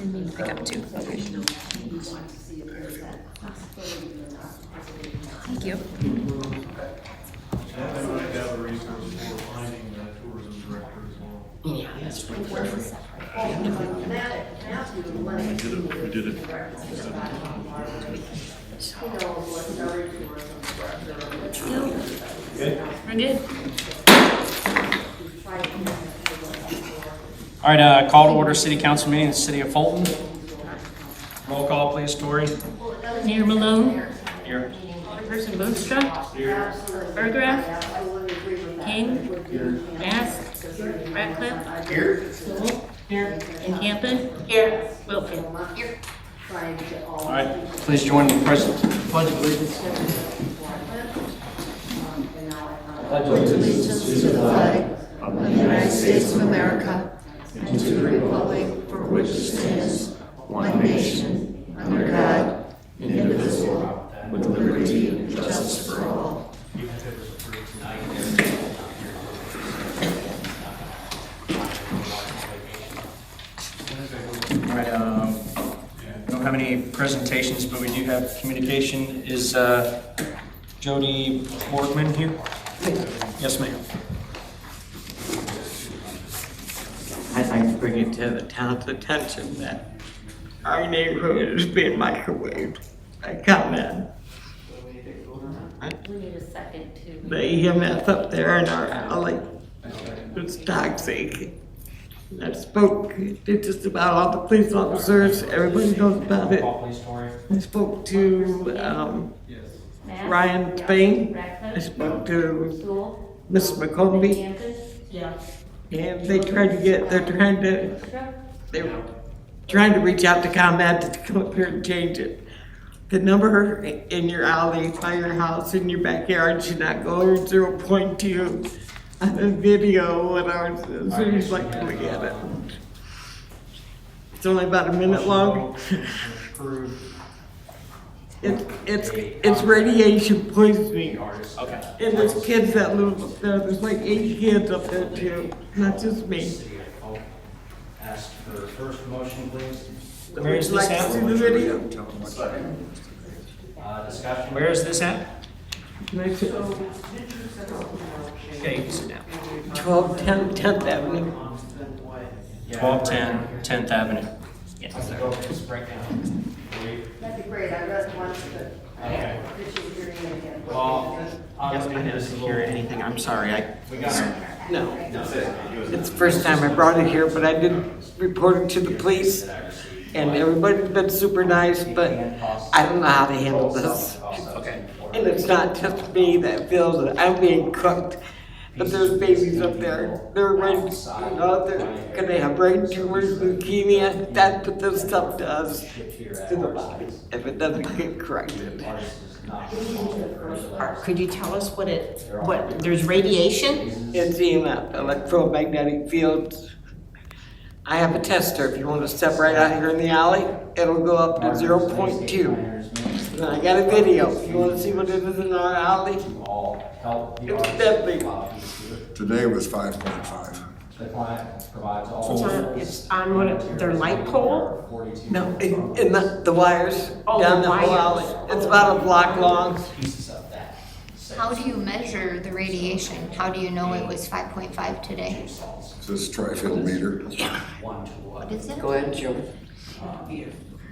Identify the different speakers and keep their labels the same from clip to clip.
Speaker 1: I got two. Okay. Thank you.
Speaker 2: And they might have a resource for finding the tourism director as well.
Speaker 1: Yeah, that's right.
Speaker 2: We did it.
Speaker 1: We're good.
Speaker 3: All right, call to order city council meeting in the city of Fulton. Roll call, please, Tori.
Speaker 1: Mayor Malone,
Speaker 3: Here.
Speaker 1: Person Boonstra, Berggraf, King, Bass, Ratcliffe, Sewell, and Campen, Wilkie.
Speaker 3: All right, please join the president. Pledge of allegiance.
Speaker 4: Allegiance to the flag of the United States of America and to the republic for which it stands, one nation, under God, indivisible, with liberty and justice for all.
Speaker 3: All right, we don't have any presentations, but we do have communication. Is Jody Borgman here? Yes, ma'am.
Speaker 5: I'd like to bring it to the town's attention that our neighborhood is being microwaved by ComEd.
Speaker 1: We need a second to.
Speaker 5: The EMF up there in our alley, it's toxic. I spoke to just about all the police officers, everybody knows about it. I spoke to Ryan Spain, I spoke to Miss McCombie, and they're trying to reach out to ComEd to come up here and change it. The number in your alley, by your house, in your backyard should not go over 0.2. On the video, when I was, as soon as I could look at it. It's only about a minute long. It's radiation poisoning.
Speaker 3: Okay.
Speaker 5: And there's kids that live up there, there's like 8 kids up there too, not just me.
Speaker 6: Ask for first motion, please.
Speaker 3: Where is
Speaker 5: Would
Speaker 3: this
Speaker 5: you like
Speaker 3: at?
Speaker 5: to see the video?
Speaker 6: Discussion.
Speaker 3: Where is this at?
Speaker 5: Next to
Speaker 3: Okay, you can sit down.
Speaker 5: 1210 10th Avenue.
Speaker 3: 1210 10th Avenue. Yes.
Speaker 6: Just break down.
Speaker 4: That'd be great, I read once, but
Speaker 6: Okay.
Speaker 4: appreciate your name again.
Speaker 6: Well,
Speaker 5: I didn't hear anything, I'm sorry,
Speaker 6: we got it.
Speaker 5: no. It's the first time I brought it here, but I did report it to the police, and everybody's been super nice, but I don't know how to handle this.
Speaker 3: Okay.
Speaker 5: And it's not just me that feels that I'm being cooked, but there's babies up there. They're ready, they're gonna have brain tumors, leukemia. That's what this stuff does to the body if it doesn't get corrected.
Speaker 7: Could you tell us what there's radiation?
Speaker 5: It's EMF, electromagnetic fields. I have a tester. If you want to step right out here in the alley, it'll go up to 0.2. And I got a video. If you want to see what it is in our alley, it's deadly.
Speaker 8: Today was 5.5.
Speaker 6: The client provides all.
Speaker 7: It's on one of their light pole?
Speaker 5: No, in the wires
Speaker 7: Oh,
Speaker 5: down
Speaker 7: the
Speaker 5: the whole
Speaker 7: wires.
Speaker 5: alley. It's about a block long.
Speaker 6: Pieces of that.
Speaker 9: How do you measure the radiation? How do you know it was 5.5 today?
Speaker 8: Is this tri-field meter?
Speaker 9: What is it?
Speaker 5: Go ahead, Joe.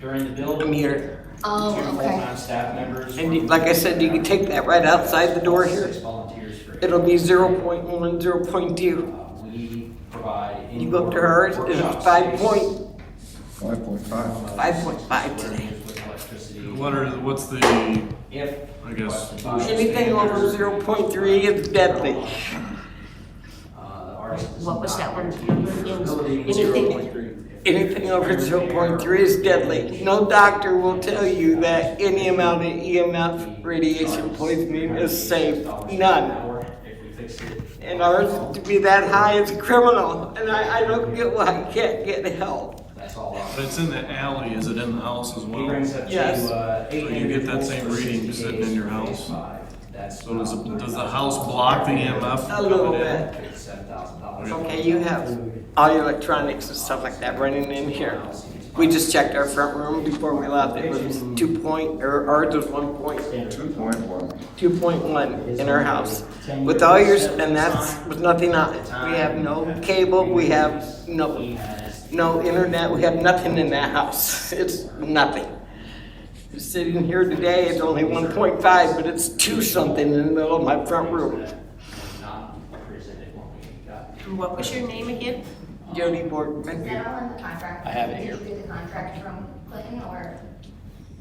Speaker 6: During the build.
Speaker 5: I'm here.
Speaker 9: Oh, okay.
Speaker 6: Full-time staff members.
Speaker 5: Like I said, you can take that right outside the door here.
Speaker 6: 6 volunteers for.
Speaker 5: It'll be 0.1, 0.2.
Speaker 6: We provide.
Speaker 5: You go up to hers, it's 5.5
Speaker 8: 5.5.
Speaker 5: today.
Speaker 2: What's the,
Speaker 6: If.
Speaker 2: I guess,
Speaker 5: Anything over 0.3 is deadly.
Speaker 6: The artist.
Speaker 7: What was that one? Anything,
Speaker 5: Anything over 0.3 is deadly. No doctor will tell you that any amount of EMF radiation poisoning is safe. None.
Speaker 6: If we fix it.
Speaker 5: And ours to be that high is criminal. And I don't get why I can't get help.
Speaker 6: That's all.
Speaker 2: but it's in the alley, is it in the house as
Speaker 6: He
Speaker 2: well?
Speaker 6: brings up to,
Speaker 5: Yes.
Speaker 2: So you get that same reading sitting in your house?
Speaker 6: That's.
Speaker 2: So does the house block the EMF?
Speaker 5: A little
Speaker 2: coming in?
Speaker 5: bit.
Speaker 6: $7,000.
Speaker 5: Okay, you have all your electronics and stuff like that running in here. We just checked our front room before we left. It was 2 point, or ours was 1.2.
Speaker 8: 2.1.
Speaker 5: 2.1 in our house. With all yours, and that's with nothing on it. We have no cable, we have no internet, we have nothing in that house. It's nothing. Sitting here today, it's only 1.5, but it's 2 something in the middle of my front room.
Speaker 7: What was your name again?
Speaker 5: Jody
Speaker 9: Is
Speaker 5: Borgman.
Speaker 9: that all in the contract?
Speaker 3: I have it here.
Speaker 9: Did you get the contract from Clinton or?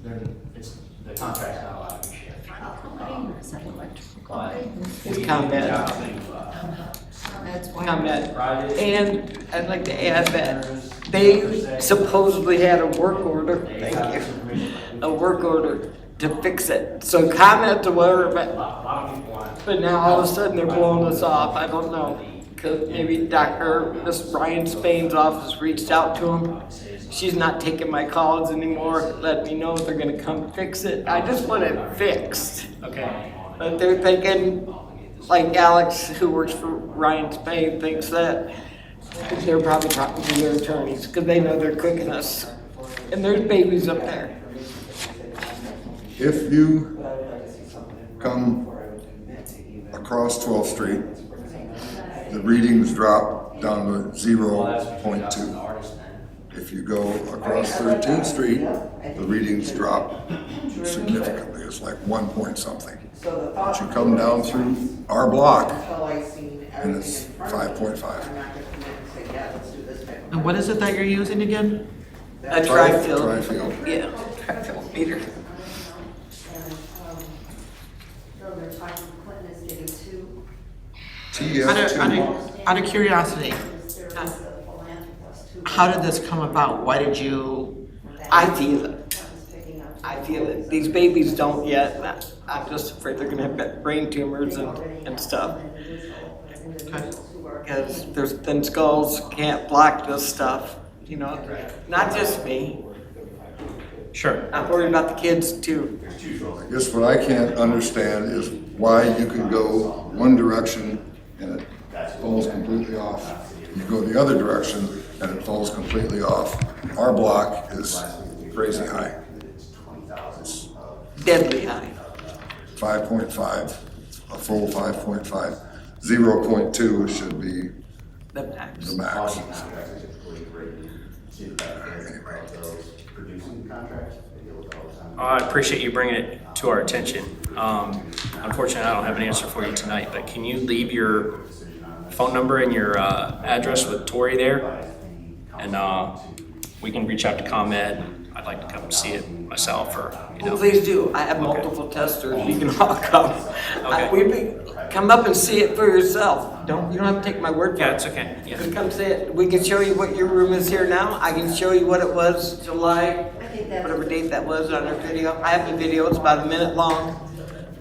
Speaker 6: The contract's not allowed to be shared.
Speaker 5: It's combat. Combat. And I'd like to add that they supposedly had a work order, thank you, a work order to fix it. So comment to whatever, but now all of a sudden they're blowing us off, I don't know. Cause maybe Miss Ryan Spain's office reached out to him. She's not taking my calls anymore, let me know if they're gonna come fix it. I just want it fixed.
Speaker 3: Okay.
Speaker 5: But they're thinking, like Alex, who works for Ryan Spain, thinks that they're probably talking to their attorneys, because they know they're cooking us. And there's babies up there.
Speaker 8: If you come across 12th Street, the readings drop down to 0.2. If you go across 13th Street, the readings drop significantly. It's like 1 point something. But you come down through our block, and it's 5.5.
Speaker 10: And what is it that you're using again?
Speaker 5: A tri-field.
Speaker 8: Tri-field.
Speaker 5: Yeah, tri-field meter.
Speaker 8: TF2.
Speaker 10: Out of curiosity, how did this come about? Why did you?
Speaker 5: I feel it. I feel it. These babies don't yet. I'm just afraid they're gonna have brain tumors and stuff. Because there's thin skulls, can't block this stuff, you know, not just me.
Speaker 3: Sure.
Speaker 5: I'm worried about the kids too.
Speaker 8: I guess what I can't understand is why you can go one direction and it falls completely off. You go the other direction and it falls completely off. Our block is crazy high. It's
Speaker 5: Deadly high.
Speaker 8: 5.5, a full 5.5. 0.2 should be
Speaker 5: The max.
Speaker 8: the max.
Speaker 3: I appreciate you bringing it to our attention. Unfortunately, I don't have an answer for you tonight, but can you leave your phone number and your address with Tori there? And we can reach out to ComEd. I'd like to come see it myself, or, you know.
Speaker 5: Well, please do. I have multiple testers. You can all come. Come up and see it for yourself. You don't have to take my word for
Speaker 3: Yeah,
Speaker 5: it.
Speaker 3: it's okay. Yeah.
Speaker 5: Just come see it. We can show you what your room is here now. I can show you what it was July, whatever date that was on our video. I have the video. It's about a minute long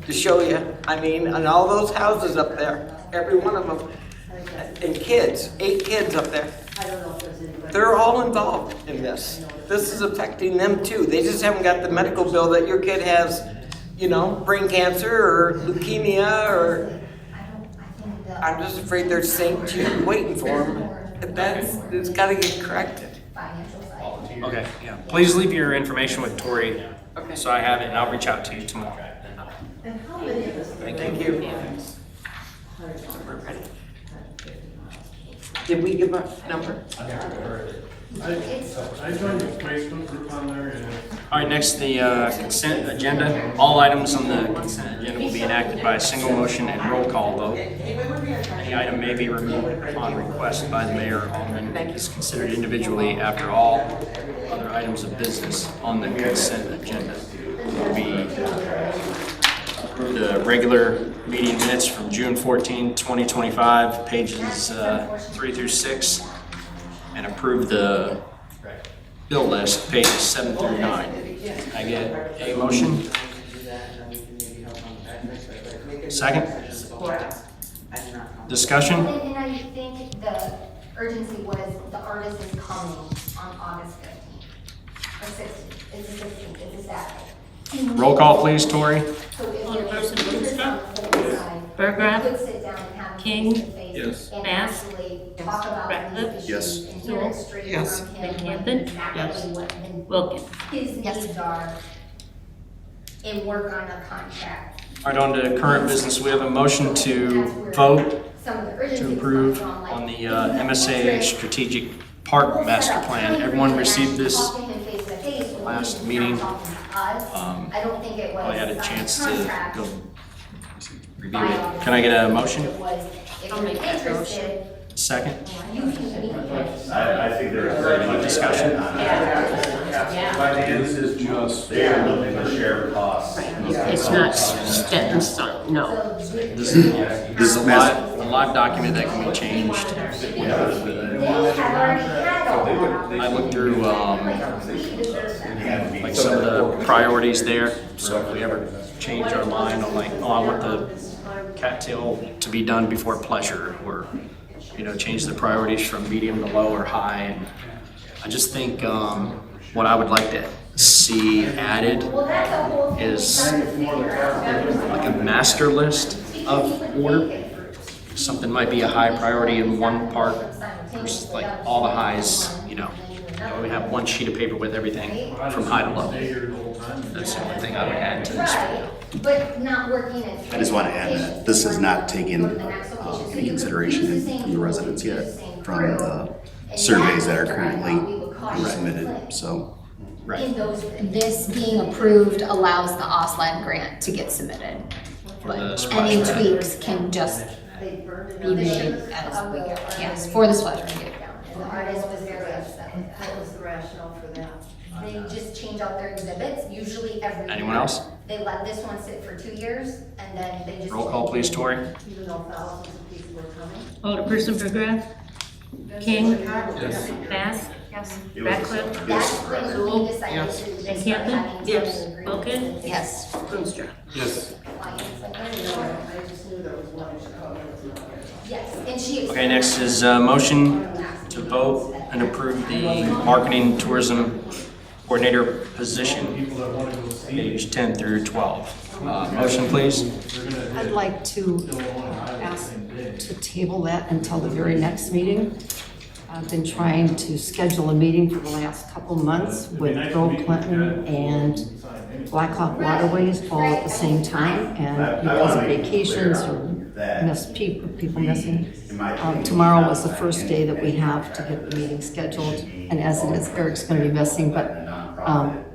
Speaker 5: to show you. I mean, and all those houses up there, every one of them, and kids, 8 kids up there. They're all involved in this. This is affecting them too. They just haven't got the medical bill that your kid has, you know, brain cancer or leukemia or. I'm just afraid there's St. Jude waiting for them. It's gotta get corrected.
Speaker 3: Okay, yeah. Please leave your information with Tori,
Speaker 5: Okay.
Speaker 3: so I have it, and I'll reach out to you tomorrow.
Speaker 5: Thank you. Did we give a number?
Speaker 2: I joined the Facebook group on there and
Speaker 3: All right, next, the consent agenda. All items on the consent agenda will be enacted by a single motion and roll call vote. Any item may be removed upon request by the mayor or alderman. Is considered individually after all other items of business on the consent agenda. Will be the regular meeting minutes from June 14, 2025, pages 3 through 6, and approve the bill list, pages 7 through 9. Can I get a motion? Second? Discussion?
Speaker 9: And I think the urgency was the artist is coming on August 15th, or 16th, it's the 16th, it's a Saturday.
Speaker 3: Roll call, please, Tori.
Speaker 9: So if
Speaker 1: Alderperson
Speaker 9: you're
Speaker 1: Boonstra?
Speaker 9: on the side,
Speaker 1: Berggraf?
Speaker 9: you could sit down and have.
Speaker 1: King?
Speaker 9: face-to-face face
Speaker 2: Yes.
Speaker 9: and
Speaker 1: Bass?
Speaker 9: actually talk about
Speaker 1: Ratcliffe?
Speaker 9: these
Speaker 2: Yes.
Speaker 9: issues and hear it straight
Speaker 10: Yes.
Speaker 9: from
Speaker 1: Van
Speaker 9: him,
Speaker 1: Campen?
Speaker 9: exactly what
Speaker 1: Wilkins.
Speaker 9: his needs are, and work on a contract.
Speaker 3: All right, on to current business. We have a motion to vote
Speaker 9: Some of the urgency
Speaker 3: to
Speaker 9: was
Speaker 3: approve
Speaker 9: coming from, like,
Speaker 3: on the
Speaker 9: if you
Speaker 3: MSA
Speaker 9: want to
Speaker 3: Strategic Park
Speaker 9: We'll
Speaker 3: Master
Speaker 9: set up
Speaker 3: Plan.
Speaker 9: time
Speaker 3: Everyone
Speaker 9: for you to
Speaker 3: received
Speaker 9: actually
Speaker 3: this.
Speaker 9: talk to him face to face when
Speaker 3: last
Speaker 9: he's
Speaker 3: meeting.
Speaker 9: not talking to us. I don't think it was.
Speaker 3: I had a
Speaker 9: signed
Speaker 3: chance to
Speaker 9: contract
Speaker 3: go review
Speaker 9: by
Speaker 3: it.
Speaker 9: all.
Speaker 3: Can I get a motion?
Speaker 9: It was, if
Speaker 1: I'll
Speaker 9: you're
Speaker 1: make that
Speaker 9: interested,
Speaker 3: Second?
Speaker 9: you can meet him.
Speaker 6: I think there's very much
Speaker 3: Discussion.
Speaker 2: This is just.
Speaker 6: They are looking to share costs.
Speaker 7: It's not set in stone, no.
Speaker 9: So
Speaker 3: This is a live document that can be changed.
Speaker 9: they have already had all that.
Speaker 3: I looked through,
Speaker 9: Like, we deserve that.
Speaker 3: like some of the priorities there, so if we ever change our mind on like, oh, I want the cattail to be done before pleasure, or, you know, change the priorities from medium to low or high. And I just think, what I would like to see added
Speaker 9: Well, that's a whole thing we
Speaker 3: is
Speaker 9: started to figure out.
Speaker 3: like a master list of order. Something might be a high priority in one park versus like all the highs, you know. We have one sheet of paper with everything from high to low. That's the only thing I would add to this.
Speaker 9: Right, but not working as.
Speaker 11: I just want to add that this is not taking into consideration the residents yet from the surveys that are currently submitted, so.
Speaker 9: In those,
Speaker 12: This being approved allows the Auslan grant to get submitted.
Speaker 3: For the
Speaker 12: But
Speaker 3: splash
Speaker 12: any
Speaker 3: pad.
Speaker 12: tweaks can just be made as we go. Yes, for the splash pad.
Speaker 9: and the artist was very upset with that. What was the rationale for that? They just change out their exhibits, usually every year.
Speaker 3: Anyone else?
Speaker 9: They let this one sit for 2 years, and then they just.
Speaker 3: Roll call, please, Tori.
Speaker 9: Even though thousands of people were coming.
Speaker 1: Alderperson McGrath? King? Bass? Ratcliffe?
Speaker 9: That's when we decided
Speaker 10: Yes.
Speaker 9: to.
Speaker 1: Van
Speaker 9: start
Speaker 1: Campen?
Speaker 9: having
Speaker 1: Yes.
Speaker 9: some agreements
Speaker 1: Wilkins?
Speaker 9: with
Speaker 12: Yes.
Speaker 1: Boonstra?
Speaker 2: Yes.
Speaker 9: clients, like, yes, and she.
Speaker 3: Okay, next is a motion to vote and approve the marketing tourism coordinator position, page 10 through 12. Motion, please.
Speaker 4: I'd like to ask to table that until the very next meeting. I've been trying to schedule a meeting for the last couple months with Bill Clinton and Blackhawk Waterways all at the same time, and because of vacations or people missing. Tomorrow was the first day that we have to get the meeting scheduled, and as it is, Eric's gonna be missing, but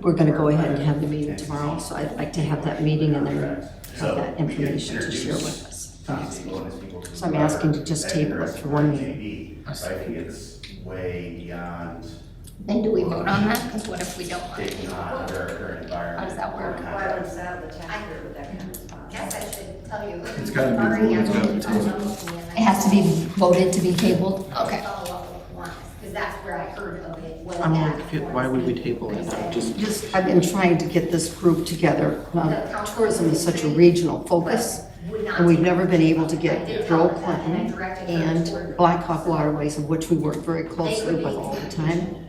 Speaker 4: we're gonna go ahead and have the meeting tomorrow, so I'd like to have that meeting and then have that information to share with us the next meeting. So I'm asking to just table it for one meeting.
Speaker 6: I think it's way beyond
Speaker 12: Then do we vote on that? Because what if we don't want to?
Speaker 6: taking on their current environment.
Speaker 12: How does that work?
Speaker 9: Guess I should tell you.
Speaker 8: It's gotta be
Speaker 9: Already
Speaker 8: voted
Speaker 9: have
Speaker 8: on, too.
Speaker 12: It has to be voted to be tabled? Okay.
Speaker 9: Follow up with Lawrence, because that's where I heard of it. was
Speaker 10: I'm
Speaker 9: at
Speaker 10: like, why would we table it? Just,
Speaker 4: I've been trying to get this group together. Tourism is such a regional focus, and we've never been able to get Bill Clinton and Blackhawk Waterways, of which we work very closely with all the time.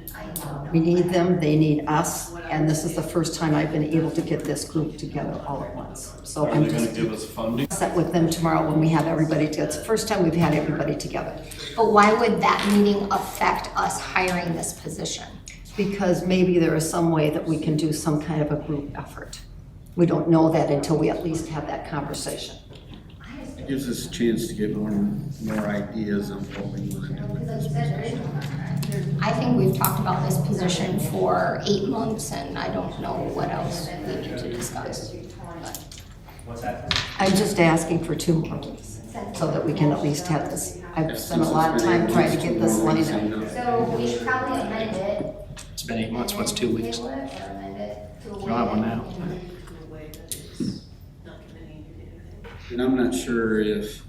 Speaker 4: We need them, they need us, and this is the first time I've been able to get this group together all at once. So
Speaker 2: Are
Speaker 4: I'm
Speaker 2: they gonna
Speaker 4: just
Speaker 2: give us funding?
Speaker 4: set with them tomorrow when we have everybody together. It's the first time we've had everybody together.
Speaker 12: But why would that meeting affect us hiring this position?
Speaker 4: Because maybe there is some way that we can do some kind of a group effort. We don't know that until we at least have that conversation.
Speaker 13: It gives us a chance to get more ideas of what we want to do with this position.
Speaker 12: I think we've talked about this position for 8 months, and I don't know what else we need to discuss. But
Speaker 6: What's that?
Speaker 4: I'm just asking for 2 more weeks so that we can at least have this. I've spent a lot of time trying to get this lined up.
Speaker 9: So we should probably amend it.
Speaker 3: It's been 8 months, what's 2 weeks?
Speaker 9: Table it or amend it to a
Speaker 3: You don't have one now.
Speaker 13: And I'm not sure if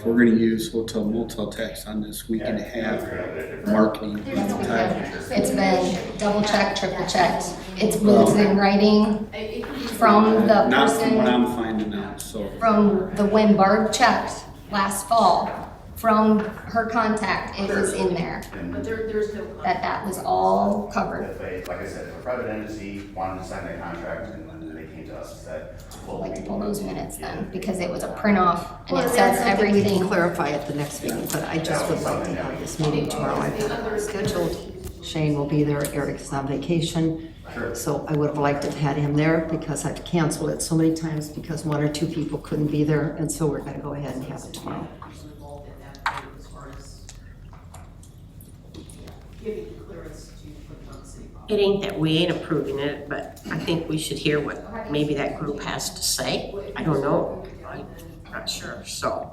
Speaker 13: we're gonna use hotel motel tax on this, we can have marketing type.
Speaker 12: it's been double checked, triple checked. It's in writing from the
Speaker 13: Not from what
Speaker 12: person,
Speaker 13: I'm finding out, so.
Speaker 12: from the when Barb checked last fall, from her contact, it was in there,
Speaker 11: And
Speaker 12: that was all covered.
Speaker 11: if they, like I said, if a private entity wanted to sign that contract and then they came to us and said,
Speaker 12: I'd like to pull those minutes then, because it was a print off and
Speaker 4: Well,
Speaker 12: it
Speaker 4: that's
Speaker 12: says
Speaker 4: something we can
Speaker 12: everything.
Speaker 4: clarify at the next meeting, but I just would like to have this meeting tomorrow. I've got it scheduled. Shane will be there, Eric's on vacation. So I would have liked to have had him there because I've canceled it so many times because 1 or 2 people couldn't be there, and so we're gonna go ahead and have it tomorrow.
Speaker 7: It ain't that we ain't approving it, but I think we should hear what maybe that group has to say. I don't know. I'm not sure, so.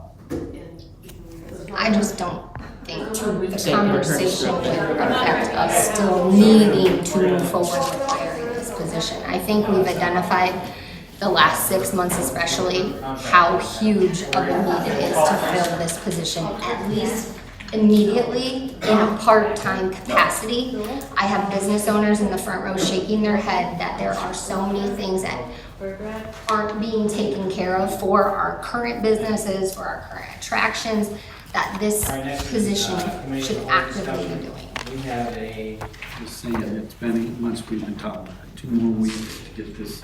Speaker 12: I just don't think the conversation can affect us still needing to move forward with hiring this position. I think we've identified the last 6 months especially, how huge of a need it is to fill this position, at least immediately in a part-time capacity. I have business owners in the front row shaking their head that there are so many things that aren't being taken care of for our current businesses, for our current attractions, that this position should actively be doing.
Speaker 3: We have a.
Speaker 13: Just saying, it's been 8 months we've been talking about it. 2 more weeks to get this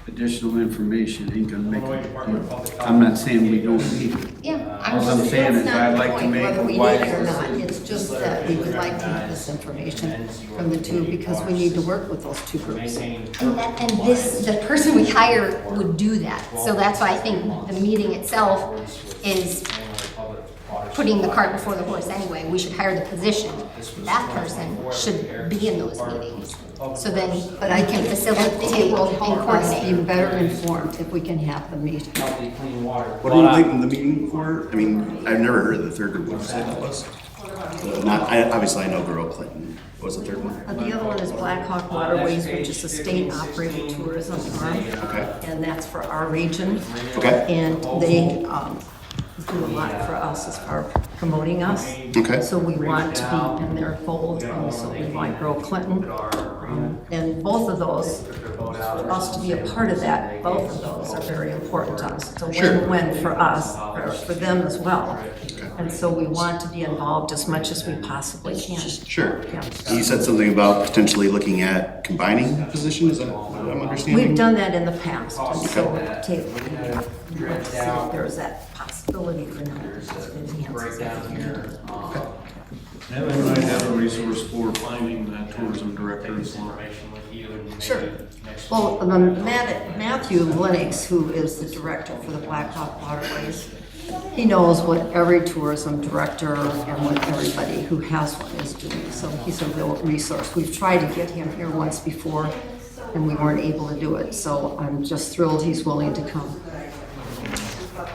Speaker 13: additional information ain't gonna make it. I'm not saying we don't need it.
Speaker 12: Yeah,
Speaker 13: All I'm saying is I'd like to make
Speaker 4: Whether we
Speaker 13: why
Speaker 4: need it or not, it's just that we would like to have this information from the 2 because we need to work with those 2 groups.
Speaker 12: the person we hire would do that. So that's why I think the meeting itself is putting the cart before the horse anyway. We should hire the position. That person should be in those meetings. So then,
Speaker 4: But I
Speaker 12: can
Speaker 4: think
Speaker 12: facilitate
Speaker 4: it will
Speaker 12: and
Speaker 4: help us be
Speaker 12: coordinate.
Speaker 4: better informed if we can have the meeting.
Speaker 11: what are you thinking the meeting for? I mean, I've never heard of the third group. What did you say that was? Obviously I know Girl Clinton. What was the third one?
Speaker 4: The other one is Black Hawk Waterways, which is a state-operated tourism arm.
Speaker 11: Okay.
Speaker 4: And that's for our region.
Speaker 11: Okay.
Speaker 4: And they do a lot for us as far as promoting us.
Speaker 11: Okay.
Speaker 4: So we want to be in their fold, and so we want Girl Clinton. And both of those, for us to be a part of that, both of those are very important to us. It's a win-win for us, for them as well. And so we want to be involved as much as we possibly can.
Speaker 11: Sure.
Speaker 4: Yeah.
Speaker 11: You said something about potentially looking at combining the position, is that what I'm understanding?
Speaker 4: We've done that in the past, and so we want to see if there's that possibility for them.
Speaker 2: And we might have a resource for finding that tourism director as well.
Speaker 4: Sure. Well, Matthew Lennox, who is the director for the Black Hawk Waterways, he knows what every tourism director and what everybody who has one is doing. So he's a real resource. We've tried to get him here once before, and we weren't able to do it. So I'm just thrilled he's willing to come.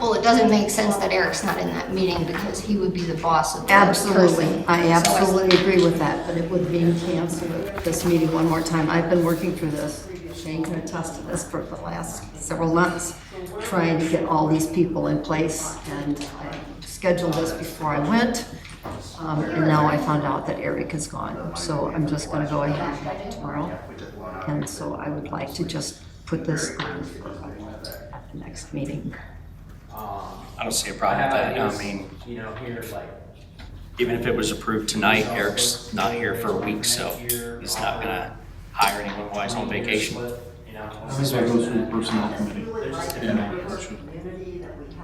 Speaker 12: Well, it doesn't make sense that Eric's not in that meeting because he would be the boss of the person.
Speaker 4: Absolutely, I
Speaker 12: So
Speaker 4: absolutely agree with that, but it would be canceled at this meeting one more time. I've been working through this, Shane can attest to this, for the last several months, trying to get all these people in place, and I scheduled this before I went, and now I found out that Eric is gone, so I'm just gonna go ahead and have it tomorrow. And so I would like to just put this on at the next meeting.
Speaker 3: I don't see a problem with that. I mean, even if it was approved tonight, Eric's not here for a week, so he's not gonna hire anyone while he's on vacation.
Speaker 2: This one goes through the personnel committee. Yeah.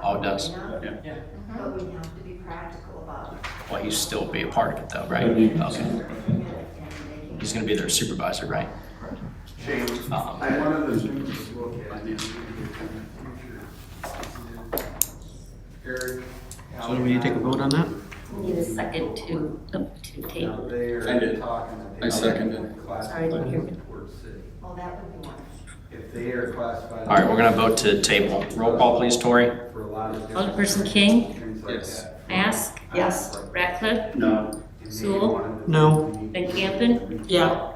Speaker 3: Oh, it does?
Speaker 2: Yeah.
Speaker 3: Well, he'll still be a part of it though, right?
Speaker 2: That'd be-
Speaker 3: Okay. He's gonna be their supervisor, right?
Speaker 13: One of the things to look at is Eric.
Speaker 10: So do we need to take a vote on that?
Speaker 1: Need a second to table.
Speaker 13: I did. I seconded.
Speaker 1: Sorry, I didn't hear you.
Speaker 9: Well, that would be one.
Speaker 6: If they are classified.
Speaker 3: All right, we're gonna vote to table. Roll call, please, Tori.
Speaker 6: For a lot of.
Speaker 1: Alderperson King,
Speaker 13: Yes.
Speaker 1: Mask,
Speaker 4: Yes.
Speaker 1: Ratcliffe,
Speaker 11: No.
Speaker 1: Sewell,
Speaker 10: No.
Speaker 1: Van Campen,
Speaker 7: Yeah.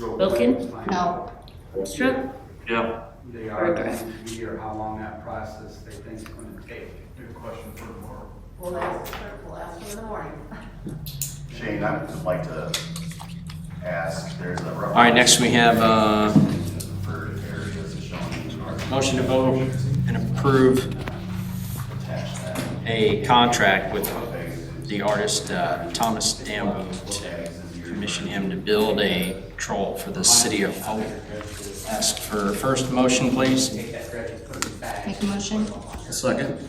Speaker 1: Wilkin,
Speaker 12: No,
Speaker 1: Holstra,
Speaker 2: Yeah.
Speaker 6: They are going to be, or how long that process they think is going to take.
Speaker 2: Good question for tomorrow.
Speaker 9: We'll ask her in the morning.
Speaker 11: Shane, I would like to ask, there's a.
Speaker 3: All right, next we have,
Speaker 11: For areas shown.
Speaker 3: motion to vote and approve a contract with the artist Thomas Dambo to commission him to build a troll for the city of Hope. Ask for first motion, please.
Speaker 12: Make a motion.
Speaker 11: Second.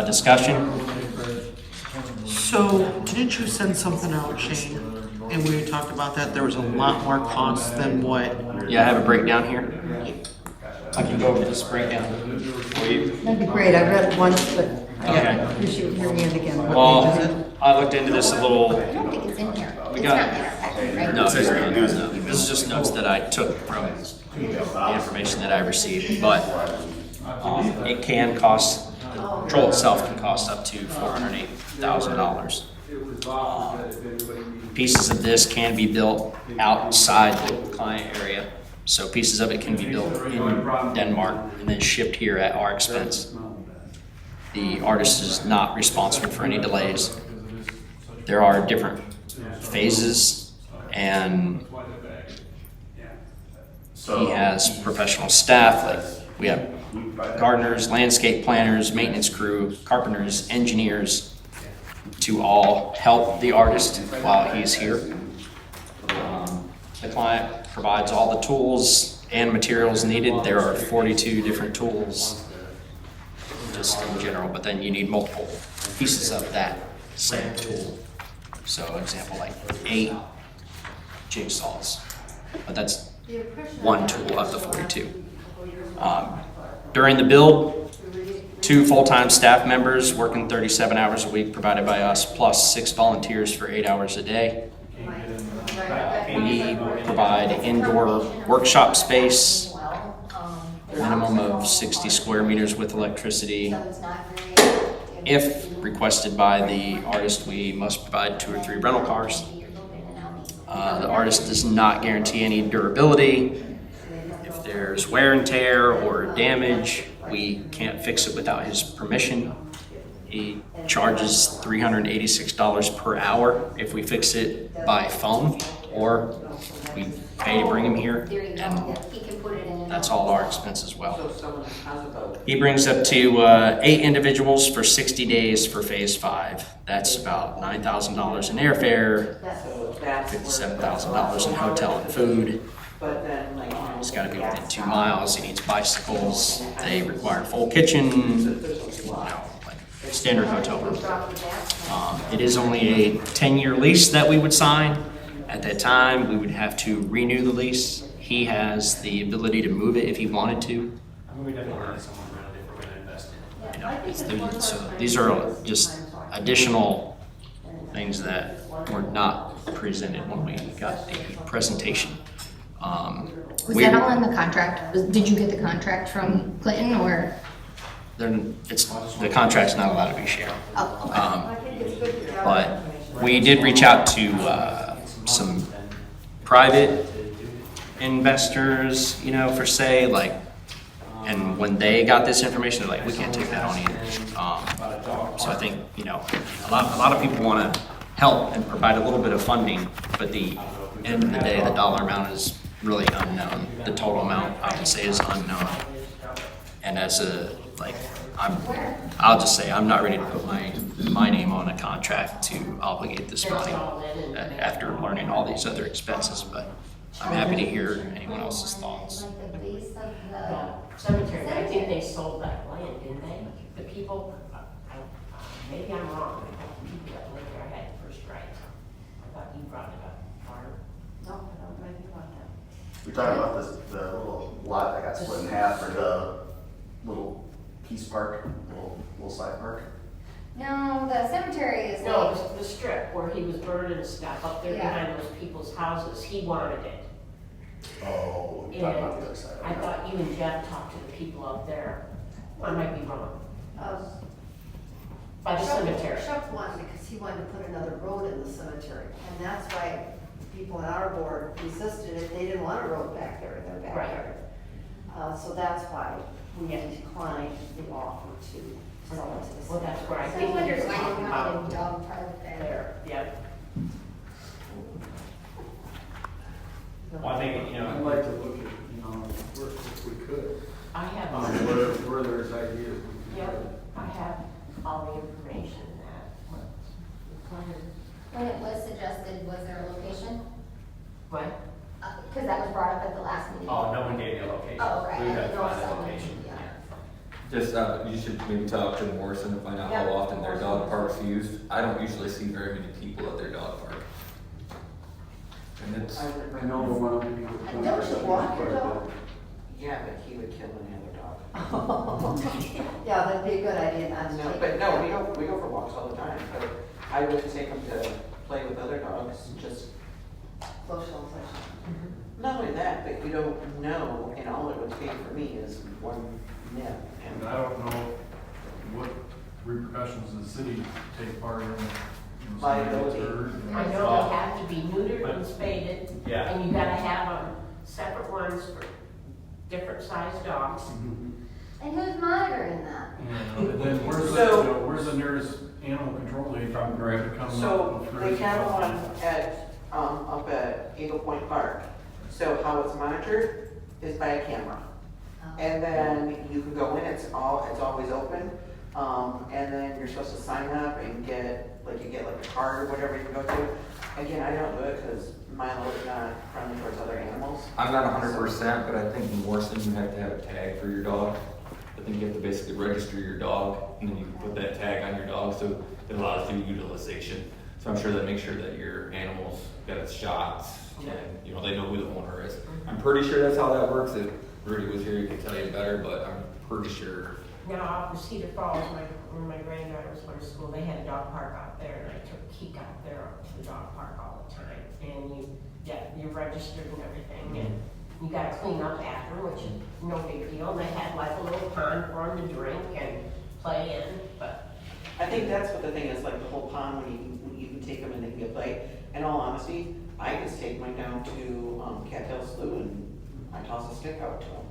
Speaker 3: Discussion?
Speaker 10: So, didn't you send something out, Shane? And we talked about that, there was a lot more cost than what?
Speaker 3: Yeah, I have a breakdown here. I can go over this breakdown for you.
Speaker 4: That'd be great, I read it once, but
Speaker 3: Okay.
Speaker 4: I appreciate hearing it again. What
Speaker 3: Well,
Speaker 4: page is it?
Speaker 3: I looked into this a little.
Speaker 12: I don't think it's in here.
Speaker 3: We
Speaker 12: It's
Speaker 3: got
Speaker 12: not
Speaker 3: it.
Speaker 12: in our packet, right?
Speaker 3: No, this is just notes that I took from the information that I received, but it can cost, the troll itself can cost up to $408,000. Pieces of this can be built outside the client area, so pieces of it can be built in Denmark and then shipped here at our expense. The artist is not responsible for any delays. There are different phases, and he has professional staff, like we have gardeners, landscape planners, maintenance crew, carpenters, engineers, to all help the artist while he's here. The client provides all the tools and materials needed. There are 42 different tools just in general, but then you need multiple pieces of that same tool. So example, like 8 jigsaws, but that's one tool of the 42. During the build, 2 full-time staff members working 37 hours a week provided by us, plus 6 volunteers for 8 hours a day. We provide indoor workshop space, minimum of 60 square meters with electricity. If requested by the artist, we must provide 2 or 3 rental cars. The artist does not guarantee any durability. If there's wear and tear or damage, we can't fix it without his permission. He charges $386 per hour if we fix it by phone, or we pay to bring him here, and that's all our expense as well. He brings up to 8 individuals for 60 days for phase 5. That's about $9,000 in airfare, $57,000 in hotel and food. It's got to be within 2 miles. He needs bicycles. They require full kitchen, like standard hotel room. It is only a 10-year lease that we would sign. At that time, we would have to renew the lease. He has the ability to move it if he wanted to. So these are just additional things that were not presented when we got the presentation.
Speaker 12: Was that all in the contract? Did you get the contract from Clinton or?
Speaker 3: The contract's not allowed to be shared.
Speaker 12: Oh, okay.
Speaker 3: But we did reach out to some private investors, for say, like, and when they got this information, they're like, we can't take that on either. So I think, a lot of people want to help and provide a little bit of funding, but the end of the day, the dollar amount is really unknown. The total amount, I would say, is unknown. And as I'll just say, I'm not ready to put my name on a contract to obligate this money after learning all these other expenses, but I'm happy to hear anyone else's thoughts.
Speaker 7: Cemetery, I think they sold that land, didn't they? The people, maybe I'm wrong, I thought the people that lived there had first rights. I thought you brought it up, Barb. No, I don't know anything about that.
Speaker 11: We're talking about this, the little lot that got split in half, or the little Peace Park, little side park?
Speaker 9: No, the cemetery is
Speaker 7: No,
Speaker 9: like,
Speaker 7: it was the strip where he was burning and stuff up there
Speaker 9: Yeah.
Speaker 7: behind those people's houses. He wanted it.
Speaker 11: Oh, you're talking about the other side.
Speaker 7: I thought you and Jeff talked to the people up there. I might be wrong. By the cemetery.
Speaker 14: Chuck wanted, because he wanted to put another road in the cemetery, and that's why people on our board resisted it, they didn't want a road back there in their backyard. So that's why we declined the offer to sell it to the
Speaker 7: Well, that's where I
Speaker 12: So I
Speaker 7: think.
Speaker 12: wonder
Speaker 7: he was
Speaker 12: why
Speaker 7: talking
Speaker 12: you
Speaker 7: about
Speaker 12: wanted dog park there.
Speaker 7: there. Yep.
Speaker 3: Well, I think,
Speaker 13: I'd like to look at, if we could.
Speaker 7: I have
Speaker 13: On
Speaker 7: all,
Speaker 13: where there's ideas. we could-
Speaker 7: yep, I have all the information that,
Speaker 12: Because that was brought up at the last meeting.
Speaker 6: Oh, no one gave you a location.
Speaker 12: Oh, okay.
Speaker 6: We would have to
Speaker 12: I
Speaker 6: find a
Speaker 12: didn't know
Speaker 6: location.
Speaker 12: someone-
Speaker 15: Just, you should maybe talk to Morrison and find out how
Speaker 14: Yeah.
Speaker 15: often their dog park's used. I don't usually see very many people at their dog park. And it's,
Speaker 13: I know one of you.
Speaker 14: And don't you walk your dog?
Speaker 5: Yeah, but he would kill any other dog.
Speaker 14: Yeah, that'd be a good idea not to
Speaker 5: No,
Speaker 14: take.
Speaker 5: but no, we go for walks all the time, but I would take them to play with other dogs, just,
Speaker 14: Socialization.
Speaker 5: not only that, but you don't know, and all it would take for me is one nip.
Speaker 2: And
Speaker 5: And
Speaker 2: I don't know what repercussions the city take part in.
Speaker 5: Liability.
Speaker 7: I know they have to be neutered and spaded.
Speaker 6: Yeah.
Speaker 7: And you gotta have separate ones for different sized dogs.
Speaker 14: And who's monitoring that?
Speaker 2: And then where's the,
Speaker 5: So-
Speaker 2: you know, where's the nearest animal control agent to come
Speaker 5: so
Speaker 2: up?
Speaker 5: they have one at, up at Eagle Point Park. So how it's monitored is by a camera. And then you can go in, it's always open. And then you're supposed to sign up and get like a card or whatever you can go to. Again, I don't do it because Milo is not friendly towards other animals.
Speaker 15: I'm not 100%, but I think in Morrison you have to have a tag for your dog. I think you have to basically register your dog, and then you can put that tag on your dog, so it allows you utilization. So I'm sure that makes sure that your animal's got its shots, and, you know, they know who the owner is. I'm pretty sure that's how that works. If Rudy was here, he could tell you better, but I'm pretty sure.
Speaker 7: Now, out in Cedar Falls, when my granddaughter was going to school, they had a dog park out there, and I took Keek out there to the dog park all the time. And you're registered and everything, and you gotta clean up after, which is no big deal. And they had like a little pond for them to drink and play in, but.
Speaker 5: I think that's what the thing is, like the whole pond, when you can take them and they can get play. In all honesty, I just take mine down to Cattail Slough and I toss a stick out to them.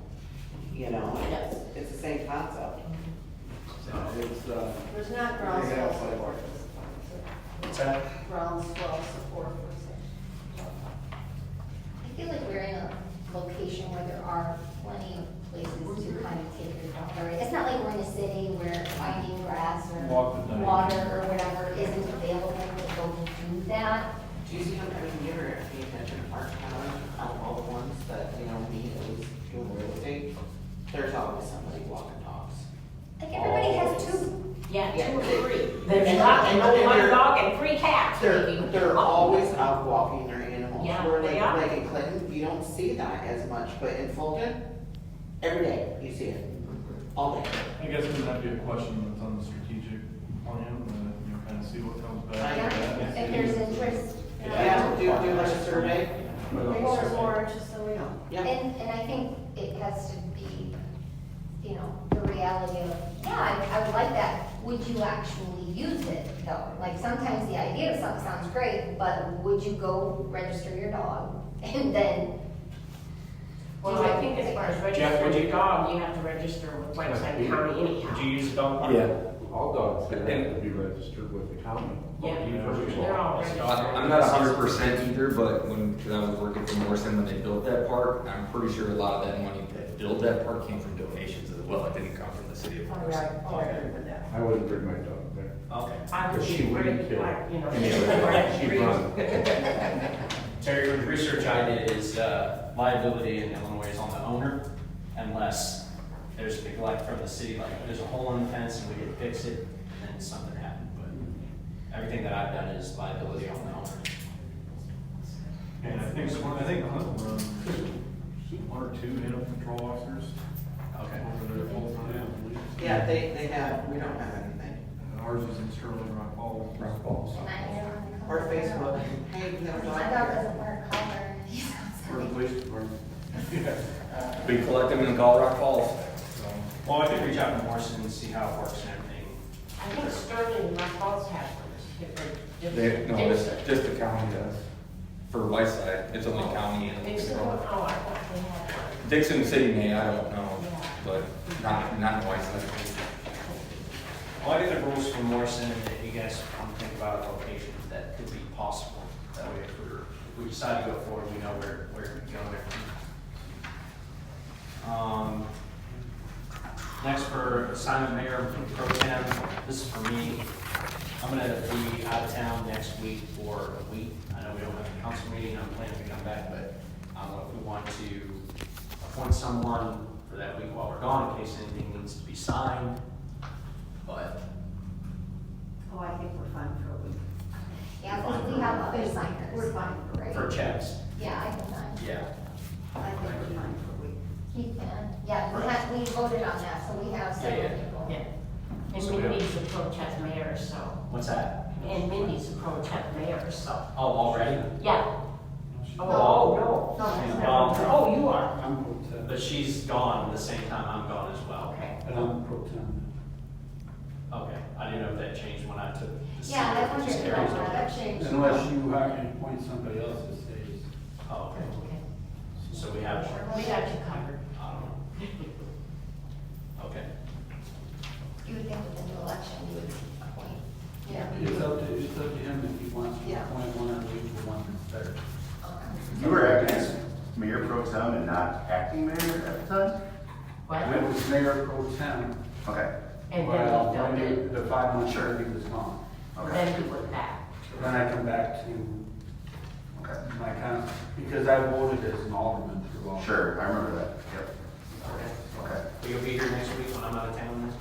Speaker 5: You know, it's the same concept.
Speaker 14: There's not groundswell support.
Speaker 6: What's that?
Speaker 14: Groundswell support for section.
Speaker 12: I feel like we're in a location where there are plenty of places to kind of take your dog. Right? It's not like we're in a city where finding grass or water or whatever isn't available to go do that.
Speaker 5: Do you see how many you ever pay attention to Park County, out of all the ones that, you know, me at least doing real estate? There's always somebody walking dogs.
Speaker 12: Like everybody has two.
Speaker 7: Yeah,
Speaker 5: Yeah,
Speaker 7: 2 or
Speaker 5: they-
Speaker 7: 3.
Speaker 5: they're
Speaker 7: There's
Speaker 5: not-
Speaker 7: not, and only
Speaker 5: and
Speaker 7: one
Speaker 5: they're-
Speaker 7: dog and 3 cats. maybe.
Speaker 5: They're always out walking their animals.
Speaker 7: Yeah,
Speaker 5: Where
Speaker 7: they are.
Speaker 5: like in Clinton, you don't see that as much, but in Fulton, every day you see it, all day.
Speaker 2: I guess wouldn't that be a question that's on the strategic plan, you know, kind of see what comes back.
Speaker 12: Yeah, if there's interest.
Speaker 5: Yeah, do like a survey.
Speaker 14: There's more interest than we know.
Speaker 5: Yeah.
Speaker 12: And I think it has to be, you know, the reality of, yeah, I would like that. Would you actually use it though? Like sometimes the idea of something sounds great, but would you go register your dog and then?
Speaker 7: Well, I think as far as registering your dog, you have to register with Whiteside County anyhow.
Speaker 6: Did you use the dog park?
Speaker 15: Yeah.
Speaker 16: All dogs have to be registered with the county.
Speaker 7: Yeah, they're all registered.
Speaker 15: I'm not 100% either, but because I was working for Morrison when they built that park, I'm pretty sure a lot of that money to build that park came from donations as well. It didn't come from the city of Morrison.
Speaker 16: I wouldn't bring my dog there.
Speaker 6: Okay.
Speaker 7: I would
Speaker 16: Because she
Speaker 7: be
Speaker 16: wouldn't
Speaker 7: afraid,
Speaker 16: kill.
Speaker 7: like, you know.
Speaker 16: She'd run.
Speaker 6: Terry, the research I did is liability in Illinois is on the owner unless there's neglect from the city, like there's a hole in the fence and we didn't fix it and then something happened. But everything that I've done is liability on the owner.
Speaker 2: And I think Clinton runs 1 or 2 animal control officers.
Speaker 6: Okay.
Speaker 2: Over there full time, I believe.
Speaker 5: Yeah, they have, we don't have anything.
Speaker 2: And ours is in Sterling Rock Falls.
Speaker 11: Rock Falls.
Speaker 5: Or Facebook, hey, you have a dog.
Speaker 12: My dog doesn't wear a collar. He's
Speaker 16: Or the
Speaker 12: outside.
Speaker 16: police department.
Speaker 15: We collect them in Colorado Falls.
Speaker 6: Well, I could reach out to Morrison and see how it works and everything.
Speaker 7: I think Sterling and Rock Falls have different.
Speaker 15: No, it's just the county does. For Whiteside, it's only county and.
Speaker 7: Dixon, oh, I thought they had one.
Speaker 15: Dixon City may, I don't know,
Speaker 7: Yeah.
Speaker 15: but not in Whiteside.
Speaker 6: Well, I get the rules from Morrison, and if you guys want to think about locations that could be possible, that way if we decide to go forward, we know where to go there. Next for assignment mayor pro tem, this is for me. I'm gonna be out of town next week for a week. I know we don't have a council meeting, I'm planning to come back, but if we want to appoint someone for that week while we're gone in case anything needs to be signed. But
Speaker 14: Oh, I think we're fine for a week.
Speaker 9: Yeah, because we have other signers.
Speaker 14: We're fine for
Speaker 9: right?
Speaker 6: for checks,
Speaker 9: Yeah, I can sign.
Speaker 6: yeah.
Speaker 14: I think we're fine for a week.
Speaker 9: Keith can. Yeah, we voted on that, so we have several
Speaker 6: Yeah, yeah.
Speaker 9: people.
Speaker 7: Yeah. And
Speaker 6: So we have-
Speaker 7: Mindy's a pro temp mayor, so,
Speaker 6: What's that?
Speaker 7: and Mindy's a pro temp mayor, so,
Speaker 6: Oh, already?
Speaker 7: yeah.
Speaker 6: Oh,
Speaker 14: No, that's
Speaker 6: Well,
Speaker 14: not.
Speaker 7: Oh, you are,
Speaker 13: I'm pro temp,
Speaker 6: but she's gone the same time I'm gone as well.
Speaker 7: okay.
Speaker 13: and I'm pro temp.
Speaker 6: Okay, I didn't know if that changed when I took the seat.
Speaker 9: Yeah, I
Speaker 6: It
Speaker 9: wondered
Speaker 6: just
Speaker 9: about
Speaker 6: carries
Speaker 9: that.
Speaker 6: over.
Speaker 9: That changed.
Speaker 13: Unless you hire and appoint somebody else that stays.
Speaker 6: Oh, okay.
Speaker 7: Okay.
Speaker 6: So we have,
Speaker 7: We got you covered.
Speaker 6: I don't know. Okay.
Speaker 9: You would think with the new election, you would appoint.
Speaker 14: Yeah.
Speaker 13: It's up to him if he wants to
Speaker 14: Yeah.
Speaker 13: appoint one or leave the one that's better.
Speaker 11: You were acting as mayor pro tem and not acting mayor at the time?
Speaker 7: What?
Speaker 13: When it was mayor pro tem,
Speaker 11: Okay,
Speaker 7: And
Speaker 13: well,
Speaker 7: then
Speaker 13: when
Speaker 7: we filled it,
Speaker 13: the 5 months he was gone.
Speaker 11: okay,
Speaker 7: then we went back.
Speaker 13: Then I come back to
Speaker 11: okay.
Speaker 13: my because I voted as an alderman through all.
Speaker 11: Sure, I remember that, yep,
Speaker 6: Okay.
Speaker 11: okay.
Speaker 6: Will you be here next week when I'm out of town?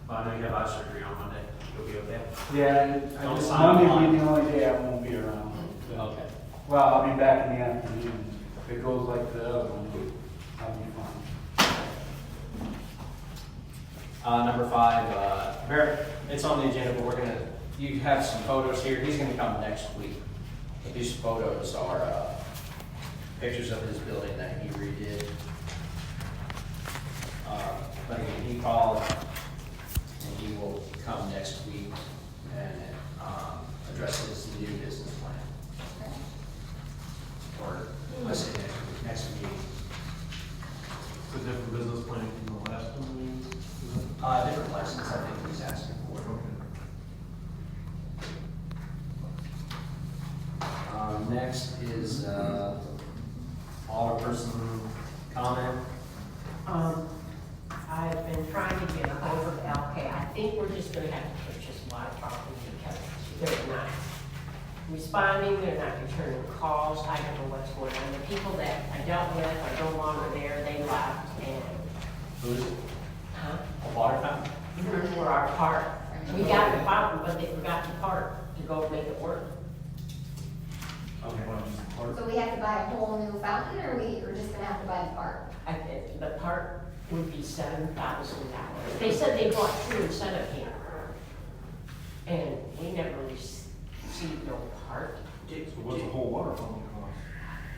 Speaker 6: Well, I know you have eye surgery on Monday. You'll be okay?
Speaker 13: Yeah,
Speaker 6: Don't sign
Speaker 13: Monday
Speaker 6: on.
Speaker 13: will be the only day I won't be around.
Speaker 6: Okay.
Speaker 13: Well, I'll be back in the afternoon. If it goes like the other one, I'll be fine.
Speaker 6: Number 5, Barrett, it's on the agenda, but you have some photos here. He's gonna come next week. But these photos are, pictures of his building that he redid. But he called and he will come next week and, address his new business plan. Or, let's say next meeting.
Speaker 2: It's a different business plan from the last one we used.
Speaker 6: Different license, I think he's asking for. Next is, alderperson comment.
Speaker 7: I've been trying to get a hold of LK. I think we're just gonna have to purchase water property because they're not responding, they're not returning calls. I don't know what's going on. The people that I dealt with are no longer there, they left and,
Speaker 6: Who is it?
Speaker 7: huh?
Speaker 6: A water fountain?
Speaker 7: For our park. We got the fountain, but they forgot the park to go make it work.
Speaker 6: Okay.
Speaker 9: So we have to buy a whole new fountain, or we're just gonna have to buy the part?
Speaker 7: I think the park would be $7,000. They said they bought 2 instead of here. And we never received no part,
Speaker 2: So what's the whole water fountain cost?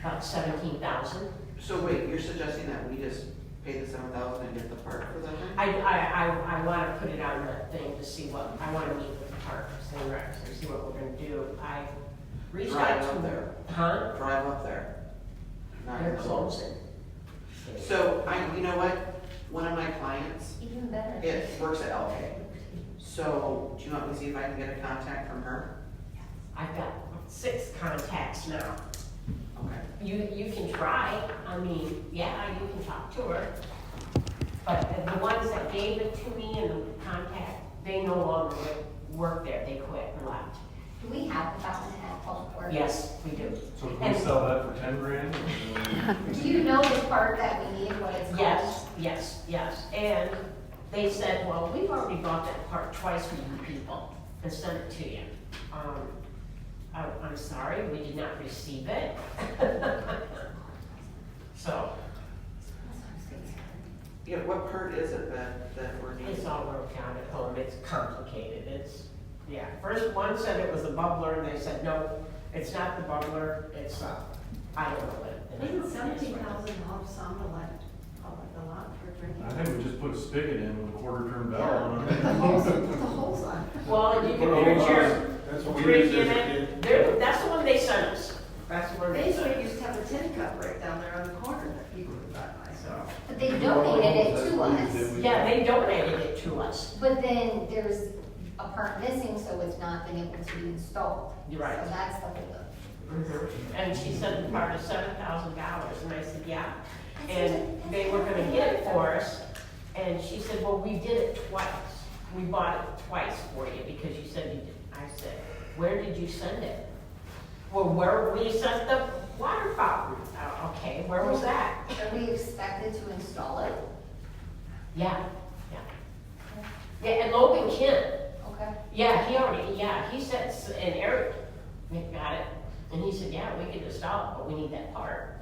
Speaker 7: about 17,000.
Speaker 17: So wait, you're suggesting that we just pay the 7,000 and get the part for that thing?
Speaker 7: I wanna put it on the thing to see what, I wanna meet with the park, and Rex, and see what we're gonna do. I reached
Speaker 17: Drive
Speaker 7: out
Speaker 17: up
Speaker 7: to.
Speaker 17: there.
Speaker 7: Huh?
Speaker 17: Drive up there. Not
Speaker 7: They're
Speaker 17: in the-
Speaker 7: closing.
Speaker 17: So you know what? One of my clients,
Speaker 9: Even better.
Speaker 17: it works at LK. So do you want me to see if I can get a contact from her?
Speaker 7: I've got 6 contacts now.
Speaker 17: Okay.
Speaker 7: You can try, I mean, yeah, you can talk to her. But the ones that gave it to me and the contact, they no longer work there, they quit and left.
Speaker 9: Do we have the fountain at Public Works?
Speaker 7: Yes, we do.
Speaker 2: So can we sell that for 10 grand?
Speaker 9: Do you know the part that we need, what it's called?
Speaker 7: Yes. And they said, well, we've already bought that part twice for you people and sent it to you. I'm sorry, we did not receive it. So,
Speaker 17: Yeah, what part is it that we're needing?
Speaker 7: it's all worked out at home, it's complicated, yeah. First one said it was a bubbler, and they said, no, it's not the bubbler, it's, I don't know what it is.
Speaker 14: Isn't 17,000 lump sum a lot for drinking?
Speaker 2: I think we just put a spigot in with a quarter-turn valve on
Speaker 14: Put
Speaker 2: it.
Speaker 14: the holes on.
Speaker 7: Well, you can
Speaker 2: Put a
Speaker 7: put
Speaker 2: hole
Speaker 7: your
Speaker 2: on. That's what we
Speaker 7: drink
Speaker 2: did
Speaker 7: in
Speaker 2: as a
Speaker 7: it,
Speaker 2: kid.
Speaker 7: that's the one they sent us. That's the one they sent
Speaker 14: Basically,
Speaker 7: us.
Speaker 14: used to have a tin cup right down there on the corner that people would buy, so.
Speaker 9: But they donated it to us.
Speaker 7: Yeah, they donated it to us.
Speaker 9: But then there's a part missing, so it's not been able to be installed.
Speaker 7: You're right.
Speaker 9: So that's the holdup.
Speaker 7: And she said the part is $7,000, and I said, yeah. And they were gonna get it for us, and she said, well, we did it twice. We bought it twice for you, because you said you did. I said, where did you send it? Well, where we sent the water fountain. Oh, where was that?
Speaker 9: Are we expected to install it?
Speaker 7: Yeah, yeah. Yeah, and Logan Kent,
Speaker 9: Okay.
Speaker 7: yeah, he said, and Eric got it, and he said, yeah, we could install it, but we need that part.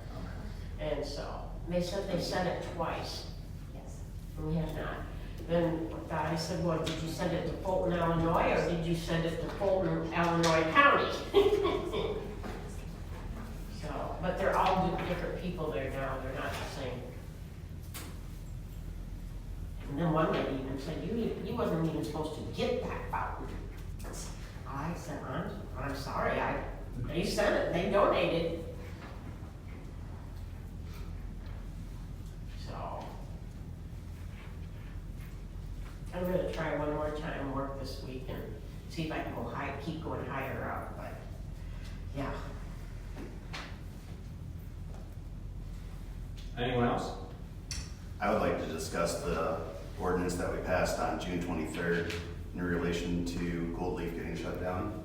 Speaker 7: And so, they said they sent it twice,
Speaker 9: Yes.
Speaker 7: and we have not. Then I said, well, did you send it to Fulton, Illinois, or did you send it to Fulton, Illinois County? So, but they're all different people there now, they're not the same. And then one lady even said, you wasn't even supposed to get that fountain. I said, I'm sorry, they sent it, they donated. So, I'm gonna try one more time, work this week and see if I can go high, keep going higher up, but, yeah.
Speaker 6: Anyone else?
Speaker 11: I would like to discuss the ordinance that we passed on June 23rd in relation to Gold Leaf getting shut down.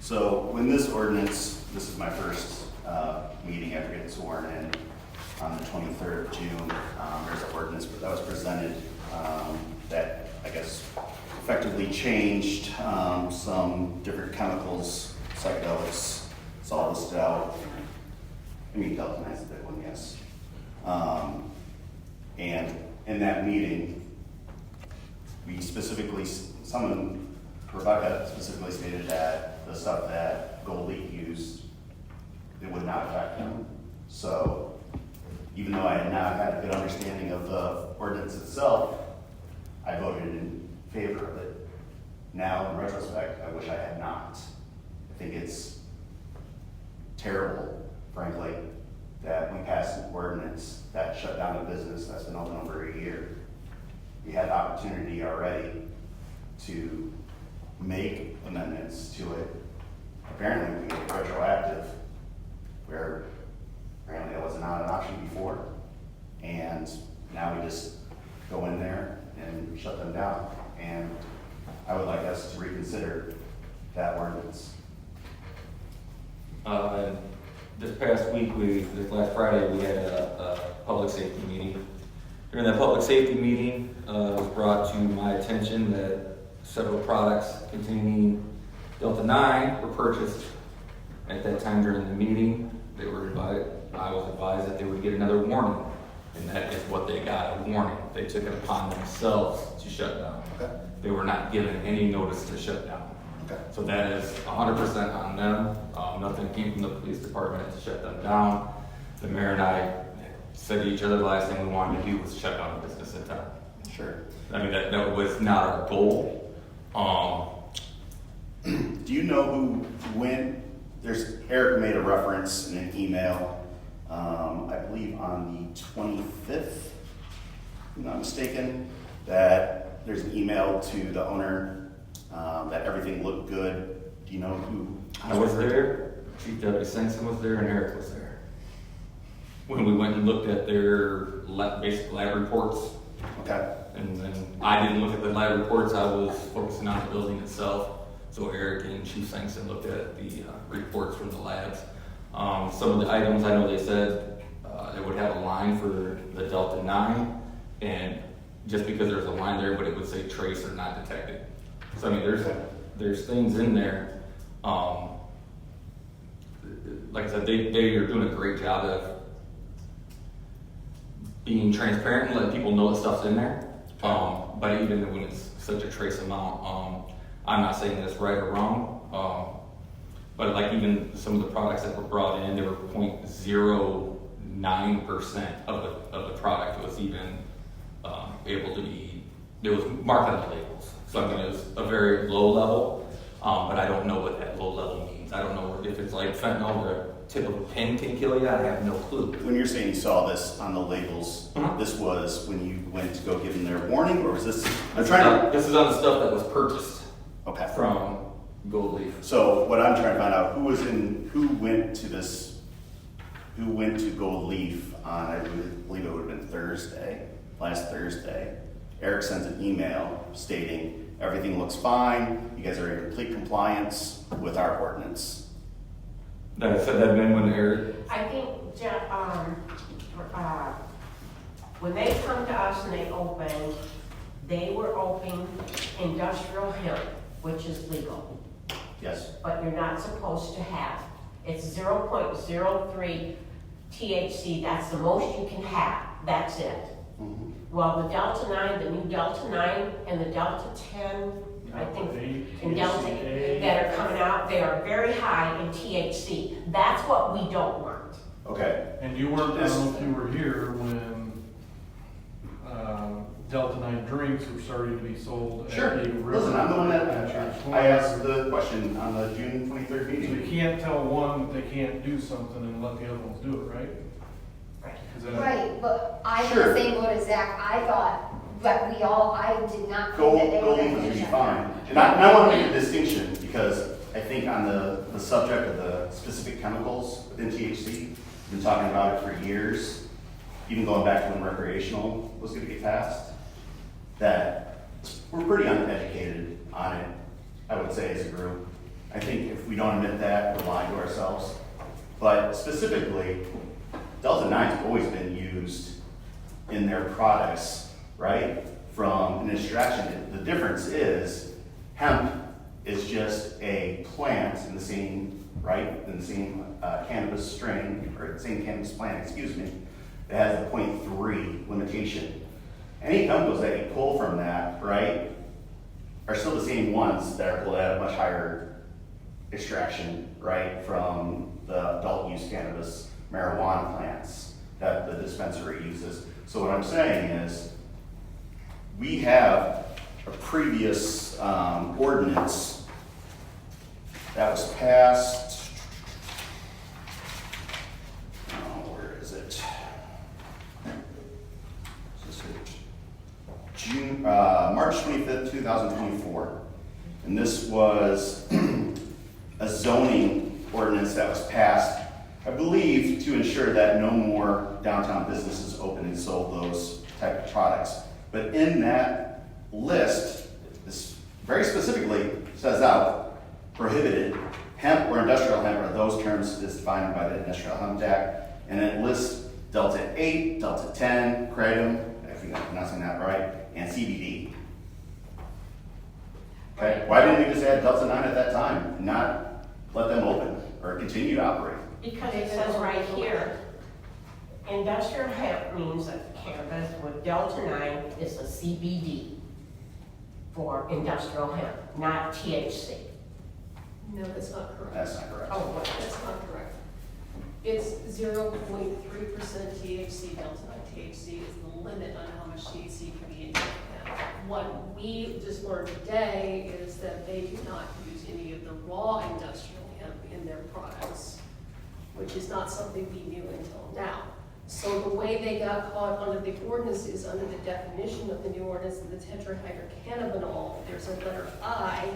Speaker 11: So when this ordinance, this is my first meeting after getting sworn in on the 23rd of June, there's an ordinance that was presented that I guess effectively changed some different chemicals, psychedelics, it's all listed out. I mean, Deltonine's a big one, yes. And in that meeting, we specifically, someone specifically stated that the stuff that Gold Leaf used, it would not affect them. So even though I had not had a good understanding of the ordinance itself, I voted in favor of it. Now, in retrospect, I wish I had not. I think it's terrible, frankly, that we passed an ordinance that shut down a business that's been open over a year. We had the opportunity already to make amendments to it. Apparently, we get retroactive, where apparently that was not an option before. And now we just go in there and shut them down. And I would like us to reconsider that ordinance.
Speaker 15: This past week, this last Friday, we had a public safety meeting. During that public safety meeting, it was brought to my attention that several products containing Delta-9 were purchased. At that time during the meeting, I was advised that they would get another warning, and that is what they got, a warning. They took it upon themselves to shut down.
Speaker 11: Okay.
Speaker 15: They were not given any notice to shut down.
Speaker 11: Okay.
Speaker 15: So that is 100% on them. Nothing came from the police department to shut them down. The mayor and I said to each other, the last thing we wanted to do was shut down a business in town.
Speaker 11: Sure.
Speaker 15: I mean, that was not our goal.
Speaker 11: Do you know who went? Eric made a reference in an email, I believe on the 25th, if I'm not mistaken, that there's an email to the owner that everything looked good. Do you know who?
Speaker 15: I was there, Chief Deputy Sankson was there, and Eric was there. When we went and looked at their basic lab reports.
Speaker 11: Okay.
Speaker 15: And then I didn't look at the lab reports, I was focusing on the building itself. So Eric and Chief Sankson looked at the reports from the labs. Some of the items, I know they said they would have a line for the Delta-9, and just because there's a line there, but it would say trace or not detected. So I mean, there's things in there. Like I said, they are doing a great job of being transparent and letting people know that stuff's in there. But even when it's such a trace amount, I'm not saying that's right or wrong. But like even some of the products that were brought in, they were 0.09% of the product was even able to be, it was marked on the labels. So I mean, it was a very low level, but I don't know what that low level means. I don't know if it's like fentanyl or a tip of a pin can kill you. I have no clue.
Speaker 11: When you're saying you saw this on the labels, this was when you went to go give them their warning, or was this?
Speaker 15: This is on the stuff that was purchased.
Speaker 11: Okay.
Speaker 15: From Gold Leaf.
Speaker 11: So what I'm trying to find out, who went to Gold Leaf on, I believe it would have been last Thursday. Eric sent an email stating everything looks fine, you guys are in complete compliance with our ordinance.
Speaker 15: That said, that been when Eric,
Speaker 7: I think, when they come to us and they were opening industrial hemp, which is legal.
Speaker 11: Yes.
Speaker 7: But you're not supposed to have. It's 0.03 THC, that's the most you can have, that's it.
Speaker 11: Mhm.
Speaker 7: Well, the Delta 9, the new Delta 9 and the Delta 10, I think, and Delta 8 that are coming out, they are very high in THC. That's what we don't want.
Speaker 11: Okay.
Speaker 2: And you weren't, I don't know if you were here when Delta 9 drinks were starting to be sold at
Speaker 11: Sure.
Speaker 2: Eagle River.
Speaker 11: Listen, I'm the one that,
Speaker 2: At Church
Speaker 11: I asked the question on the June 23rd
Speaker 2: So
Speaker 11: meeting.
Speaker 2: you can't tell one that they can't do something and let the other ones do it, right?
Speaker 7: Right.
Speaker 2: Is that-
Speaker 9: Right, but I'm in
Speaker 11: Sure.
Speaker 9: the same boat as Zach. I thought that I did not
Speaker 11: Go
Speaker 9: think that they were
Speaker 11: leave
Speaker 9: going
Speaker 11: would
Speaker 9: to
Speaker 11: be
Speaker 9: shut
Speaker 11: fine.
Speaker 9: down.
Speaker 11: And I want to make a distinction because I think on the subject of the specific chemicals within THC, we've been talking about it for years, even going back to when recreational was going to get passed, that we're pretty uneducated on it, I would say, as a group. I think if we don't admit that, we're lying to ourselves. But specifically, Delta 9's always been used in their products, right? From an extraction. The difference is hemp is just a plant in the same, right? In the same cannabis strain, or the same cannabis plant, excuse me, that has a 0.3 limitation. Any chemicals that you pull from that, right, are still the same ones that are pulled at a much higher extraction, right, from the adult use cannabis marijuana plants that the dispensary uses. So what I'm saying is, we have a previous ordinance that was passed, where is it? March 25th, 2024. And this was a zoning ordinance that was passed, I believe, to ensure that no more downtown businesses open and sold those type of products. But in that list, this very specifically says out prohibited hemp or industrial hemp, or those terms is defined by the Industrial Hemp Act, and it lists Delta 8, Delta 10, Kratom, I think I'm pronouncing that right, and CBD. Okay, why didn't we just add Delta 9 at that time, and not let them open or continue to operate?
Speaker 7: Because it says right here, industrial hemp means that cannabis with Delta 9 is a CBD for industrial hemp, not THC.
Speaker 18: No, that's not correct.
Speaker 11: That's not correct.
Speaker 7: Oh, what?
Speaker 18: That's not correct. It's 0.3% THC, Delta 9 THC is the limit on how much THC can be in hemp. What we just learned today is that they do not use any of the raw industrial hemp in their products, which is not something we knew until now. So the way they got caught under the ordinance is under the definition of the new ordinance of the tetrahydrocannabinol. There's a letter I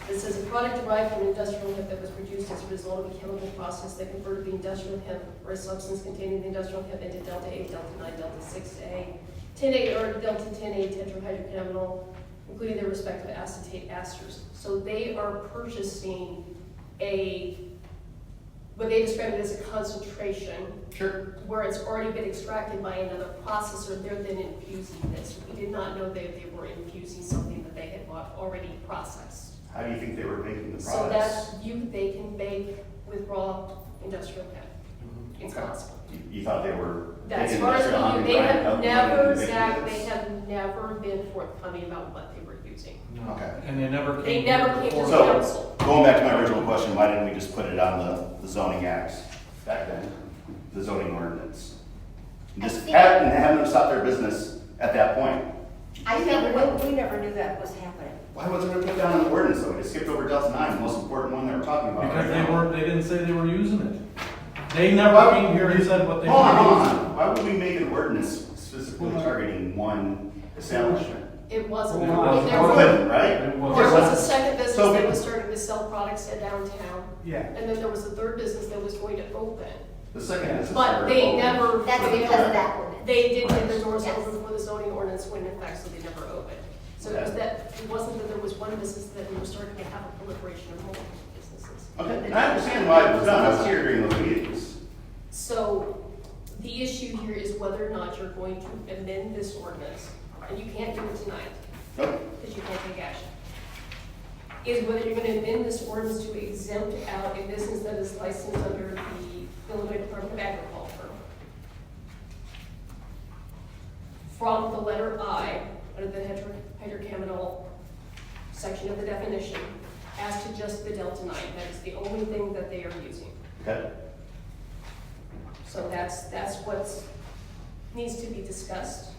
Speaker 18: that says a product derived from industrial hemp that was produced as a result of a chemical process that converted the industrial hemp or a substance containing the industrial hemp into Delta 8, Delta 9, Delta 6A, 10A, or Delta 10A tetrahydrocannabinol, including their respective acetate esters. So they are purchasing what they describe it as a concentration,
Speaker 11: sure,
Speaker 18: where it's already been extracted by another processor. They're then infusing this. We did not know that they were infusing something that they had bought already processed.
Speaker 11: How do you think they were making the
Speaker 18: So
Speaker 11: products?
Speaker 18: that they can bake with raw industrial hemp. It's
Speaker 11: Okay.
Speaker 18: possible.
Speaker 11: You thought they were
Speaker 18: As
Speaker 11: taking
Speaker 18: far as
Speaker 11: industrial hemp
Speaker 18: they
Speaker 11: and
Speaker 18: have
Speaker 11: grinding up
Speaker 18: never,
Speaker 11: and making
Speaker 18: Zach,
Speaker 11: this?
Speaker 18: they have never been forthcoming about what they were using.
Speaker 11: Okay.
Speaker 2: And they never came.
Speaker 18: They never came to
Speaker 2: before.
Speaker 11: So,
Speaker 18: council.
Speaker 11: going back to my original question, why didn't we just put it on the zoning acts back then? The zoning ordinance? And just have them stop their business at that point.
Speaker 9: I think what
Speaker 14: We never knew that was happening.
Speaker 11: Why wasn't it put down in the ordinance though? We just skipped over Delta 9, the most important one that we're talking about
Speaker 2: Because
Speaker 11: right now.
Speaker 2: they didn't say they were using it. They never came here and said what they were
Speaker 11: Hold
Speaker 2: using.
Speaker 11: on. Why would we make an ordinance specifically targeting one establishment?
Speaker 18: It wasn't.
Speaker 2: It wasn't.
Speaker 18: There were-
Speaker 11: Couldn't, right?
Speaker 2: It
Speaker 18: There
Speaker 2: wasn't.
Speaker 18: was a second business
Speaker 11: So
Speaker 18: that
Speaker 11: we-
Speaker 18: was starting to sell products at downtown.
Speaker 16: Yeah.
Speaker 18: And then there was a third business that was going to open.
Speaker 11: The second is.
Speaker 18: But they never.
Speaker 9: That's because of that ordinance.
Speaker 18: They didn't get the doors
Speaker 9: Yes.
Speaker 18: open before the zoning ordinance went into effect, so they never opened. So it was that, it wasn't that there was one business that we were starting to have a proliferation of multiple businesses.
Speaker 11: Okay, and I understand why it was done, I was here during those meetings.
Speaker 18: So the issue here is whether or not you're going to amend this ordinance, and you can't do it tonight,
Speaker 11: Nope.
Speaker 18: because you can't take action. Is whether you're gonna amend this ordinance to exempt out a business that is licensed under the Illinois Department of Agriculture from the letter I, under the hydrocannabinol section of the definition, as to just the Delta 9. That is the only thing that they are using.
Speaker 11: Okay.
Speaker 18: So that's what needs to be discussed,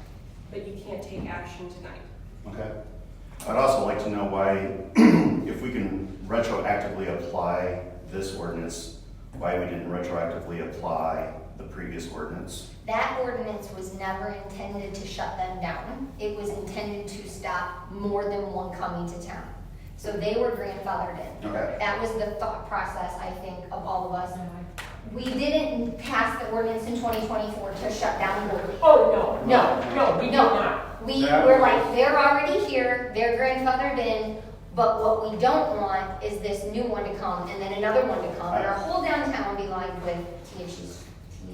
Speaker 18: but you can't take action tonight.
Speaker 11: Okay. I'd also like to know why, if we can retroactively apply this ordinance, why we didn't retroactively apply the previous ordinance.
Speaker 12: That ordinance was never intended to shut them down. It was intended to stop more than one coming to town. So they were grandfathered in.
Speaker 11: Okay.
Speaker 12: That was the thought process, I think, of all of us. We didn't pass the ordinance in 2024 to shut down Goldie.
Speaker 7: Oh, no, we did
Speaker 12: No.
Speaker 7: not.
Speaker 12: We were like, they're already here, they're grandfathered in, but what we don't want is this new one to come and then another one to come, and our whole downtown be lined with THCs.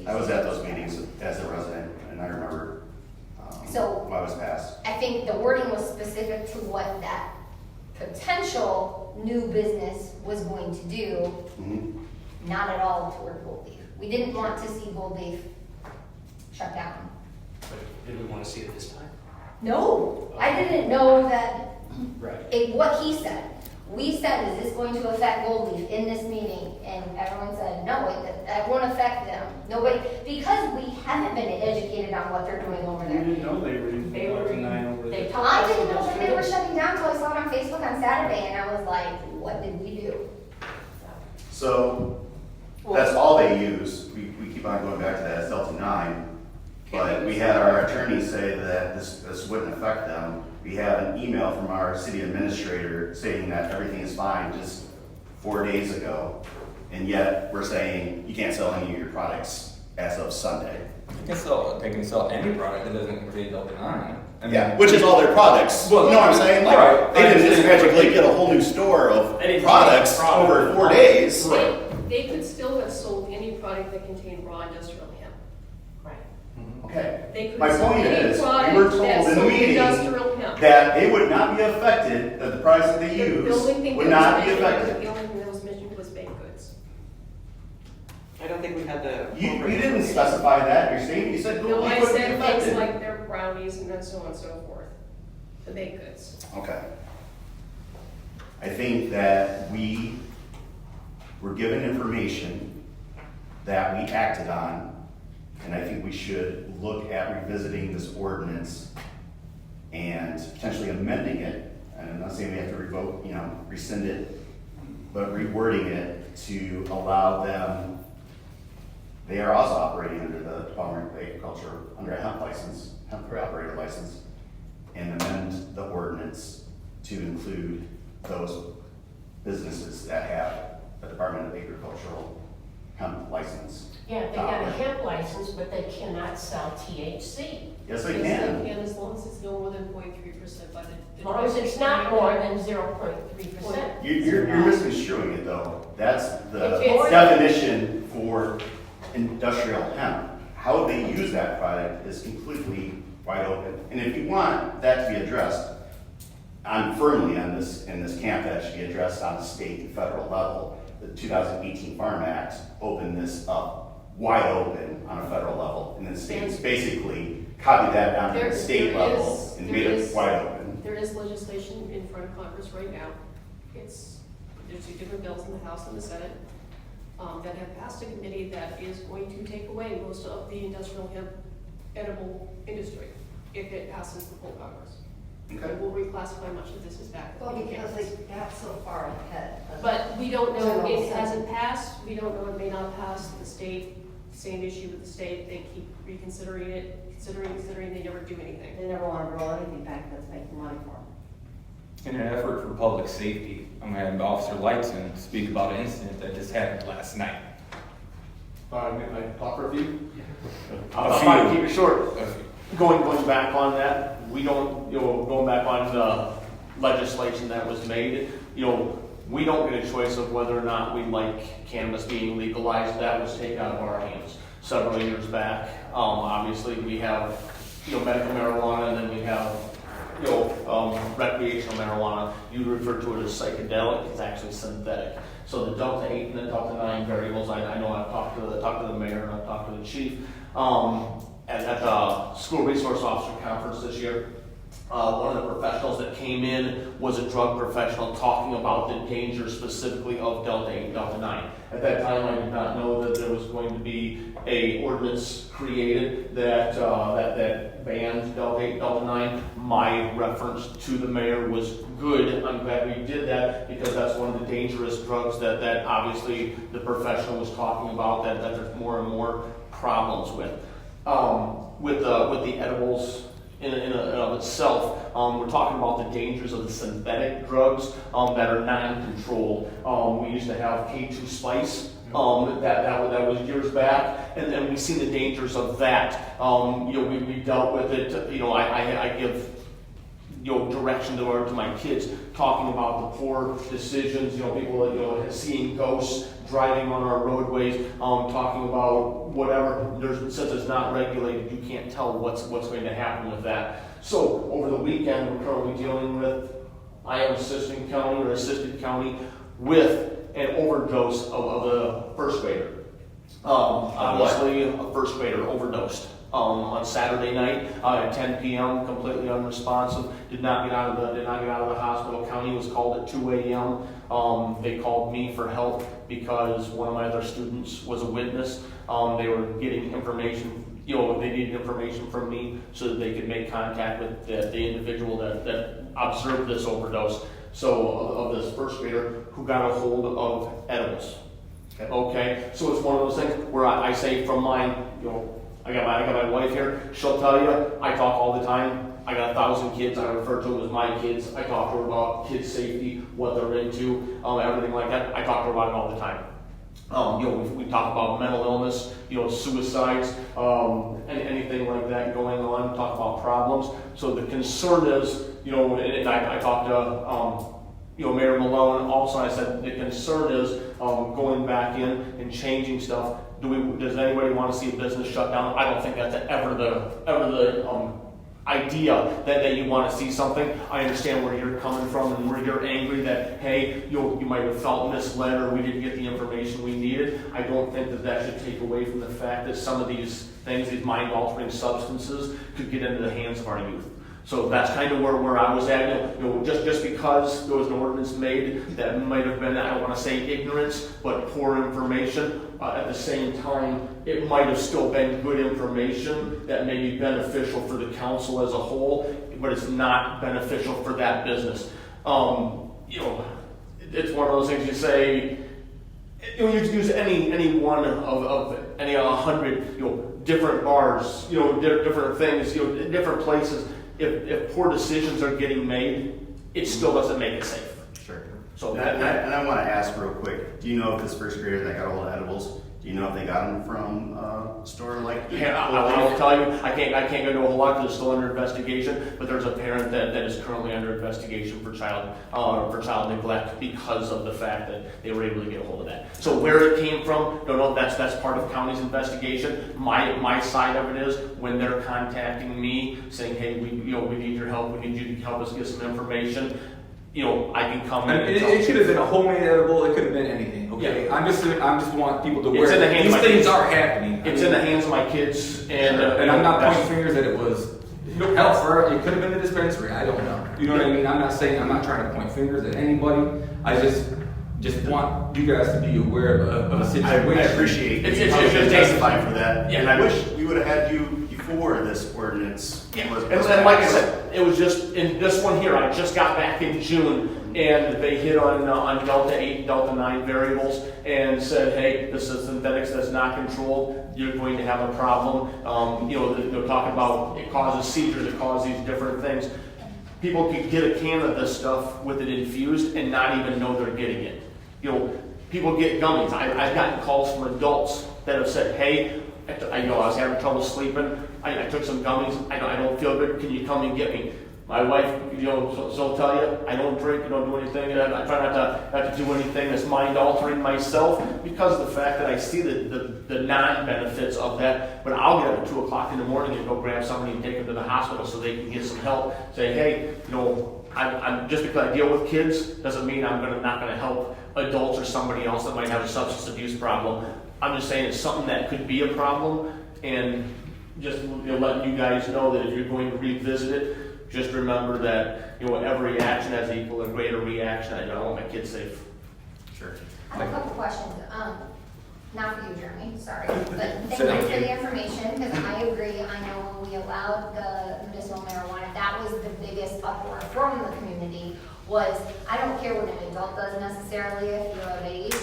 Speaker 11: I was at those meetings as a resident, and I remember
Speaker 12: So-
Speaker 11: why it was passed.
Speaker 12: I think the wording was specific to what that potential new business was going to do,
Speaker 11: Mhm.
Speaker 12: not at all toward Gold Leaf. We didn't want to see Gold Leaf shut down.
Speaker 6: But did we want to see it this time?
Speaker 12: No, I didn't know that.
Speaker 6: Right.
Speaker 12: What he said. We said, is this going to affect Gold Leaf in this meeting? And everyone said, no, that won't affect them. Nobody, because we haven't been educated on what they're doing over there.
Speaker 16: didn't know they were using
Speaker 7: They were-
Speaker 16: Delta 9 over
Speaker 7: they
Speaker 16: there.
Speaker 7: told
Speaker 12: I
Speaker 7: us
Speaker 12: didn't know that they were
Speaker 7: industrial.
Speaker 12: shutting down until I saw it on Facebook on Saturday, and I was like, what did we do?
Speaker 11: So, that's all they use. We keep on going back to that as Delta 9. But we had our attorney say that this wouldn't affect them. We have an email from our city administrator saying that everything is fine just 4 days ago. And yet, we're saying you can't sell any of your products as of Sunday.
Speaker 15: They can sell any product that doesn't contain Delta 9. I mean,
Speaker 11: Yeah, which is all their products.
Speaker 15: Well,
Speaker 11: You know what I'm saying? Like,
Speaker 15: right.
Speaker 11: they didn't just magically get a whole new store of
Speaker 6: They didn't
Speaker 11: products
Speaker 6: change the product.
Speaker 11: over 4 days.
Speaker 18: They could still have sold any product that contained raw industrial hemp.
Speaker 7: Right.
Speaker 11: Okay.
Speaker 18: They could
Speaker 11: My
Speaker 18: have sold
Speaker 11: point
Speaker 18: any
Speaker 11: is, we
Speaker 18: product
Speaker 11: were
Speaker 18: that
Speaker 11: told in the
Speaker 18: sold
Speaker 11: meeting
Speaker 18: industrial hemp.
Speaker 11: that they would not be affected, that the price that they
Speaker 18: The
Speaker 11: use
Speaker 18: only thing
Speaker 11: would
Speaker 18: that
Speaker 11: not
Speaker 18: was
Speaker 11: be
Speaker 18: mentioned-
Speaker 11: affected.
Speaker 18: The only thing that was mentioned was baked goods.
Speaker 17: I don't think we had the.
Speaker 11: You didn't specify that in your statement, you said
Speaker 18: No,
Speaker 11: you
Speaker 18: I
Speaker 11: wouldn't be
Speaker 18: said things
Speaker 11: affected.
Speaker 18: like their brownies and then so on and so forth. The baked goods.
Speaker 11: Okay. I think that we were given information that we acted on, and I think we should look at revisiting this ordinance and potentially amending it. And I'm not saying we have to revoke, rescind it, but rewording it to allow them, they are also operating under the Department of Agriculture, under a hemp license, hemp operator license, and amend the ordinance to include those businesses that have a Department of Agricultural hemp license.
Speaker 7: Yeah, they got a hemp license, but they cannot sell THC.
Speaker 11: Yes, they
Speaker 18: Yes,
Speaker 11: can.
Speaker 18: they can, as long as it's no more than 0.3% by the.
Speaker 7: As long as it's not more than 0.3%.
Speaker 11: You're misconstruing it though. That's the
Speaker 7: It's-
Speaker 11: definition for industrial hemp. How they use that product is completely wide open. And if you want that to be addressed, I'm firmly on this, in this camp that it should be addressed on the state and federal level. The 2018 Farm Act opened this up wide open on a federal level. And then the states basically copied that down to the state level and made it wide open.
Speaker 18: There is legislation in front of Congress right now. There's 2 different bills in the House and the Senate that have passed a committee that is going to take away most of the industrial hemp edible industry if it passes the full Congress.
Speaker 11: Okay.
Speaker 18: It will reclassify much of this as back.
Speaker 14: Well, because they got so far ahead.
Speaker 18: But we don't know,
Speaker 14: General
Speaker 18: it
Speaker 14: Assembly.
Speaker 18: hasn't passed, we don't know, it may not pass the state, same issue with the state, they keep reconsidering it, considering, they never do anything.
Speaker 14: They never want to roll anything back that's making money for them.
Speaker 15: In an effort for public safety, I'm gonna have Officer Lightson speak about an incident that just happened last night.
Speaker 2: I talk for a few?
Speaker 15: A
Speaker 2: I'll try to
Speaker 15: few.
Speaker 2: keep it short. Going back on that, we don't, going back on the legislation that was made,
Speaker 19: we don't get a choice of whether or not we like cannabis being legalized. That was taken out of our hands several years back. Obviously, we have, medical marijuana, and then we have, recreational marijuana. You refer to it as psychedelic. It's actually synthetic. So the Delta 8 and the Delta 9 variables, I know I've talked to the mayor and I've talked to the chief. At the school resource officer conference this year, one of the professionals that came in was a drug professional talking about the danger specifically of Delta 8 and Delta 9. At that time, I did not know that there was going to be a ordinance created that banned Delta 8 and Delta 9. My reference to the mayor was good. I'm glad we did that because that's one of the dangerous drugs that obviously the professional was talking about that there's more and more problems with. With the edibles in and of itself, we're talking about the dangers of the synthetic drugs that are non-controlled. We used to have K2 Spice. That was years back, and then we've seen the dangers of that. We dealt with it. I give direction to my kids, talking about the poor decisions. People seeing ghosts, driving on our roadways, talking about whatever. Since it's not regulated, you can't tell what's going to happen with that. So over the weekend, we're currently dealing with, I am assisted county with an overdose of a first grader. Obviously, a first grader overdosed on Saturday night at 10 p.m. Completely unresponsive. Did not get out of the hospital. County was called at 2 a.m. They called me for help because one of my other students was a witness. They were getting information. They needed information from me so that they could make contact with the individual that observed this overdose. So of this first grader who got a hold of edibles. Okay, so it's one of those things where I say from mine, I got my wife here. She'll tell you I talk all the time. I got 1,000 kids. I refer to them as my kids. I talk to her about kids' safety, what they're into, everything like that. I talk to her about it all the time. We talk about mental illness, suicides, anything like that going on. Talk about problems. So the concern is, and I talked to Mayor Malone also. I said the concern is going back in and changing stuff. Does anybody want to see a business shut down? I don't think that's ever the idea that you want to see something. I understand where you're coming from and where you're angry that, hey, you might have felt misled or we didn't get the information we needed. I don't think that should take away from the fact that some of these things, these mind-altering substances, could get into the hands of our youth. So that's kind of where I was at. Just because there was an ordinance made that might have been, I don't want to say ignorance, but poor information. At the same time, it might have still been good information that may be beneficial for the council as a whole, but it's not beneficial for that business. It's one of those things you say. You use any one of any 100 different bars, different things, different places. If poor decisions are getting made, it still doesn't make it safe.
Speaker 11: Sure.
Speaker 19: So
Speaker 11: and I want to ask real quick, do you know if this first grader that got all the edibles, do you know if they got them from a store like this?
Speaker 19: Yeah, I'll tell you, I can't go into a whole lot because it's still under investigation, but there's a parent that is currently under investigation for child neglect because of the fact that they were able to get a hold of that. So where it came from, don't know. That's part of county's investigation. My side of it is when they're contacting me saying, hey, we need your help. We need you to help us get some information. I can come in.
Speaker 15: It could have been a homemade edible. It could have been anything. Okay, yeah. I'm just want people to aware that these things are happening.
Speaker 19: It's in the hands of my kids, and
Speaker 15: I'm not pointing fingers that it was health for. It could have been the dispensary. I don't know. You know what I mean? I'm not trying to point fingers at anybody. I just want you guys to be aware of a situation.
Speaker 11: I appreciate it. It's just testifying for that. Yeah. And I wish we would have had you before this ordinance.
Speaker 19: Yeah. And like I said, it was just in this one here. I just got back in June, and they hit on Delta 8 and Delta 9 variables and said, hey, this is synthetics that's not controlled. You're going to have a problem. They're talking about it causes seizures, it causes these different things. People could get a can of this stuff with it infused and not even know they're getting it. People get gummies. I've gotten calls from adults that have said, hey, I was having trouble sleeping. I took some gummies. I don't feel good. Can you come and get me? My wife, she'll tell you, I don't drink, I don't do anything, and I try not to do anything that's mind altering myself because of the fact that I see the non-benefits of that. But I'll get up at 2 o'clock in the morning and go grab somebody and take them to the hospital so they can get some help. Say, hey, I'm just because I deal with kids doesn't mean I'm not gonna help adults or somebody else that might have a substance abuse problem. I'm just saying it's something that could be a problem, and just letting you guys know that if you're going to revisit it, just remember that every action has equal and greater reaction. I don't want my kids safe.
Speaker 3: Sure.
Speaker 9: I have a couple questions. Not for you, Jeremy, sorry, but thank you for the information, because I agree. I know when we allowed the medicinal marijuana, that was the biggest uproar from the community. Was I don't care what an adult does necessarily if you're of age,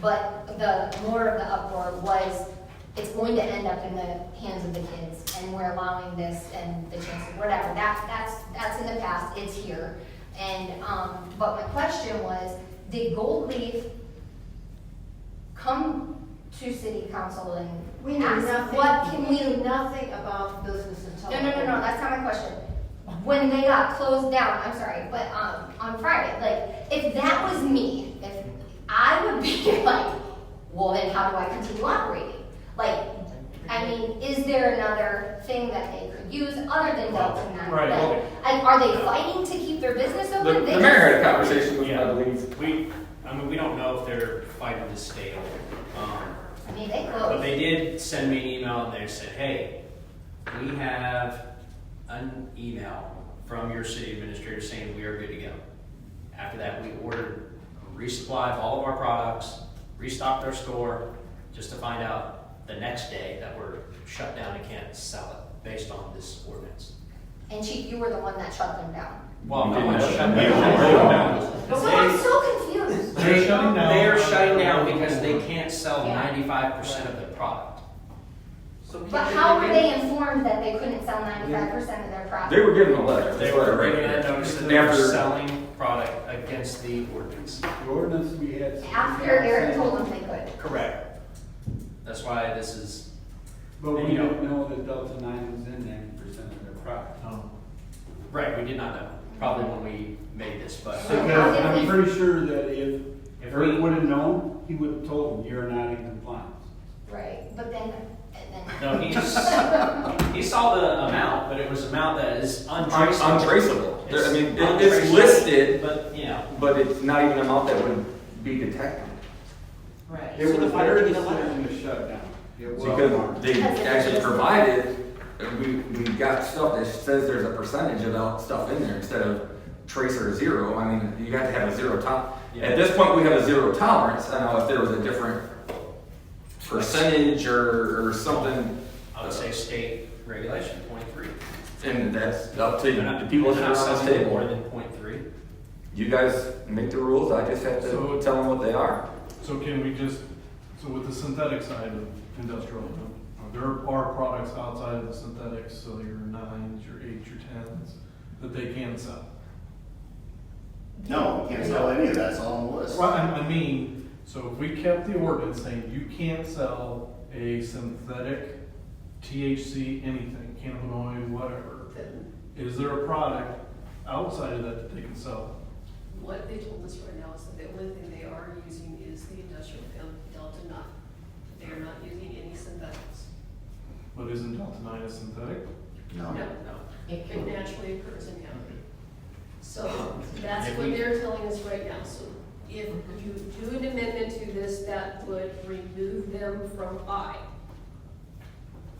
Speaker 9: but the more of the uproar was it's going to end up in the hands of the kids, and we're allowing this and the chances, whatever. That's in the past. It's here. And but my question was, did Gold Leaf come to City Council and
Speaker 14: We knew
Speaker 9: ask
Speaker 14: nothing,
Speaker 9: what can
Speaker 14: we knew nothing about business until.
Speaker 9: No, that's not my question. When they got closed down, I'm sorry, but on Friday, like, if that was me, if I would be like, well, then how do I continue operating? Like, I mean, is there another thing that they could use other than Delta 9?
Speaker 3: Right,
Speaker 9: Like,
Speaker 3: okay.
Speaker 9: and are they fighting to keep their business
Speaker 15: The
Speaker 9: open?
Speaker 15: mayor had a conversation with me, I believe.
Speaker 3: We don't know if they're fighting to stay open.
Speaker 9: I mean, they
Speaker 3: But
Speaker 9: closed.
Speaker 3: they did send me an email and they said, hey, we have an email from your city administrator saying we are good to go. After that, we ordered a resupply of all of our products, restocked our store, just to find out the next day that we're shut down and can't sell it based on this ordinance.
Speaker 9: And Chief, you were the one that shut them down.
Speaker 3: Well, no one shut
Speaker 19: Yeah.
Speaker 3: down.
Speaker 9: So I'm so confused.
Speaker 2: They're shutting down.
Speaker 3: They are shutting down because they can't sell 95% of their product.
Speaker 9: But how were they informed that they couldn't sell 95% of their product?
Speaker 15: They were given a letter.
Speaker 3: They were bringing a notice that they were
Speaker 15: After-
Speaker 3: selling product against the ordinance.
Speaker 16: The ordinance we had.
Speaker 9: After Eric told them they could.
Speaker 3: Correct. That's why this is,
Speaker 16: But we
Speaker 3: you know-
Speaker 16: didn't know that Delta 9 was in 90% of their product.
Speaker 3: right, we did not know, probably when we made this, but.
Speaker 16: Because I'm pretty sure that if
Speaker 3: If
Speaker 16: Eric
Speaker 3: we-
Speaker 16: would have known, he would have told them, you're not in compliance.
Speaker 9: Right, but then,
Speaker 3: No, he saw the amount, but it was an amount that is untraceable.
Speaker 15: Untraceable.
Speaker 3: It's
Speaker 15: I mean, it's
Speaker 3: untraceable,
Speaker 15: listed,
Speaker 3: but, you know.
Speaker 15: but it's not even an amount that would be detected.
Speaker 17: Right.
Speaker 16: It
Speaker 17: So
Speaker 16: was
Speaker 17: the fire
Speaker 16: very
Speaker 17: did a letter.
Speaker 16: soon to shut down. It was
Speaker 15: Because
Speaker 16: marked.
Speaker 15: they actually provided, we got stuff that says there's a percentage of that stuff in there instead of trace or zero. I mean, you have to have a zero At this point, we have a zero tolerance. I don't know if there was a different percentage or something.
Speaker 3: I would say state regulation, 0.3.
Speaker 15: And that's up to
Speaker 3: They're not-
Speaker 15: the people that
Speaker 3: they're
Speaker 15: are
Speaker 3: not
Speaker 15: on this
Speaker 3: selling
Speaker 15: table.
Speaker 3: more than 0.3.
Speaker 15: You guys make the rules, I just have to
Speaker 2: So-
Speaker 15: tell them what they are.
Speaker 2: So can we just, so with the synthetic side of industrial, there are products outside of the synthetics, so your 9s, your 8s, your 10s, that they can sell.
Speaker 11: No, we can't sell any of that, it's all on the list.
Speaker 2: Well, I mean, so if we kept the ordinance saying you can't sell a synthetic THC anything, cannabinoid, whatever, is there a product outside of that they can sell?
Speaker 18: What they told us right now is that the only thing they are using is the industrial Delta 9. They are not using any synthetics.
Speaker 2: But isn't Delta 9 a synthetic?
Speaker 11: No.
Speaker 18: No. It naturally occurs in hemp. So that's
Speaker 3: If
Speaker 18: what
Speaker 3: we-
Speaker 18: they're telling us right now. So if you do an amendment to this, that would remove them from I.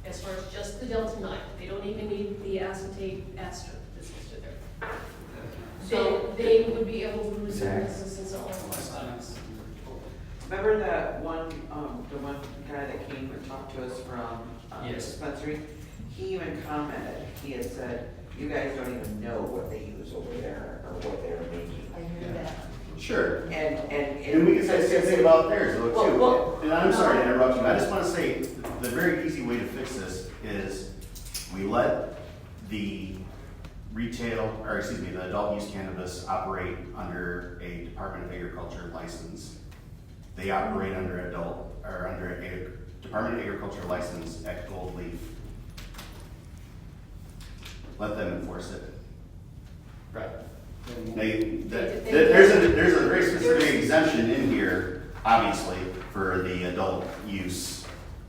Speaker 18: As far as just the Delta 9, they don't even need the acetate ester that's listed there. So they would be able to lose their business and sell all of products.
Speaker 17: Remember that one, the one guy that came and talked to us from the
Speaker 3: Yes.
Speaker 17: dispensary? He even commented, he had said, you guys don't even know what they use over there or what they're making.
Speaker 9: I heard that.
Speaker 11: Sure.
Speaker 17: And
Speaker 11: we can say the same thing about theirs, though, too.
Speaker 17: Well,
Speaker 11: And I'm sorry to interrupt you, I just wanna say, the very easy way to fix this is we let the retail, or excuse me, the adult use cannabis operate under a Department of Agriculture license. They operate under a Department of Agriculture license at Gold Leaf. Let them enforce it.
Speaker 19: Right.
Speaker 11: There's a very specific exemption in here, obviously, for the adult use.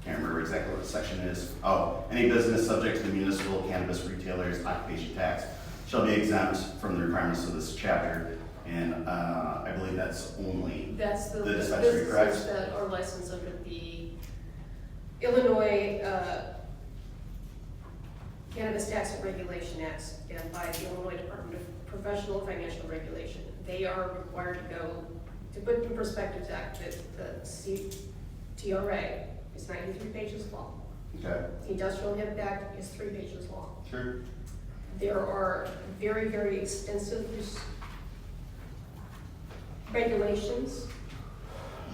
Speaker 11: Can't remember exactly what the section is. Oh, any business subject to the municipal cannabis retailer's occupation tax shall be exempt from the requirements of this chapter. And I believe that's only
Speaker 18: That's the
Speaker 11: dispensary, correct?
Speaker 18: businesses that are licensed under the Illinois Cannabis Tax and Regulation Acts and by the Illinois Department of Professional Financial Regulation. They are required to go, to put in perspective, the CTRA is 93 pages long.
Speaker 11: Okay.
Speaker 18: The Industrial Hemp Act is 3 pages long.
Speaker 11: Sure.
Speaker 18: There are very, very extensive regulations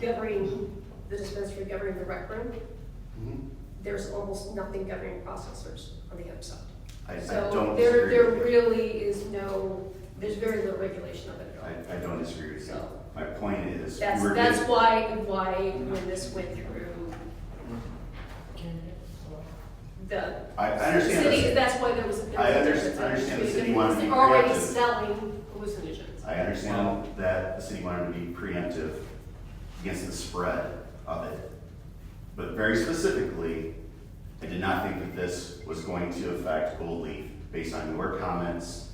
Speaker 18: governing the dispensary, governing the rec room. There's almost nothing governing processors on the hemp side.
Speaker 11: I
Speaker 18: So
Speaker 11: don't
Speaker 18: there
Speaker 11: disagree.
Speaker 18: really is there's very little regulation of it at all.
Speaker 11: I don't disagree with you.
Speaker 18: So
Speaker 11: My point is,
Speaker 18: that's
Speaker 11: we were
Speaker 18: that's
Speaker 11: getting-
Speaker 18: why when this went through the
Speaker 11: I understand
Speaker 18: city,
Speaker 11: this.
Speaker 18: that's why there was a difference.
Speaker 11: I understand the city wanted to be
Speaker 18: They're already
Speaker 11: preemptive.
Speaker 18: selling hallucinogens.
Speaker 11: I understand that the city wanted to be preemptive against the spread of it. But very specifically, I did not think that this was going to affect Gold Leaf based on your comments.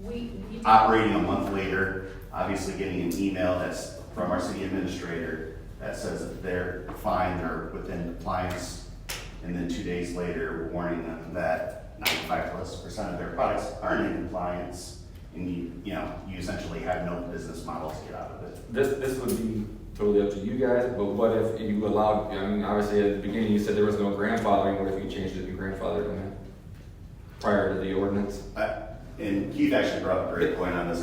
Speaker 18: We
Speaker 11: Operating a month later, obviously getting an email that's from our city administrator that says that they're fine, they're within compliance. And then 2 days later, warning them that 95+% of their products aren't in compliance. And you essentially have no business model to get out of it.
Speaker 15: This would be totally up to you guys, but what if you allowed, I mean, obviously at the beginning you said there was no grandfathering, what if you changed it to grandfathered in there? Prior to the ordinance?
Speaker 11: And Keith actually brought up a great point on this.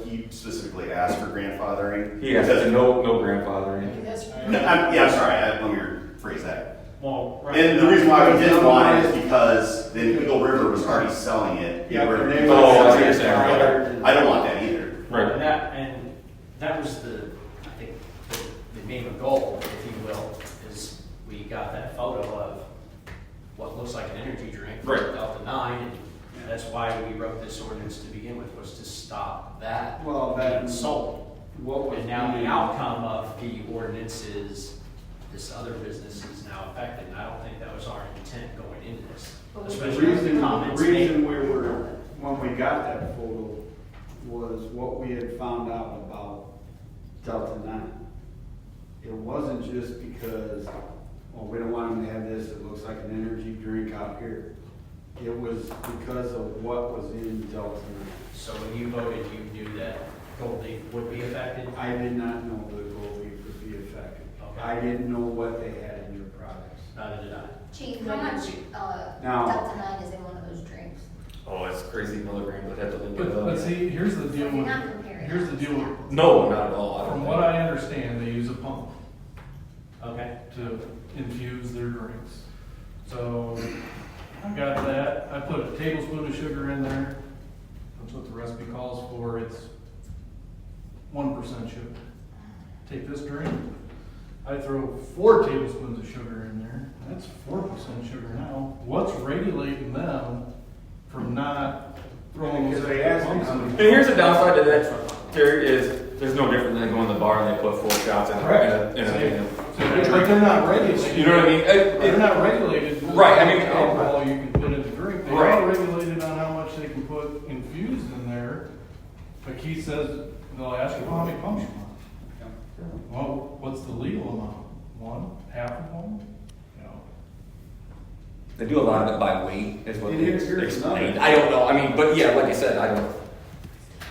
Speaker 11: He specifically asked for grandfathering.
Speaker 15: He asked for no grandfathering.
Speaker 11: I'm sorry, let me rephrase that.
Speaker 19: Well, right.
Speaker 11: And the reason why we didn't want it is because then Eagle River was already selling it.
Speaker 16: Yeah,
Speaker 11: Eagle
Speaker 16: but
Speaker 11: River-
Speaker 16: they
Speaker 15: Oh, I
Speaker 16: were-
Speaker 15: see what you're saying.
Speaker 11: I don't want that either.
Speaker 15: Right.
Speaker 6: And that was I think, the main goal, if you will, is we got that photo of what looks like an energy drink.
Speaker 15: Right.
Speaker 6: Delta 9, and that's why we wrote this ordinance to begin with, was to stop that
Speaker 16: Well,
Speaker 6: being sold.
Speaker 16: What was
Speaker 6: And now the
Speaker 16: being-
Speaker 6: outcome of the ordinance is this other business is now affected, and I don't think that was our intent going into this.
Speaker 16: The
Speaker 6: Especially with the comments made.
Speaker 16: reason when we got that photo was what we had found out about Delta 9. It wasn't just because, well, we don't want them to have this, it looks like an energy drink out here. It was because of what was in Delta 9.
Speaker 6: So when you voted, you knew that Gold Leaf would be affected?
Speaker 16: I did not know that Gold Leaf would be affected.
Speaker 6: Okay.
Speaker 16: I didn't know what they had in their products.
Speaker 6: Neither did I.
Speaker 9: Chief, how much,
Speaker 16: Now-
Speaker 9: Delta 9 is in one of those drinks?
Speaker 15: Oh, it's crazy milligrams, I'd have to look it
Speaker 2: But
Speaker 15: up.
Speaker 2: see, here's the deal
Speaker 9: So you're
Speaker 2: with,
Speaker 9: not comparing
Speaker 2: here's the
Speaker 9: apples
Speaker 2: deal
Speaker 9: to
Speaker 2: with,
Speaker 9: apples.
Speaker 15: No, not at all. I don't
Speaker 2: from
Speaker 15: think.
Speaker 2: what I understand, they use a pump
Speaker 6: Okay.
Speaker 2: to infuse their drinks. So, I got that, I put a tablespoon of sugar in there, that's what the recipe calls for, it's 1% sugar. Take this drink, I throw 4 tablespoons of sugar in there, that's 4% sugar now. What's regulating them from not throwing those
Speaker 16: Because they asked me
Speaker 2: pumps
Speaker 16: how
Speaker 2: in?
Speaker 16: many-
Speaker 15: And here's the downside to that, Terry, is there's no different than going to the bar and they put 4 shots in a
Speaker 2: But they're not regulated.
Speaker 15: You know what I mean?
Speaker 2: They're not regulated.
Speaker 15: Right, I mean-
Speaker 2: Alcohol you can put in the drink, they
Speaker 15: Right.
Speaker 2: are regulated on how much they can put infused in there. But Keith says, they'll ask you, well, how many pumps you want? Well, what's the legal amount? 1, half of one? You know.
Speaker 15: They do a lot of it by weight, is what
Speaker 16: And
Speaker 15: they
Speaker 16: here's
Speaker 15: explained.
Speaker 16: another.
Speaker 15: I don't know, I mean, but yeah, like I said, I don't.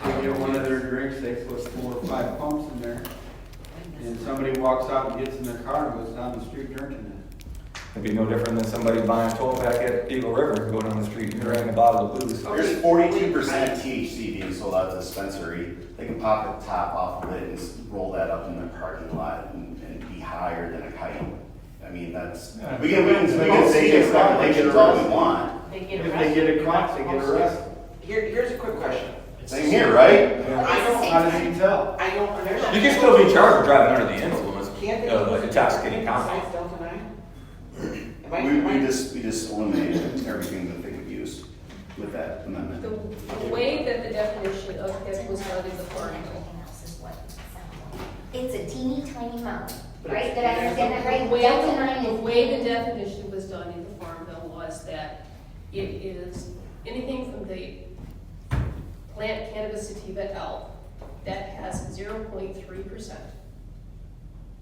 Speaker 16: They get one of their drinks, they put 4 or 5 pumps in there, and somebody walks out and gets in their car and goes down the street drinking it.
Speaker 15: It'd be no different than somebody buying a 12-pack at Eagle River and go down the street and dragging a bottle of booze.
Speaker 11: There's 42% THC being sold out of the dispensary. They can pop the top off of it and roll that up in the parking lot and be higher than a kite. I mean, that's, we can say it's regulations all we want.
Speaker 7: They get
Speaker 16: If
Speaker 7: arrested.
Speaker 16: they get it caught, they get arrested.
Speaker 17: Here's a quick question.
Speaker 11: Same here, right?
Speaker 16: How does he tell?
Speaker 17: I don't understand.
Speaker 15: You can still be charged with driving under the influence
Speaker 17: Can't they?
Speaker 15: of like intoxicating compound.
Speaker 17: Besides Delta 9? Am I-
Speaker 11: We just eliminated everything that they could use. with that amendment?
Speaker 18: The way that the definition of HIP was done in the Farm Bill.
Speaker 9: It's a teeny tiny amount, right? Did I understand that right?
Speaker 18: The way-
Speaker 9: Delta 9
Speaker 18: The
Speaker 9: is.
Speaker 18: way the definition was done in the Farm Bill was that it is anything from the plant cannabis sativa L that has 0.3%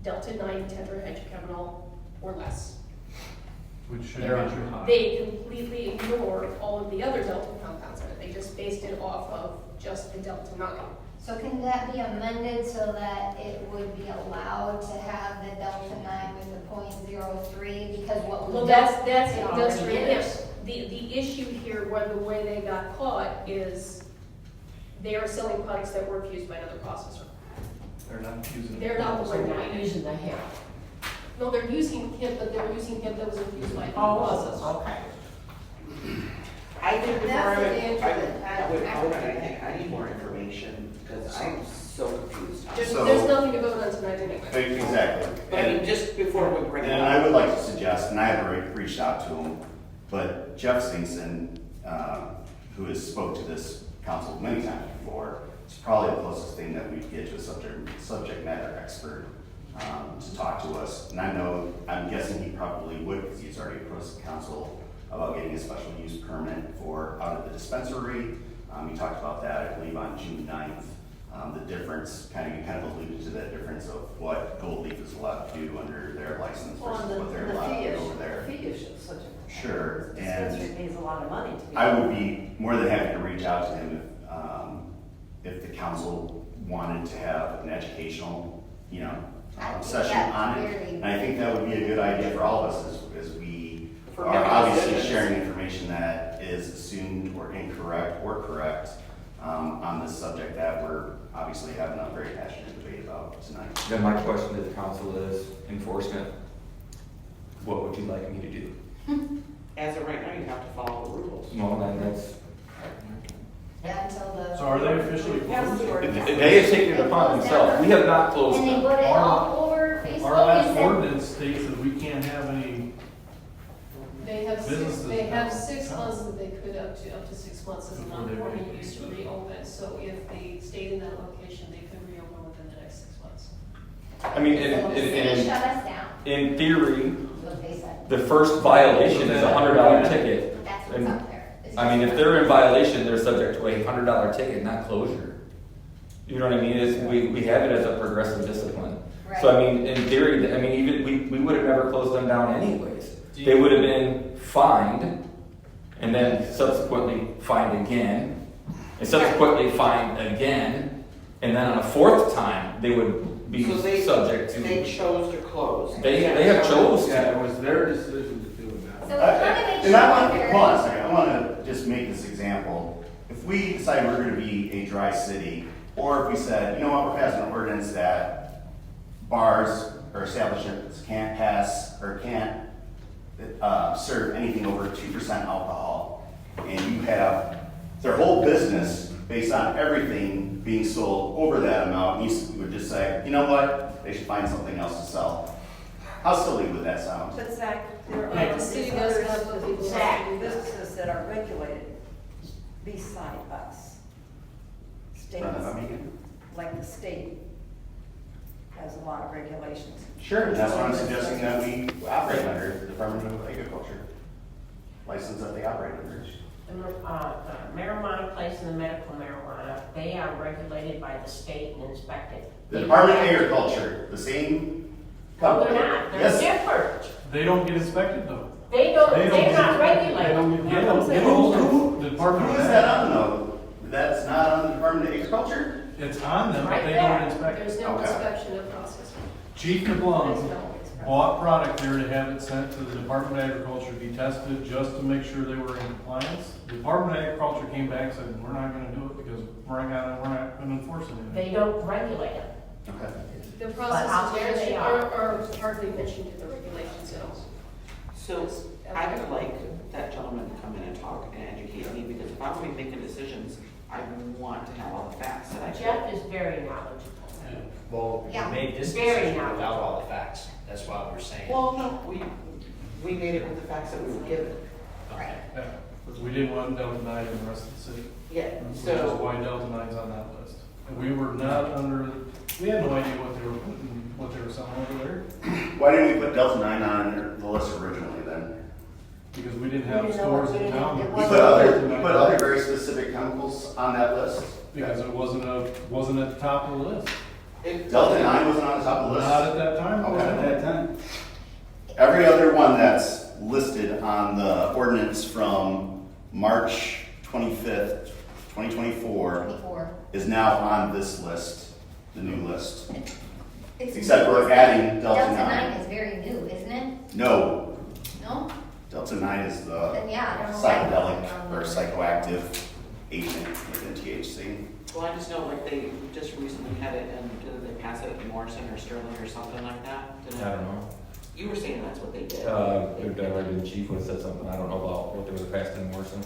Speaker 18: Delta 9 tetrahydrocannabinol or less.
Speaker 2: Which should be
Speaker 3: They're
Speaker 2: too high.
Speaker 18: They completely ignored all of the other Delta compounds in it. They just based it off of just the Delta 9.
Speaker 9: So can that be amended so that it would be allowed to have the Delta 9 with the .03? Because what we
Speaker 18: Well,
Speaker 9: don't.
Speaker 18: that's
Speaker 9: it
Speaker 18: industrial
Speaker 9: already
Speaker 18: use.
Speaker 9: is.
Speaker 18: The issue here, where the way they got caught, is they are selling products that were infused by another processor.
Speaker 2: They're not using.
Speaker 18: They're not the
Speaker 7: We're
Speaker 18: one
Speaker 7: not
Speaker 18: doing it.
Speaker 7: using the hemp.
Speaker 18: No, they're using hemp, but they're using hemp that was infused by another processor.
Speaker 7: Okay.
Speaker 17: I think before
Speaker 14: That's
Speaker 17: I
Speaker 14: the
Speaker 17: would,
Speaker 14: answer
Speaker 17: I
Speaker 14: that
Speaker 17: would
Speaker 14: I-
Speaker 17: vote on anything, I need more information, because I'm so confused.
Speaker 18: There's nothing to vote on tonight anyway.
Speaker 11: Exactly.
Speaker 17: But I mean, just before we bring it
Speaker 11: And
Speaker 17: up.
Speaker 11: I would like to suggest, and I have reached out to him, but Jeff Stingson, who has spoke to this council many times before, is probably the closest thing that we'd get to a subject matter expert to talk to us. And I know, I'm guessing he probably would, because he's already approached the council about getting a special use permit for out of the dispensary. He talked about that, I believe, on June 9th. The difference, you kind of alluded to that difference of what Gold Leaf is allowed to do under their license
Speaker 14: Well,
Speaker 11: versus what they're allowed to do over there.
Speaker 14: The fee is just such a.
Speaker 11: Sure,
Speaker 14: The
Speaker 11: and
Speaker 14: dispensary pays a lot of money to be.
Speaker 11: I would be more than happy to reach out to him if the council wanted to have an educational,
Speaker 9: I think
Speaker 11: session
Speaker 9: that's
Speaker 11: on it.
Speaker 9: very-
Speaker 11: And I think that would be a good idea for all of us as we
Speaker 17: For
Speaker 11: are
Speaker 17: everyone
Speaker 11: obviously
Speaker 17: citizens.
Speaker 11: sharing information that is assumed or incorrect or correct on this subject that we're obviously having a very passionate debate about tonight.
Speaker 15: Then my question to the council is enforcement. What would you like me to do?
Speaker 17: As of right now, you have to follow the rules.
Speaker 15: Well, then that's,
Speaker 9: Yeah, until the.
Speaker 2: So are they officially
Speaker 14: Yes,
Speaker 2: closed?
Speaker 14: or-
Speaker 15: they have taken it upon themselves. We have not closed
Speaker 9: And they
Speaker 15: them.
Speaker 9: put it
Speaker 2: Our-
Speaker 9: all over Facebook.
Speaker 2: Our last
Speaker 9: and said-
Speaker 2: ordinance states that we can't have any,
Speaker 18: They have
Speaker 2: Businesses now.
Speaker 18: 6 months that they could, up to 6 months as a
Speaker 2: Before they
Speaker 18: non-conforming
Speaker 2: reopen.
Speaker 18: use to reopen. So if they stayed in that location, they could reopen within the next 6 months.
Speaker 15: I mean,
Speaker 9: So the city shut us down,
Speaker 15: in theory,
Speaker 9: is what they said.
Speaker 15: the first violation is a $100 ticket.
Speaker 9: That's what's
Speaker 15: And,
Speaker 9: up there. It's
Speaker 15: I mean,
Speaker 9: just-
Speaker 15: if they're in violation, they're subject to a $100 ticket, not closure. You know what I mean? We have it as a progressive discipline. So I mean, in theory, I mean, even, we would have never closed them down anyways. They would have been fined, and then subsequently fined again, and subsequently fined again, and then on a fourth time, they would be
Speaker 17: So they-
Speaker 15: subject to.
Speaker 17: They chose to close.
Speaker 15: They have chose
Speaker 16: Yeah,
Speaker 15: to.
Speaker 16: it was their decision to do that.
Speaker 9: So it kind of makes
Speaker 11: And
Speaker 9: you
Speaker 11: I want,
Speaker 9: wonder.
Speaker 11: hold on a second, I want to just make this example. If we decide we're going to be a dry city, or if we said, you know what, we're passing an ordinance that bars or establishments can't pass or can't serve anything over 2% alcohol, and you have their whole business based on everything being sold over that amount, you would just say, you know what, they should find something else to sell. How silly would that sound?
Speaker 14: But Zach, there
Speaker 18: Like,
Speaker 14: are
Speaker 18: the city
Speaker 14: these
Speaker 18: does
Speaker 14: other
Speaker 18: have what people
Speaker 14: Zach,
Speaker 18: have to do.
Speaker 14: businesses that are regulated beside us. States,
Speaker 11: Run that by me again?
Speaker 14: like the state has a lot of regulations.
Speaker 11: Sure, and that's what I'm suggesting that we operate under, the Department of Agriculture. License that they operate under.
Speaker 7: The marijuana place and the medical marijuana, they are regulated by the state and inspected.
Speaker 11: The Department of Agriculture, the same
Speaker 7: No,
Speaker 11: company.
Speaker 7: they're not, they're
Speaker 11: Yes.
Speaker 7: different.
Speaker 2: they don't get inspected though.
Speaker 7: They don't,
Speaker 2: They don't
Speaker 7: they're
Speaker 2: get-
Speaker 7: not
Speaker 2: They
Speaker 7: regulated.
Speaker 2: don't get, the Department
Speaker 11: Who
Speaker 2: of
Speaker 11: is that
Speaker 2: Ag.
Speaker 11: on though? That's not on the Department of Agriculture?
Speaker 2: It's on them, but
Speaker 7: Right
Speaker 2: they
Speaker 7: there.
Speaker 2: don't inspect
Speaker 18: There's
Speaker 2: it.
Speaker 18: no
Speaker 11: Okay.
Speaker 18: inspection of process.
Speaker 2: Chief
Speaker 18: There's
Speaker 2: DeBlanc
Speaker 18: no inspection.
Speaker 2: bought product there to have it sent to the Department of Agriculture to be tested just to make sure they were in compliance. The Department of Agriculture came back and said, we're not gonna do it because we're not gonna enforce anything.
Speaker 7: They don't regulate it.
Speaker 11: Okay.
Speaker 18: The
Speaker 7: out
Speaker 18: processes
Speaker 7: there they
Speaker 18: are hardly mentioned in the regulations at all.
Speaker 17: So I would like that gentleman to come in and talk and educate me, because if I'm going to be making decisions, I want to have all the facts that I
Speaker 7: Jeff is very knowledgeable.
Speaker 6: Well,
Speaker 9: Yeah.
Speaker 6: we made this
Speaker 7: Very
Speaker 6: decision
Speaker 7: knowledgeable.
Speaker 6: without all the facts. That's why we're saying.
Speaker 17: Well, no, we made it with the facts that we were given.
Speaker 6: Okay.
Speaker 2: Yeah. Because we didn't want Delta 9 in the rest of the city.
Speaker 17: Yeah,
Speaker 2: Which is
Speaker 17: so,
Speaker 2: why Delta 9's on that list. And we were not under, we had no idea what they were putting, what they were selling over there.
Speaker 11: Why didn't we put Delta 9 on the list originally then?
Speaker 2: Because we didn't have
Speaker 14: We didn't know
Speaker 2: stores
Speaker 14: what- we
Speaker 2: in
Speaker 14: didn't-
Speaker 2: town.
Speaker 14: it
Speaker 2: that
Speaker 11: You
Speaker 14: wasn't-
Speaker 11: put other,
Speaker 2: Delta
Speaker 11: you
Speaker 2: 9
Speaker 11: put other very specific chemicals on that list?
Speaker 2: Because it wasn't at the top of the list.
Speaker 11: Delta 9 wasn't on the top of the list?
Speaker 2: Not at that time.
Speaker 11: Okay.
Speaker 2: At that time.
Speaker 11: Every other one that's listed on the ordinance from March 25th, 2024
Speaker 9: Before.
Speaker 11: is now on this list, the new list.
Speaker 9: It's
Speaker 11: Except
Speaker 9: new,
Speaker 11: we're
Speaker 9: isn't
Speaker 11: adding
Speaker 9: it?
Speaker 11: Delta 9.
Speaker 9: Delta 9 is very new, isn't it?
Speaker 11: No,
Speaker 9: No?
Speaker 11: Delta 9 is the
Speaker 9: Then yeah, I don't know why it
Speaker 11: psychedelic
Speaker 9: wasn't on
Speaker 11: or
Speaker 9: there.
Speaker 11: psychoactive agent within THC.
Speaker 17: well, I just know like they just recently had it and did they pass it in Morrison or Sterling or something like that? Didn't
Speaker 15: I
Speaker 17: it?
Speaker 15: don't know.
Speaker 17: You were saying that's what they did.
Speaker 15: The chief would have said something, I don't know about what they would have passed in Morrison.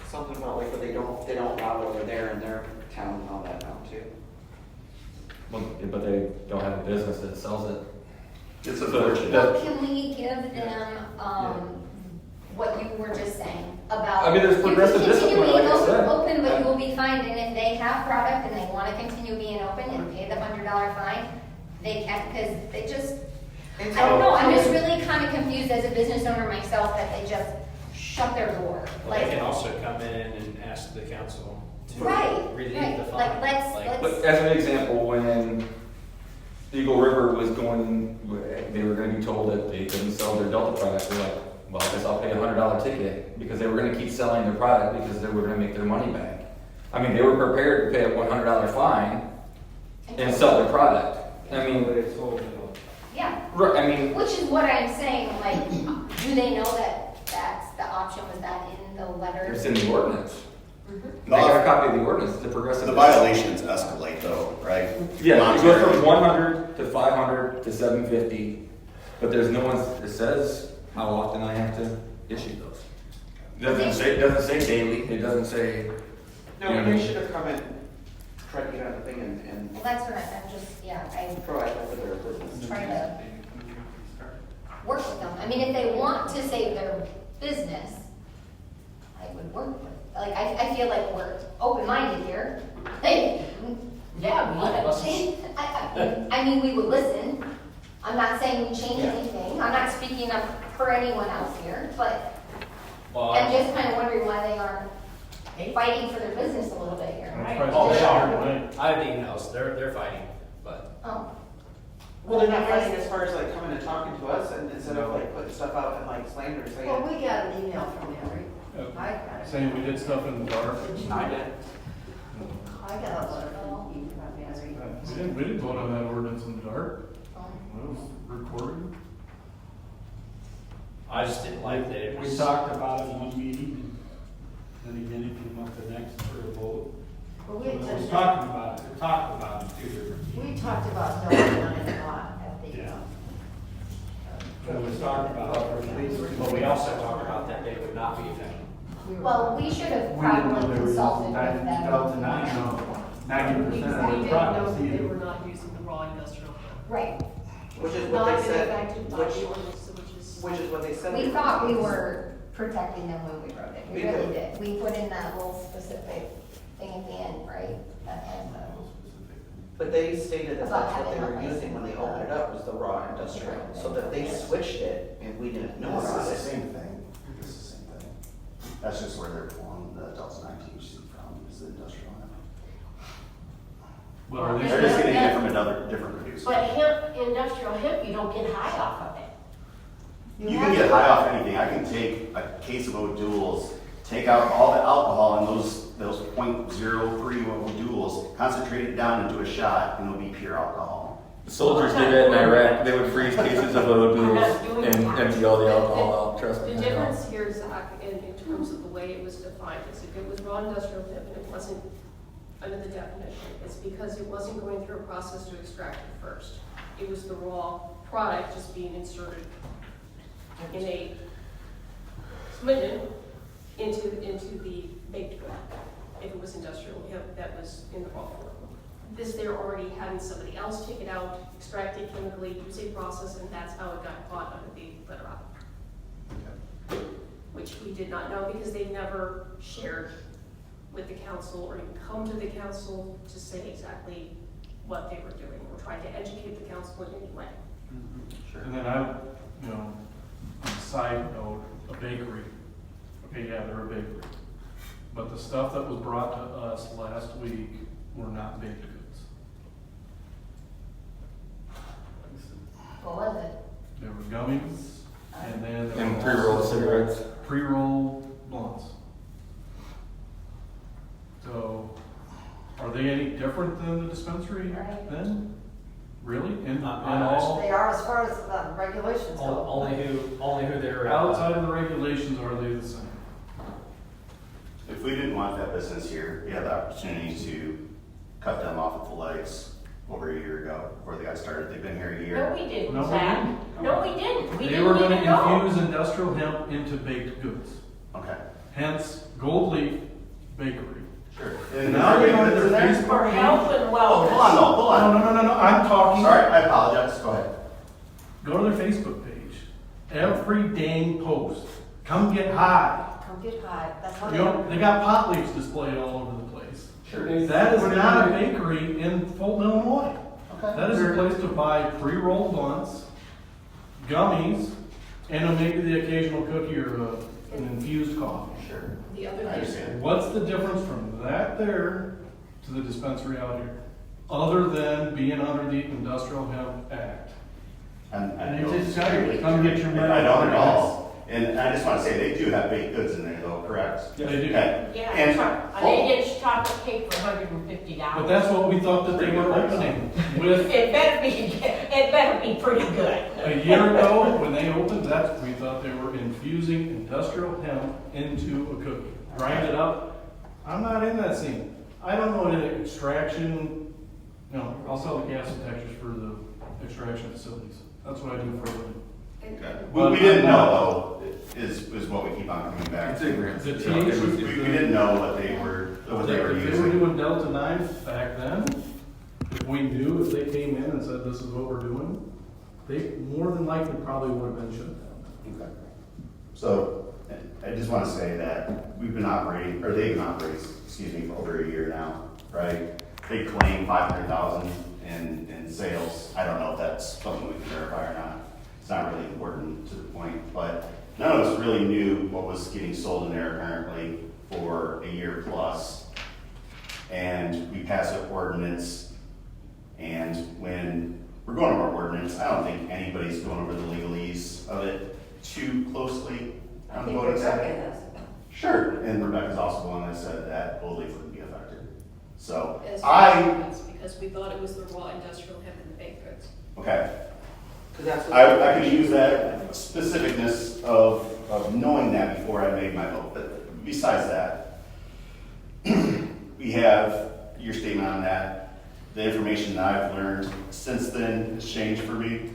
Speaker 17: Something about like, but they don't allow it over there in their town and all that now too.
Speaker 15: Well, but they don't have a business that sells it.
Speaker 11: It's
Speaker 15: So
Speaker 11: unfortunate.
Speaker 9: Well, can we give them, what you were just saying about?
Speaker 15: I mean, there's progressive
Speaker 9: you can continue
Speaker 15: discipline,
Speaker 9: being
Speaker 15: like I said.
Speaker 9: open, but you will be fined, and if they have product and they wanna continue being open and pay the $100 fine, they can, because they just, I don't know, I'm just really kinda confused as a business owner myself that they just shut their door.
Speaker 6: Well, they
Speaker 9: Like,
Speaker 6: can also come in and ask the council to
Speaker 9: Right,
Speaker 6: relieve
Speaker 9: right.
Speaker 6: the fine.
Speaker 9: Like, let's-
Speaker 15: But as an example, when Eagle River was going, they were gonna be told that they couldn't sell their Delta product, they're like, well, I guess I'll pay a $100 ticket, because they were gonna keep selling their product because they were gonna make their money back. I mean, they were prepared to pay a $100 fine and sell their product. I mean,
Speaker 9: yeah,
Speaker 15: right, I mean,
Speaker 9: which is what I'm saying, like, do they know that that's the option, was that in the letter?
Speaker 15: it's in the ordinance.
Speaker 9: Mhm.
Speaker 15: They got a copy of the ordinance, the progressive.
Speaker 11: The violations escalate though, right?
Speaker 15: Yeah, it goes from
Speaker 11: Monetary.
Speaker 15: 100 to 500 to 750, but there's no one that says how often I have to issue those. It doesn't say daily, it doesn't say,
Speaker 17: No,
Speaker 15: you know,
Speaker 17: they should have come and tried to get on the thing and
Speaker 9: Well, that's what I'm just, yeah, I
Speaker 17: proactive for their business.
Speaker 9: trying to work with them. I mean, if they want to save their business, I would work with, like, I feel like we're open-minded here. Hey, yeah, we I mean, we would listen. I'm not saying we change anything. I'm not speaking up for anyone else here, but
Speaker 6: Well,
Speaker 9: I'm just kind of wondering why they aren't fighting for their business a little bit here.
Speaker 6: Oh, they are. I have emails, they're fighting, but.
Speaker 9: Oh.
Speaker 17: Well, they're not fighting as far as like coming and talking to us and instead of like putting stuff out and like slander saying.
Speaker 14: Well, we got an email from Henry. I got it.
Speaker 2: Saying we did stuff in the dark.
Speaker 17: I did.
Speaker 14: I got a letter from Henry.
Speaker 2: We didn't vote on that ordinance in the dark. It was recorded.
Speaker 6: I just didn't like that it was.
Speaker 16: We talked about it in one meeting, and then again, it came up the next for a vote.
Speaker 14: Well,
Speaker 16: So
Speaker 14: we
Speaker 16: it was
Speaker 14: just,
Speaker 16: talking about it, we talked about it two different.
Speaker 14: we talked about Delta 9 a lot at the,
Speaker 16: Yeah. It was talked about it for at least.
Speaker 6: But we also talked about that they would not be effective.
Speaker 9: Well, we should have
Speaker 16: We didn't know
Speaker 9: probably
Speaker 16: there was
Speaker 9: consulted with them.
Speaker 16: Delta 9, no, 90%
Speaker 18: We
Speaker 16: of
Speaker 18: didn't
Speaker 16: the
Speaker 18: know
Speaker 16: products
Speaker 18: that they
Speaker 16: either.
Speaker 18: were not using the raw industrial.
Speaker 9: Right.
Speaker 17: Which is
Speaker 18: Not
Speaker 17: what
Speaker 18: in
Speaker 17: they said,
Speaker 18: effect by the ordinance,
Speaker 17: which is what they said.
Speaker 9: We thought we were protecting them when we wrote it. We
Speaker 17: We
Speaker 9: really
Speaker 17: did.
Speaker 9: did. We put in that little specific thing at the end, right? That has the.
Speaker 17: But they stated that
Speaker 9: About
Speaker 17: that's what they
Speaker 9: having
Speaker 17: were
Speaker 9: a
Speaker 17: using when they opened it up was the raw industrial. So that they switched it and we didn't know
Speaker 11: This
Speaker 17: about
Speaker 11: is the
Speaker 17: it.
Speaker 11: same thing. This is the same thing. That's just where they're pulling the Delta 9 THC from, is the industrial hemp.
Speaker 2: But are they?
Speaker 11: They're just getting it from another, different producer.
Speaker 7: But hemp, industrial hemp, you don't get high off of it.
Speaker 11: You can get high off anything. I can take a case of O'Doul's, take out all the alcohol in those 0.03 O'Doul's, concentrate it down into a shot, and it'll be pure alcohol.
Speaker 15: the soldiers did that in Iraq, they would freeze cases of O'Doul's and empty all the alcohol out, trust me.
Speaker 18: The
Speaker 15: I know.
Speaker 18: difference here, Zach, in terms of the way it was defined, is if it was raw industrial hemp and it wasn't under the definition, it's because it wasn't going through a process to extract it first. It was the raw product just being inserted in a smidgen into the baked good. If it was industrial hemp, that was in the raw form. This, they're already having somebody else take it out, extract it chemically, use a process, and that's how it got caught under the letter out. Which we did not know because they never shared with the council or even come to the council to say exactly what they were doing. We're trying to educate the council in any way.
Speaker 2: And then I, you know, on a side note, a bakery. Okay, yeah, they're a bakery. But the stuff that was brought to us last week were not baked goods.
Speaker 9: What was it?
Speaker 2: There were gummies, and then there
Speaker 15: And
Speaker 2: were
Speaker 15: pre-rolled
Speaker 2: also
Speaker 15: cigarettes.
Speaker 2: Pre-rolled blunts. So, are they any different than the dispensary then? Really? In all?
Speaker 14: They are as far as the regulations go.
Speaker 6: Only who they're.
Speaker 2: Outside of the regulations, are they the same?
Speaker 11: If we didn't want that business here, we had the opportunity to cut them off at the lights over a year ago before they got started. They've been here a
Speaker 7: No,
Speaker 11: year.
Speaker 7: we didn't,
Speaker 2: No, we
Speaker 7: Zach.
Speaker 2: didn't.
Speaker 7: No, we didn't. We
Speaker 2: They were
Speaker 7: didn't
Speaker 2: gonna
Speaker 7: even know.
Speaker 2: infuse industrial hemp into baked goods.
Speaker 11: Okay.
Speaker 2: Hence, Gold Leaf Bakery.
Speaker 11: Sure.
Speaker 2: And now you go to their
Speaker 11: That's
Speaker 2: Facebook
Speaker 7: For
Speaker 2: page.
Speaker 7: health and
Speaker 11: Oh,
Speaker 7: wellness.
Speaker 11: hold on, no, hold on.
Speaker 2: No, I'm talking.
Speaker 11: Sorry, I apologize. Go ahead.
Speaker 2: Go to their Facebook page. Every dang post. Come get high.
Speaker 14: Come get high, that's how
Speaker 2: You know, they got pot leaves displayed all over the place.
Speaker 11: Sure.
Speaker 2: That is not a bakery in Fulton, Illinois. That is a place to buy pre-rolled blunts, gummies, and maybe the occasional cookie or an infused coffee.
Speaker 11: Sure.
Speaker 18: The other
Speaker 11: I
Speaker 18: thing,
Speaker 11: understand.
Speaker 2: What's the difference from that there to the dispensary out here? Other than being under the Industrial Hemp Act.
Speaker 11: And
Speaker 2: And you just gotta come get your
Speaker 11: I don't at
Speaker 2: marijuana.
Speaker 11: all. And I just want to say, they do have baked goods in there though, correct?
Speaker 2: They do.
Speaker 11: Okay.
Speaker 7: Yeah,
Speaker 11: And,
Speaker 7: an 8-inch chocolate cake for $150.
Speaker 2: But that's what we thought that they were opening with.
Speaker 7: It better be pretty good.
Speaker 2: A year ago, when they opened, we thought they were infusing industrial hemp into a cookie. Grind it up. I'm not in that scene. I don't know any extraction, I'll sell the gas detectors for the extraction facilities. That's what I do for a living.
Speaker 11: okay. What we didn't know though, is what we keep on coming back to.
Speaker 2: The
Speaker 11: We
Speaker 2: THC,
Speaker 11: didn't know what they were
Speaker 2: if they were
Speaker 11: using.
Speaker 2: doing Delta 9 back then, if we knew, if they came in and said, this is what we're doing, they more than likely probably would have been shut down.
Speaker 11: Okay. So, I just want to say that we've been operating, or they've been operating, for over a year now, right? They claim 500,000 in sales. I don't know if that's something we can verify or not. It's not really important to the point, but none of us really knew what was getting sold in there currently for a year plus. And we passed an ordinance, and when we're going over our ordinance, I don't think anybody's going over the legalese of it too closely
Speaker 14: I
Speaker 11: on the
Speaker 14: think
Speaker 11: voting side.
Speaker 14: Rebecca is.
Speaker 11: Sure, and Rebecca's also the one that said that Gold Leaf wouldn't be affected. So,
Speaker 18: as because we thought it was the raw industrial hemp and the baked goods.
Speaker 11: okay,
Speaker 17: 'Cause that's what.
Speaker 11: I could use that specificness of knowing that before I made my vote, but besides that, we have your statement on that. The information that I've learned since then has changed for me.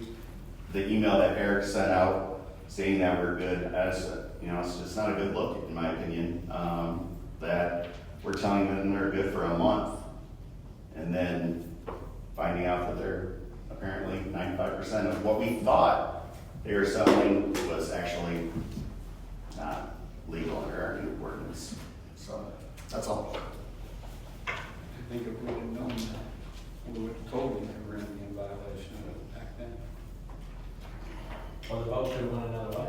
Speaker 11: The email that Eric sent out saying that we're good, it's just not a good look, in my opinion, that we're telling them they're good for a month, and then finding out that they're apparently 95% of what we thought they were selling was actually not legal under our new ordinance. So, that's all.
Speaker 13: I think if we had known that, we would have told them they were going to be in violation of it back then.
Speaker 6: Well, the vote could have went another way.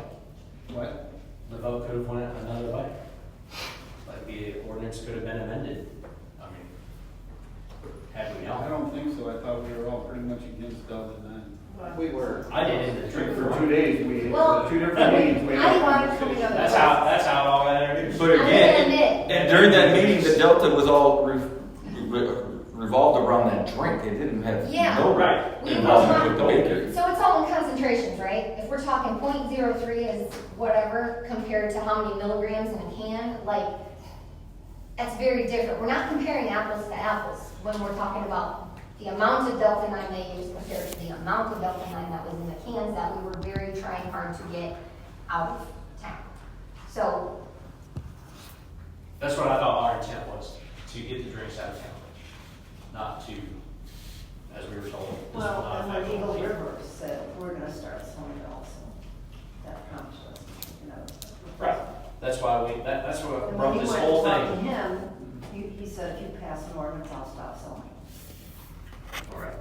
Speaker 13: What?
Speaker 6: The vote could have went another way. Like the ordinance could have been amended. I mean, had we
Speaker 13: I
Speaker 6: known.
Speaker 13: don't think so. I thought we were all pretty much against Delta 9.
Speaker 17: We were.
Speaker 6: I did in the drink
Speaker 16: For 2 days, we
Speaker 9: Well,
Speaker 16: had 2 different meetings. We
Speaker 9: I
Speaker 16: had
Speaker 9: wanted
Speaker 16: a
Speaker 9: to come
Speaker 16: conversation.
Speaker 9: up-
Speaker 6: That's how it all got introduced.
Speaker 15: But
Speaker 9: I'm gonna
Speaker 15: again,
Speaker 9: admit.
Speaker 15: and during that meeting, the Delta was all revolved around that drink. It didn't have
Speaker 9: Yeah.
Speaker 15: no
Speaker 6: Right.
Speaker 9: We were
Speaker 15: involvement with the
Speaker 9: talking,
Speaker 15: bakery.
Speaker 9: so it's all in concentrations, right? If we're talking 0.03 is whatever compared to how many milligrams in a can, like, that's very different. We're not comparing apples to apples when we're talking about the amount of Delta 9 they used compared to the amount of Delta 9 that was in the cans that we were very trying hard to get out of town. So,
Speaker 6: That's what I thought our intent was, to get the drinks out of town, not to, as we were told. this will
Speaker 14: Well,
Speaker 6: not
Speaker 14: and
Speaker 6: affect
Speaker 14: when Eagle
Speaker 6: all people.
Speaker 14: River said, we're gonna start selling it also. That prompted us,
Speaker 6: Right. That's that's why that's what
Speaker 14: And
Speaker 6: brought
Speaker 14: when he
Speaker 6: this
Speaker 14: went
Speaker 6: whole
Speaker 14: to talk to
Speaker 6: thing.
Speaker 14: him, he said, if you pass an ordinance, I'll stop selling.
Speaker 6: All right.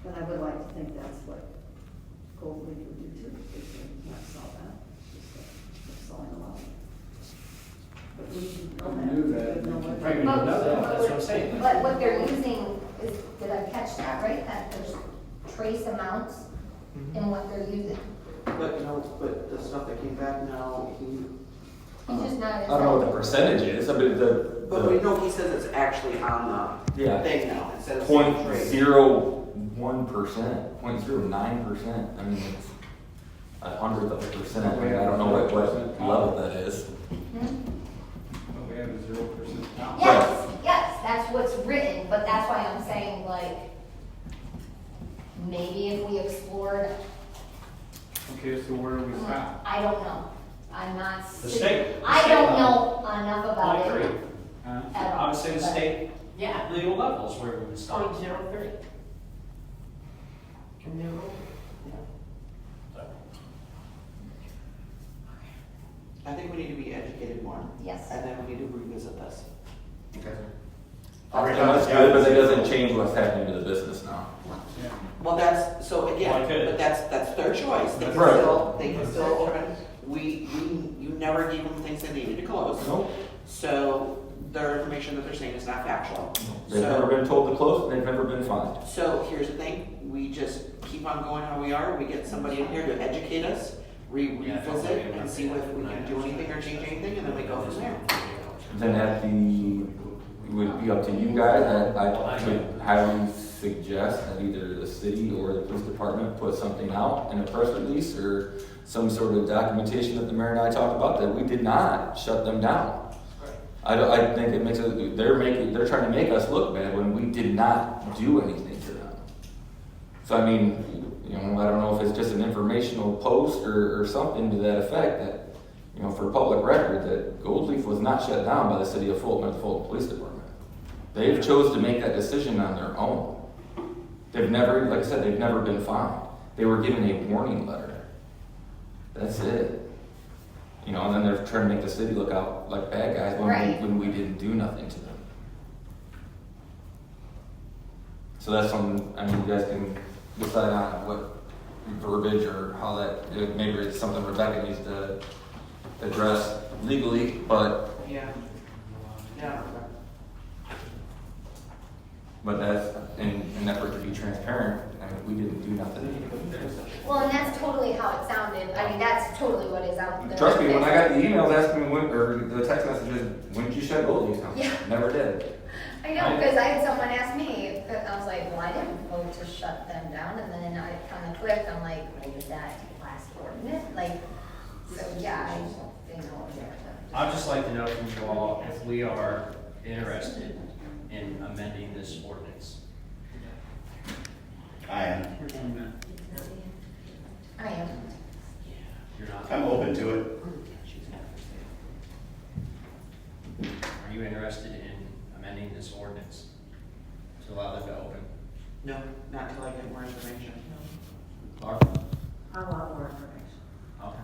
Speaker 14: But I would like to think that's what Gold Leaf would do too, is to not sell that, just selling alone. But we didn't know that.
Speaker 16: Knew that.
Speaker 14: We didn't know what-
Speaker 6: Right, we didn't know that, that's what I'm saying.
Speaker 12: But what they're using is, did I catch that right? That there's trace amounts in what they're using.
Speaker 17: But no, but the stuff that came back now,
Speaker 12: He's just not.
Speaker 15: I don't know what the percentage is, but
Speaker 17: but we know he says it's actually on the
Speaker 15: Yeah.
Speaker 17: thing now, it says.
Speaker 15: 0.01%, 0.09%, I mean, it's a hundredth of a percent, I mean, I don't know what level that is.
Speaker 16: We have a 0% count.
Speaker 12: Yes, that's what's written, but that's why I'm saying like, maybe if we explored,
Speaker 16: Okay, so where do we stop?
Speaker 12: I don't know. I'm not.
Speaker 6: The state.
Speaker 12: I don't know enough about
Speaker 6: Point
Speaker 12: it
Speaker 6: three.
Speaker 12: at all.
Speaker 6: I would say the
Speaker 12: but-
Speaker 6: state
Speaker 7: Yeah.
Speaker 6: legal level is where we would stop.
Speaker 7: 0.03. And they're all-
Speaker 17: I think we need to be educated more.
Speaker 12: Yes.
Speaker 17: And then we need to revisit this.
Speaker 11: Okay.
Speaker 15: That's good, but that doesn't change what's happening to the business now.
Speaker 17: Well, that's, so
Speaker 6: Why
Speaker 17: again,
Speaker 6: could it?
Speaker 17: but that's their choice, they can
Speaker 15: Right.
Speaker 17: still, open. You never gave them things they needed to close.
Speaker 15: Nope.
Speaker 17: So their information that they're saying is not factual.
Speaker 15: They've never been told to close, and they've never been fined.
Speaker 17: So here's the thing, we just keep on going how we are, we get somebody in here to educate us, revisit and see if we can do anything or change anything, and then we go from there.
Speaker 15: Then it would be up to you guys, I would highly suggest that either the city or the police department put something out in a press release or some sort of documentation that the mayor and I talked about, that we did not shut them down. I think it makes it, they're trying to make us look bad when we did not do anything to them. So I mean, I don't know if it's just an informational post or something to that effect that, for public record, that Gold Leaf was not shut down by the city of Fulton or the Fulton Police Department. They've chose to make that decision on their own. They've never, like I said, they've never been fined. They were given a warning letter. That's it. And then they're trying to make the city look out like bad guys when we didn't do nothing to them. So that's something, you guys can decide on what verbiage or how that, maybe it's something Rebecca needs to address legally, but
Speaker 17: Yeah.
Speaker 15: But that's, in an effort to be transparent, we didn't do nothing.
Speaker 12: Well, and that's totally how it sounded. I mean, that's totally what is out there.
Speaker 15: Trust me, when I got the emails asking me or the text messages, when did you shut Gold Leaf down?
Speaker 12: Yeah.
Speaker 15: Never did.
Speaker 12: I know, because I had someone ask me, I was like, well, I didn't vote to shut them down, and then I kind of clicked, I'm like, well, was that last ordinance? So yeah, I didn't know.
Speaker 6: I'd just like to know from you all if we are interested in amending this ordinance.
Speaker 11: I am.
Speaker 12: I am.
Speaker 6: You're not?
Speaker 11: I'm open to it.
Speaker 6: Are you interested in amending this ordinance to allow them to open?
Speaker 17: No, not until I get more information.
Speaker 6: Laura?
Speaker 14: I want more information.
Speaker 6: Okay.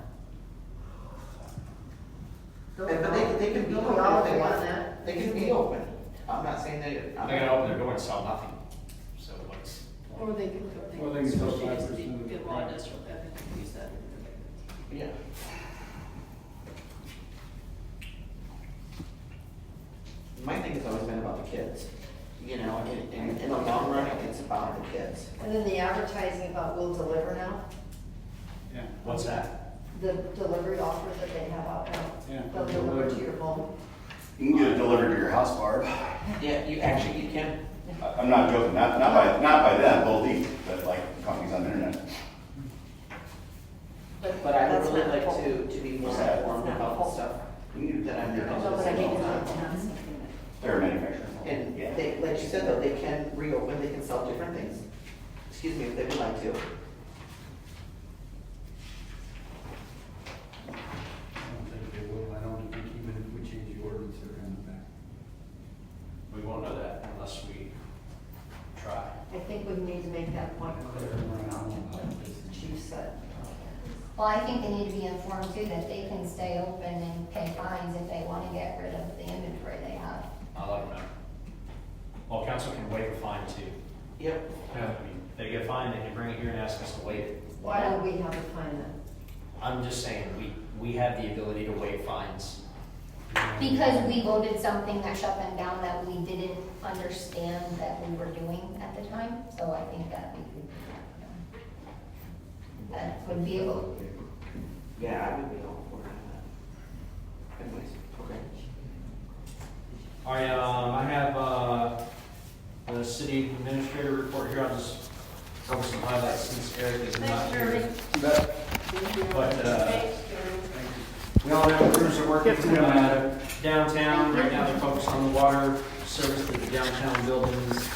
Speaker 17: But they can be
Speaker 14: Don't
Speaker 17: open
Speaker 14: we all
Speaker 17: if they
Speaker 14: agree
Speaker 17: want.
Speaker 14: on that?
Speaker 17: They can be open. I'm not saying they.
Speaker 6: They're gonna open their door and sell nothing, so what's?
Speaker 18: Or they can,
Speaker 16: Well, they can sell
Speaker 18: switch
Speaker 16: 5%
Speaker 18: it,
Speaker 16: of the
Speaker 18: get raw
Speaker 16: price.
Speaker 18: industrial, they can use that.
Speaker 17: Yeah. My thing has always been about the kids, and in the long run, it's about the kids.
Speaker 14: And then the advertising about we'll deliver now,
Speaker 16: Yeah.
Speaker 6: What's that?
Speaker 14: the delivery offers that they have out now.
Speaker 16: Yeah.
Speaker 14: They'll deliver to your home.
Speaker 11: You can get it delivered to your house, Barb.
Speaker 17: Yeah, you can.
Speaker 11: I'm not joking, not by them, Gold Leaf, but like companies on the internet.
Speaker 17: But I would
Speaker 14: That's
Speaker 17: really
Speaker 14: not
Speaker 17: like
Speaker 14: full.
Speaker 17: to be more
Speaker 11: What's that?
Speaker 17: informed about the stuff that I'm doing.
Speaker 14: No, but I mean,
Speaker 11: They're a manufacturer.
Speaker 17: And they, like you said, though, they can reopen, they can sell different things. Excuse me, if they would like to.
Speaker 16: I don't think they will. I don't think even if we change the ordinance, they're coming back.
Speaker 6: We won't know that unless we try.
Speaker 14: I think we need to make that point clear, like the chief said.
Speaker 9: Well, I think they need to be informed too, that they can stay open and pay fines if they want to get rid of the inventory they have.
Speaker 6: I'll let them know. Well, council can waive a fine too.
Speaker 17: Yep.
Speaker 6: I mean, they get fined, they can bring it here and ask us to waive it.
Speaker 14: Why would we have to find them?
Speaker 6: I'm just saying, we have the ability to waive fines.
Speaker 9: Because we voted something that shut them down that we didn't understand that we were doing at the time, so I think that we could, that would be able.
Speaker 17: Yeah, I would be all for that. Anyways, okay.
Speaker 6: All right, I have, the city administrator report here. I'll just cover some highlights since Eric is not here. But, we all know crews are working downtown. Right now they're focused on the water service to the downtown buildings.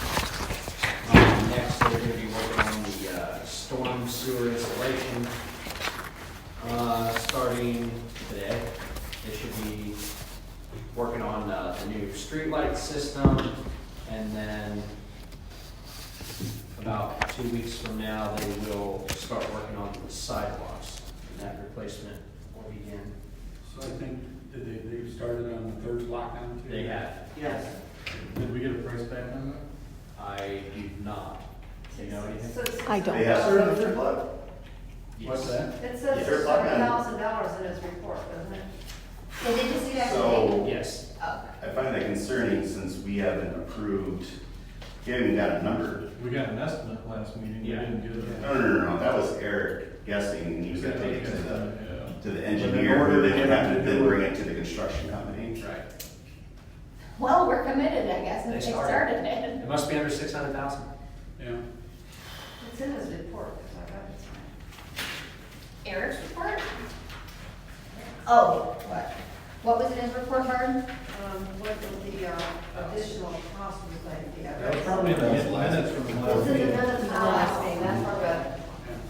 Speaker 6: Next, they're gonna be working on the, storm sewer installation. Starting today, they should be working on, the new street light system. And then about 2 weeks from now, they will start working on the sidewalks. And that replacement will begin.
Speaker 16: So I think, they've started on the third lockdown too?
Speaker 6: They have.
Speaker 17: Yes.
Speaker 16: Did we get a price back on
Speaker 6: I do not. Do you know anything?
Speaker 4: I don't.
Speaker 11: They have started the third plug.
Speaker 6: Yes.
Speaker 16: What's that?
Speaker 14: It says
Speaker 11: Third plug in.
Speaker 14: $7,000 in his report, doesn't it?
Speaker 9: So they just do that today?
Speaker 11: So,
Speaker 6: Yes.
Speaker 9: Oh.
Speaker 11: I find that concerning since we haven't approved, we haven't got a number.
Speaker 2: We got an estimate last meeting, we
Speaker 6: Yeah.
Speaker 2: didn't get it.
Speaker 11: No, that was Eric guessing, and he was gonna take it to the
Speaker 2: Yeah.
Speaker 11: engineer, who then would have to then bring it to the construction company.
Speaker 6: Right.
Speaker 9: Well, we're committed, I guess, and
Speaker 6: They
Speaker 9: they
Speaker 6: started.
Speaker 9: started it.
Speaker 6: It must be under 600,000.
Speaker 16: Yeah.
Speaker 14: It's in his report, because I got it.
Speaker 9: Eric's report? Oh, what? What was in his report, Barb?
Speaker 14: What the additional cost was going to be.
Speaker 2: That was probably in the minutes from the last
Speaker 14: This is
Speaker 2: meeting.
Speaker 14: the minutes from the last meeting, that's for good.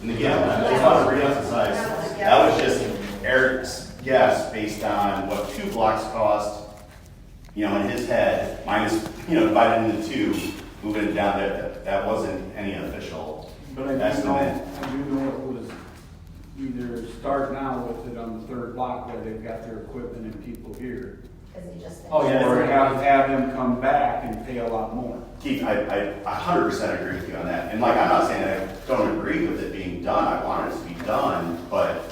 Speaker 11: And again, I just want to reemphasize, that was just Eric's guess based on what 2 blocks cost, in his head, minus, divided into 2, moving it down there, that wasn't any official
Speaker 16: But I do
Speaker 11: estimate.
Speaker 16: know it was either start now with it on the third block where they've got their equipment and people here.
Speaker 9: Because he just.
Speaker 6: Oh, yeah.
Speaker 16: Or have them come back and pay a lot more.
Speaker 11: Keith, I 100% agree with you on that. And I'm not saying I don't agree with it being done, I want it to be done, but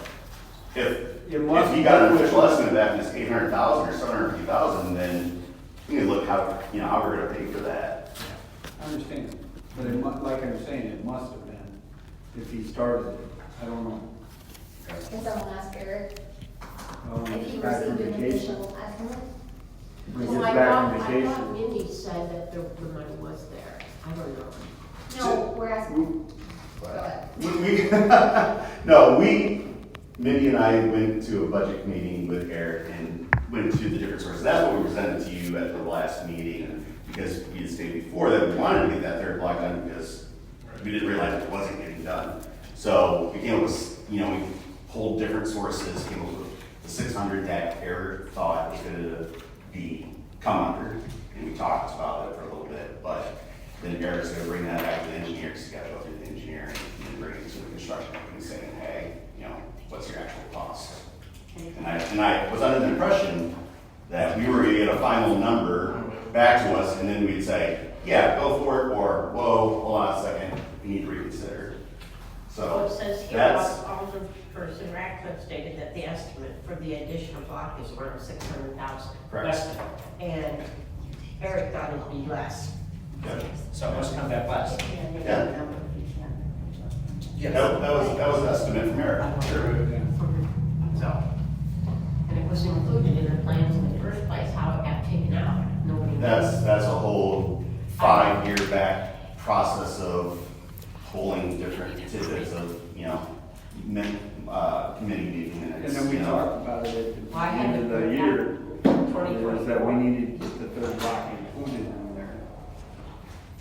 Speaker 11: if you got an official estimate of that and it's 800,000 or 750,000, then you need to look how we're gonna pay for that.
Speaker 16: I understand, but like I'm saying, it must have been, if he started it, I don't know.
Speaker 9: Can someone ask Eric if he
Speaker 16: Back from
Speaker 9: received an
Speaker 16: vacation.
Speaker 9: additional estimate?
Speaker 16: When he
Speaker 7: Well,
Speaker 16: gets
Speaker 7: I
Speaker 16: back
Speaker 7: thought,
Speaker 16: from
Speaker 7: I thought
Speaker 16: vacation.
Speaker 7: Mindy said that the money was there. I don't know.
Speaker 9: No, we're asking. Go ahead.
Speaker 11: Mindy and I went to a budget meeting with Eric and went to the different sources. That's what we presented to you at the last meeting, because we had stated before that we wanted to get that third block done because we didn't realize it wasn't getting done. So we came up with, we pulled different sources, came up with the 600 that Eric thought was gonna come under, and we talked about it for a little bit, but then Eric's gonna bring that back to the engineer, because he's gotta go through the engineer and bring it to the construction company saying, hey, what's your actual cost? And I was under the impression that we were gonna get a final number back to us, and then we'd say, yeah, go for it, or whoa, hold on a second, we need to reconsider.
Speaker 7: Well,
Speaker 11: So
Speaker 7: it says here,
Speaker 11: that's,
Speaker 7: Alderperson Ratcliffe stated that the estimate for the additional block is around 600,000.
Speaker 6: Correct.
Speaker 7: And Eric thought it'd be less.
Speaker 6: So it must come back last.
Speaker 11: yeah, that was an estimate from Eric.
Speaker 7: So, and it was included in the plans in the first place, how it got taken out. Nobody.
Speaker 11: That's a whole 5-year back process of pulling different tidbits of, committee meeting minutes.
Speaker 16: And then we talked about it at the end of the year, was that we needed to get the third block included in there.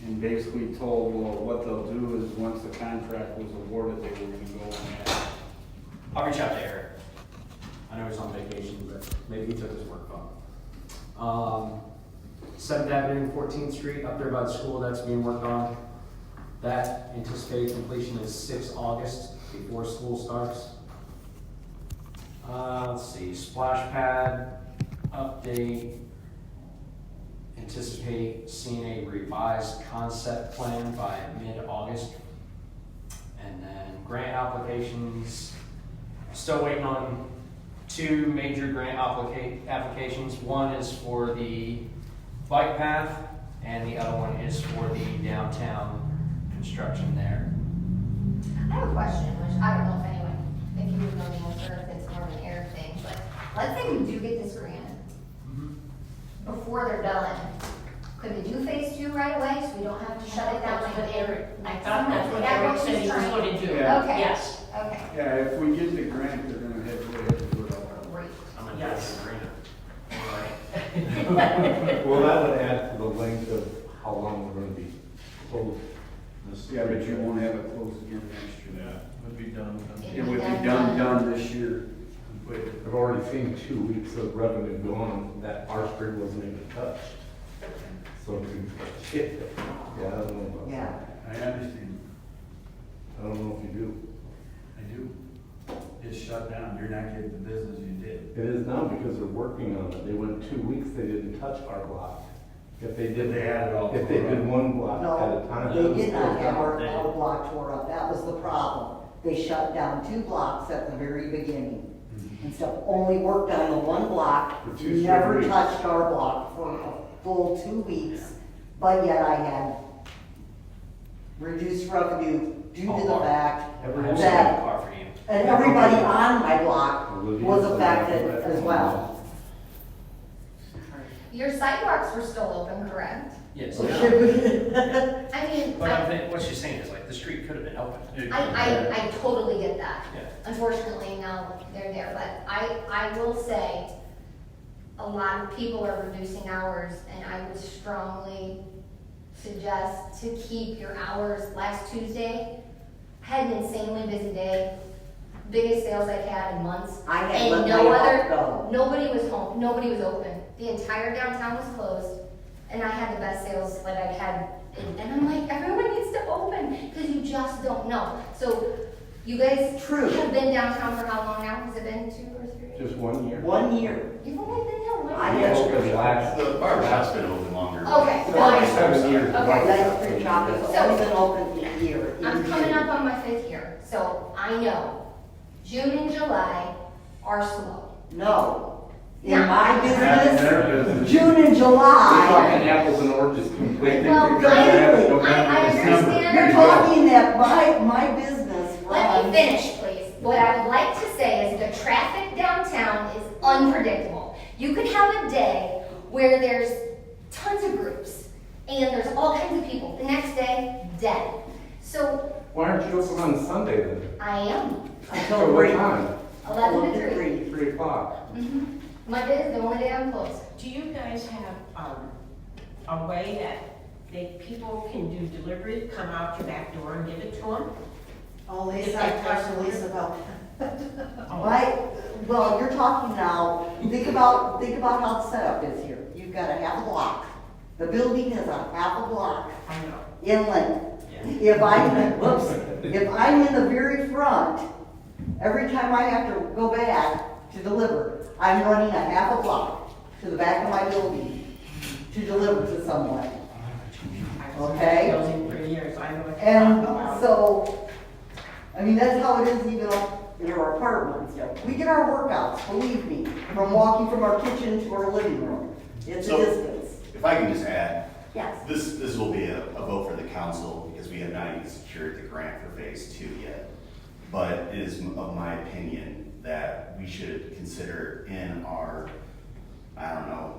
Speaker 16: And basically told, well, what they'll do is, once the contract was awarded, they were gonna go and add.
Speaker 6: I'll reach out to Eric. I know he's on vacation, but maybe he took his work phone. 7th Avenue and 14th Street, up there by the school, that's being worked on. That anticipated completion is 6 August, before school starts.
Speaker 3: Let's see, splash pad update. Anticipate seeing a revised concept plan by mid-August. And then grant applications, still waiting on 2 major grant applications. One is for the bike path and the other one is for the downtown construction there.
Speaker 9: I have a question, which I don't know if you would know the answer, if it's more of an Eric thing, but let's say we do get this grant. Before they're done, could they do phase 2 right away, so we don't have to shut it down?
Speaker 7: That's what Eric, I thought that's what Eric said he was going to do.
Speaker 16: Yeah.
Speaker 9: Okay.
Speaker 7: Yes.
Speaker 9: Okay.
Speaker 16: Yeah, if we get the grant, they're gonna have to do it all.
Speaker 9: Great.
Speaker 3: I'm gonna
Speaker 7: Yes.
Speaker 3: get the
Speaker 20: Well, that would add to the length of how long we're gonna be closed.
Speaker 16: Yeah, but you won't have it closed again next year.
Speaker 2: Yeah, would be done.
Speaker 16: It would be done this year.
Speaker 20: I've already seen 2 weeks of revenue gone that our street wasn't even touched. So, yeah, I don't know about
Speaker 14: Yeah.
Speaker 20: that.
Speaker 16: I understand.
Speaker 20: I don't know if you do.
Speaker 16: I do. It's shut down. You're not getting the business you did.
Speaker 20: It is now because they're working on it. They went 2 weeks, they didn't touch our block. If they did,
Speaker 16: They had it all
Speaker 20: if they did one block at a
Speaker 14: No,
Speaker 20: time.
Speaker 14: they did not have our block tore up, that was the problem. They shut down 2 blocks at the very beginning. And stuff, only worked on the 1 block,
Speaker 20: For 2 straight
Speaker 14: never
Speaker 20: weeks.
Speaker 14: touched our block for a full 2 weeks. But yet I had reduced revenue due to the fact
Speaker 3: Everyone's
Speaker 14: that,
Speaker 3: car for you.
Speaker 14: and everybody on my block was affected as well.
Speaker 9: Your sidewalks were still open, correct?
Speaker 3: Yes.
Speaker 14: So should we?
Speaker 9: I mean,
Speaker 3: But I'm thinking, what she's saying is like, the street could have been open.
Speaker 9: I totally get that.
Speaker 3: Yeah.
Speaker 9: Unfortunately, now they're there, but I will say, a lot of people are reducing hours, and I would strongly suggest to keep your hours. Last Tuesday, had an insanely busy day, biggest sales I've had in months.
Speaker 14: I had
Speaker 9: And
Speaker 14: let
Speaker 9: no
Speaker 14: my
Speaker 9: other,
Speaker 14: help go.
Speaker 9: nobody was home, nobody was open. The entire downtown was closed, and I had the best sales that I've had. And I'm like, everyone needs to open, because you just don't know. So, you guys
Speaker 14: True.
Speaker 9: have been downtown for how long now? Has it been 2 or 3?
Speaker 20: Just 1 year.
Speaker 14: 1 year.
Speaker 9: You've only been there 1 year?
Speaker 14: I
Speaker 11: Yeah,
Speaker 14: know.
Speaker 11: open last, the barber shop's been open longer.
Speaker 9: Okay.
Speaker 14: Well,
Speaker 20: 7 years.
Speaker 9: Okay.
Speaker 14: That street shop has only been open a year.
Speaker 9: I'm coming up on my 5th year, so I know June and July are slow.
Speaker 14: No. In
Speaker 9: No.
Speaker 14: my
Speaker 20: Their
Speaker 14: business,
Speaker 20: business.
Speaker 14: June and
Speaker 20: We're
Speaker 14: July,
Speaker 20: talking apples and oranges completely.
Speaker 9: Well, I understand.
Speaker 14: you're talking that my business
Speaker 9: Let me
Speaker 14: runs.
Speaker 9: finish, please. What I would like to say is the traffic downtown is unpredictable. You could have a day where there's tons of groups and there's all kinds of people. The next day, dead. So
Speaker 20: Why aren't you open on Sunday then?
Speaker 9: I am
Speaker 20: So what time?
Speaker 9: 11 to 3.
Speaker 20: 3 o'clock.
Speaker 9: Mhm. Monday is the only day I'm closed.
Speaker 7: Do you guys have, a way that people can do delivery, come out your back door and give it to them?
Speaker 14: Oh,
Speaker 7: If
Speaker 14: Lisa, I
Speaker 7: they
Speaker 14: talked to
Speaker 7: customer-
Speaker 14: Lisa about. Right, well, you're talking now, think about how the setup is here. You've got a half a block. The building is a half a block
Speaker 7: I know.
Speaker 14: inland. If I'm in the very front, every time I have to go back to deliver, I'm running a half a block to the back of my building to deliver to someone. Okay?
Speaker 7: Building for years, I know what you're talking
Speaker 14: And
Speaker 7: about.
Speaker 14: so, I mean, that's how it is even up in our apartment and stuff. We get our workouts, believe me, from walking from our kitchen to our living room. It's a
Speaker 11: So-
Speaker 14: distance.
Speaker 11: If I can just add,
Speaker 14: Yes.
Speaker 11: this will be a vote for the council because we have not even secured the grant for phase 2 yet. But it is of my opinion that we should consider in our, I don't know,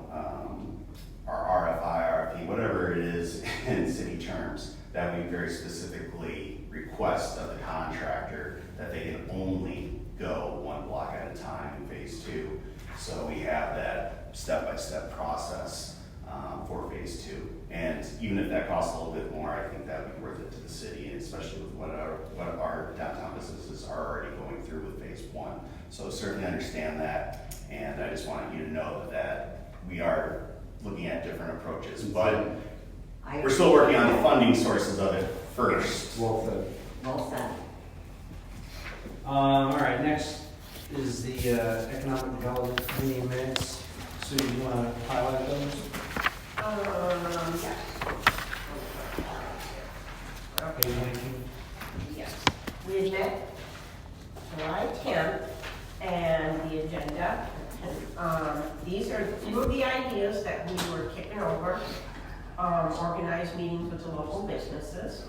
Speaker 11: our RFI, RFP, whatever it is in city terms, that we very specifically request of the contractor that they can only go 1 block at a time in phase 2. So we have that step-by-step process for phase 2. And even if that costs a little bit more, I think that would be worth it to the city, and especially with what our downtown businesses are already going through with phase 1. So certainly understand that, and I just wanted you to know that we are looking at different approaches, but we're still working on the funding sources of it first.
Speaker 20: Well said.
Speaker 14: Well said.
Speaker 3: All right, next
Speaker 6: is the Economic Development Committee minutes. So you want to highlight those?
Speaker 7: Yeah.
Speaker 6: Okay,
Speaker 7: Yes. We had met July 10th, and the agenda, these are a few of the ideas that we were kicking over. Organize meetings with the local businesses,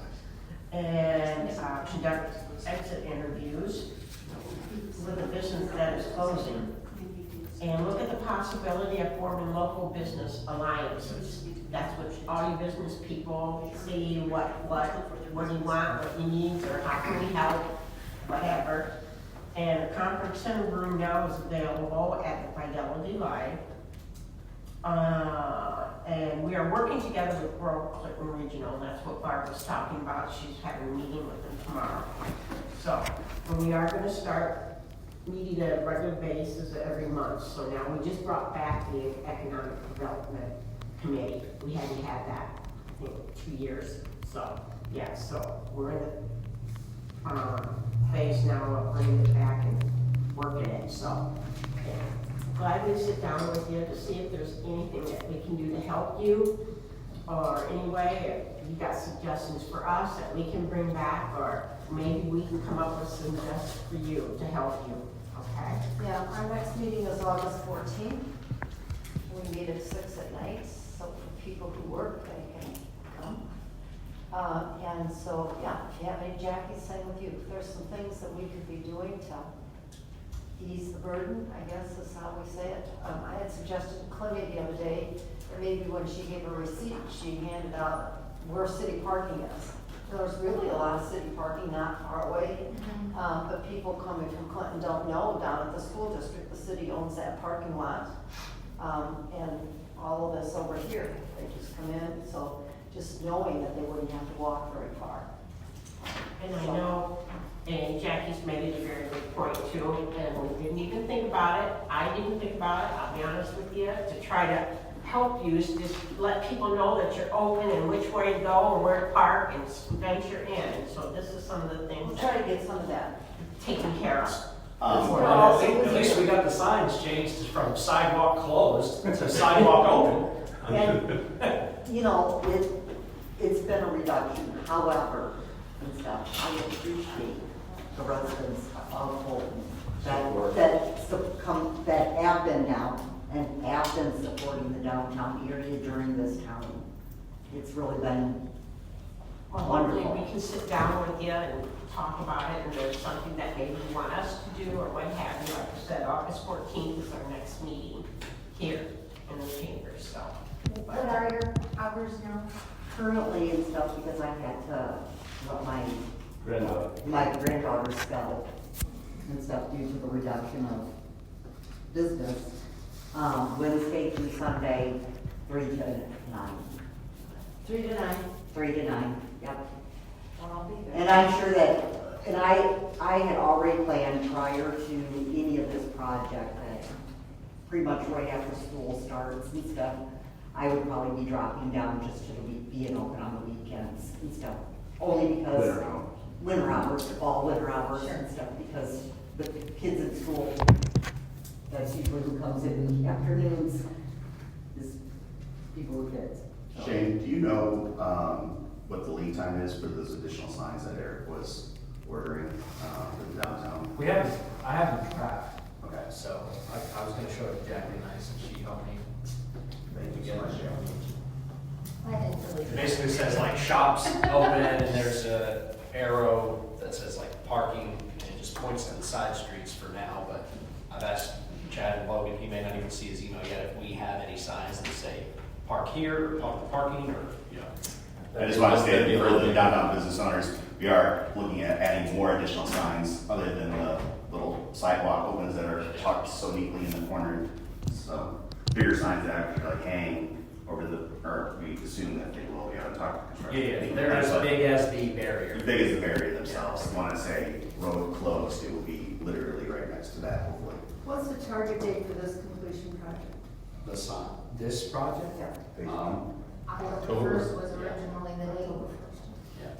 Speaker 7: and conduct exit interviews with a business that is closing, and look at the possibility of forming local business alliances. That's what all you business people see, what you want, what you need, or how can we help, whatever. And the conference center room now is available at the Fidelity Live. And we are working together with Rural Clinton Regional. That's what Barb was talking about. She's having a meeting with them tomorrow. So, we are going to start meeting at a regular basis every month. So now we just brought back the Economic Development Committee. We hadn't had that, I think, 2 years. So, yeah, so we're in the phase now of bringing it back and working it. So, yeah. Gladly sit down with you to see if there's anything that we can do to help you, or anyway, if you got suggestions for us that we can bring back, or maybe we can come up with some suggestions for you to help you, okay?
Speaker 14: Yeah, our next meeting is August 14th. We meet at 6 at night, so for people who work, they can come. And so, yeah, maybe Jackie's saying with you, if there's some things that we could be doing to ease the burden, I guess is how we say it. I had suggested to Clinia the other day, or maybe when she gave a receipt, she handed out where city parking is. There's really a lot of city parking not far away, but people coming from Clinton don't know. Down at the school district, the city owns that parking lot, and all of us over here, they just come in. So just knowing that they wouldn't have to walk very far.
Speaker 7: And I know, and Jackie's made it a very good point too, and we didn't even think about it. I didn't think about it, I'll be honest with you, to try to help you, is just let people know that you're open and which way to go and where to park and venture in. And so this is some of the things.
Speaker 14: We'll try to get some of that
Speaker 7: taken care of.
Speaker 6: At least we got the signs changed from sidewalk closed to sidewalk open.
Speaker 17: And, you know, it's been a reduction, however, and stuff, I appreciate the residents of Fulton that have been down and have been supporting the downtown area during this time. It's really been
Speaker 7: Hopefully
Speaker 17: wonderful.
Speaker 7: we can sit down with you and talk about it, and there's something that maybe you want us to do or what have you. Like I said, August 14th is our next meeting here in the chambers, so.
Speaker 9: What are your hours now?
Speaker 17: Currently and stuff, because I had to let my granddaughter spell and stuff due to the reduction of business. Wednesday through Sunday, 3 to 9.
Speaker 14: 3 to 9.
Speaker 17: 3 to 9, yep.
Speaker 14: Well, I'll be there.
Speaker 17: And I'm sure that, and I had already planned prior to any of this project that pretty much right after school starts and stuff, I would probably be dropping down just to being open on the weekends and stuff. Only because winter hours, all winter hours and stuff, because with the kids in school, that's usually who comes in the afternoons, is people with kids. So.
Speaker 11: Shane, do you know what the lead time is for those additional signs that Eric was ordering for the downtown?
Speaker 6: I haven't tracked.
Speaker 11: Okay.
Speaker 6: So I was gonna show it to Jackie Nice and she helped me. It basically says like shops open and there's a arrow that says like parking and it just points to the side streets for now, but I've asked Chad and Logan, he may not even see his email yet, if we have any signs that say park here, or public parking, or, you know.
Speaker 11: I just want to state for the downtown business owners, we are looking at adding more additional signs other than the little sidewalk opens that are tucked so neatly in the corner. So bigger signs that actually like hang over the, or we assume that they will be on top of construction.
Speaker 6: Yeah, they're as big as the barrier.
Speaker 11: As big as the barrier themselves. Want to say road closed, it will be literally right next to that, hopefully.
Speaker 14: What's the target date for this completion project?
Speaker 6: The sign, this project?
Speaker 14: Yeah.
Speaker 9: October 1st was originally the date.
Speaker 6: Yeah.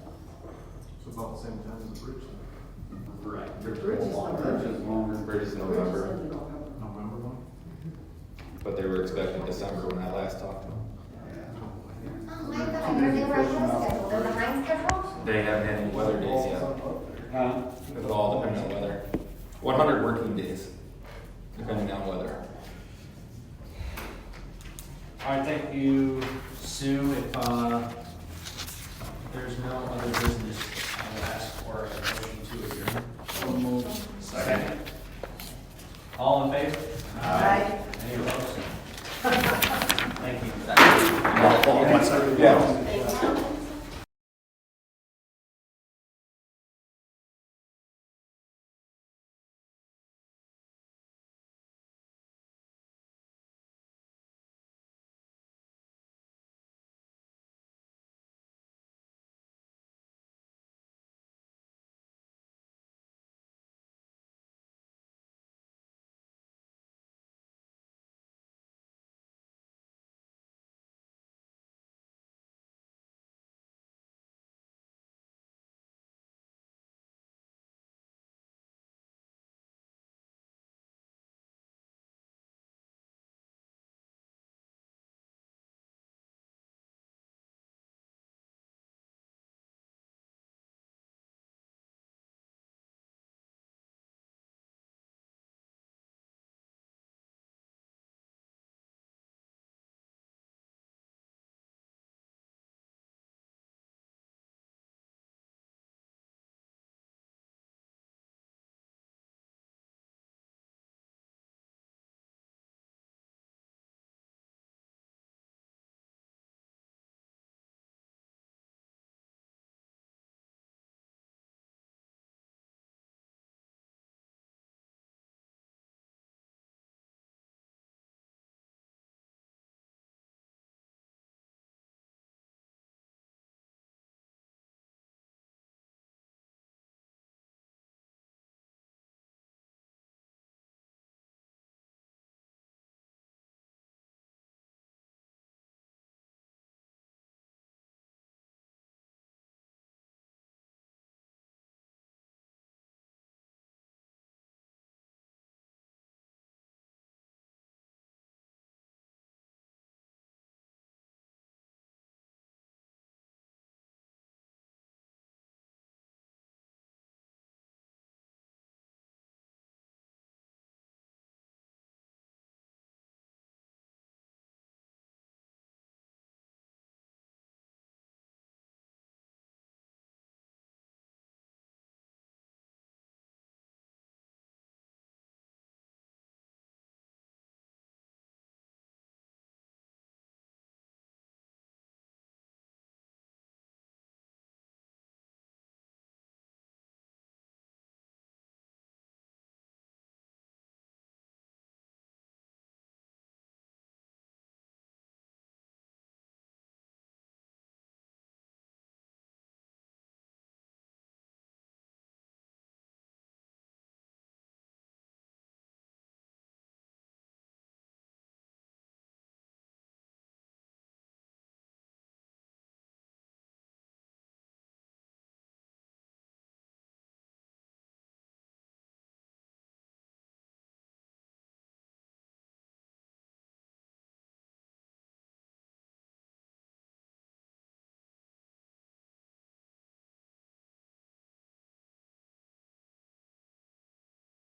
Speaker 20: It's about the same time as the bridge.
Speaker 6: Right.
Speaker 14: The bridge is longer.
Speaker 15: Bridge is longer, bridge is no they were expecting December when I last talked to them.
Speaker 9: Oh, I thought I heard they were ahead of schedule, they're behind schedule?
Speaker 15: They haven't had any weather days yet. It'll all depend on weather. 100 working days, depending on weather.
Speaker 6: All right, thank you, Sue. If there's no other business, I will ask for a motion to adjourn. Second. All in favor?
Speaker 14: Aye.
Speaker 6: Any opposed? Thank you.
Speaker 11: Yeah.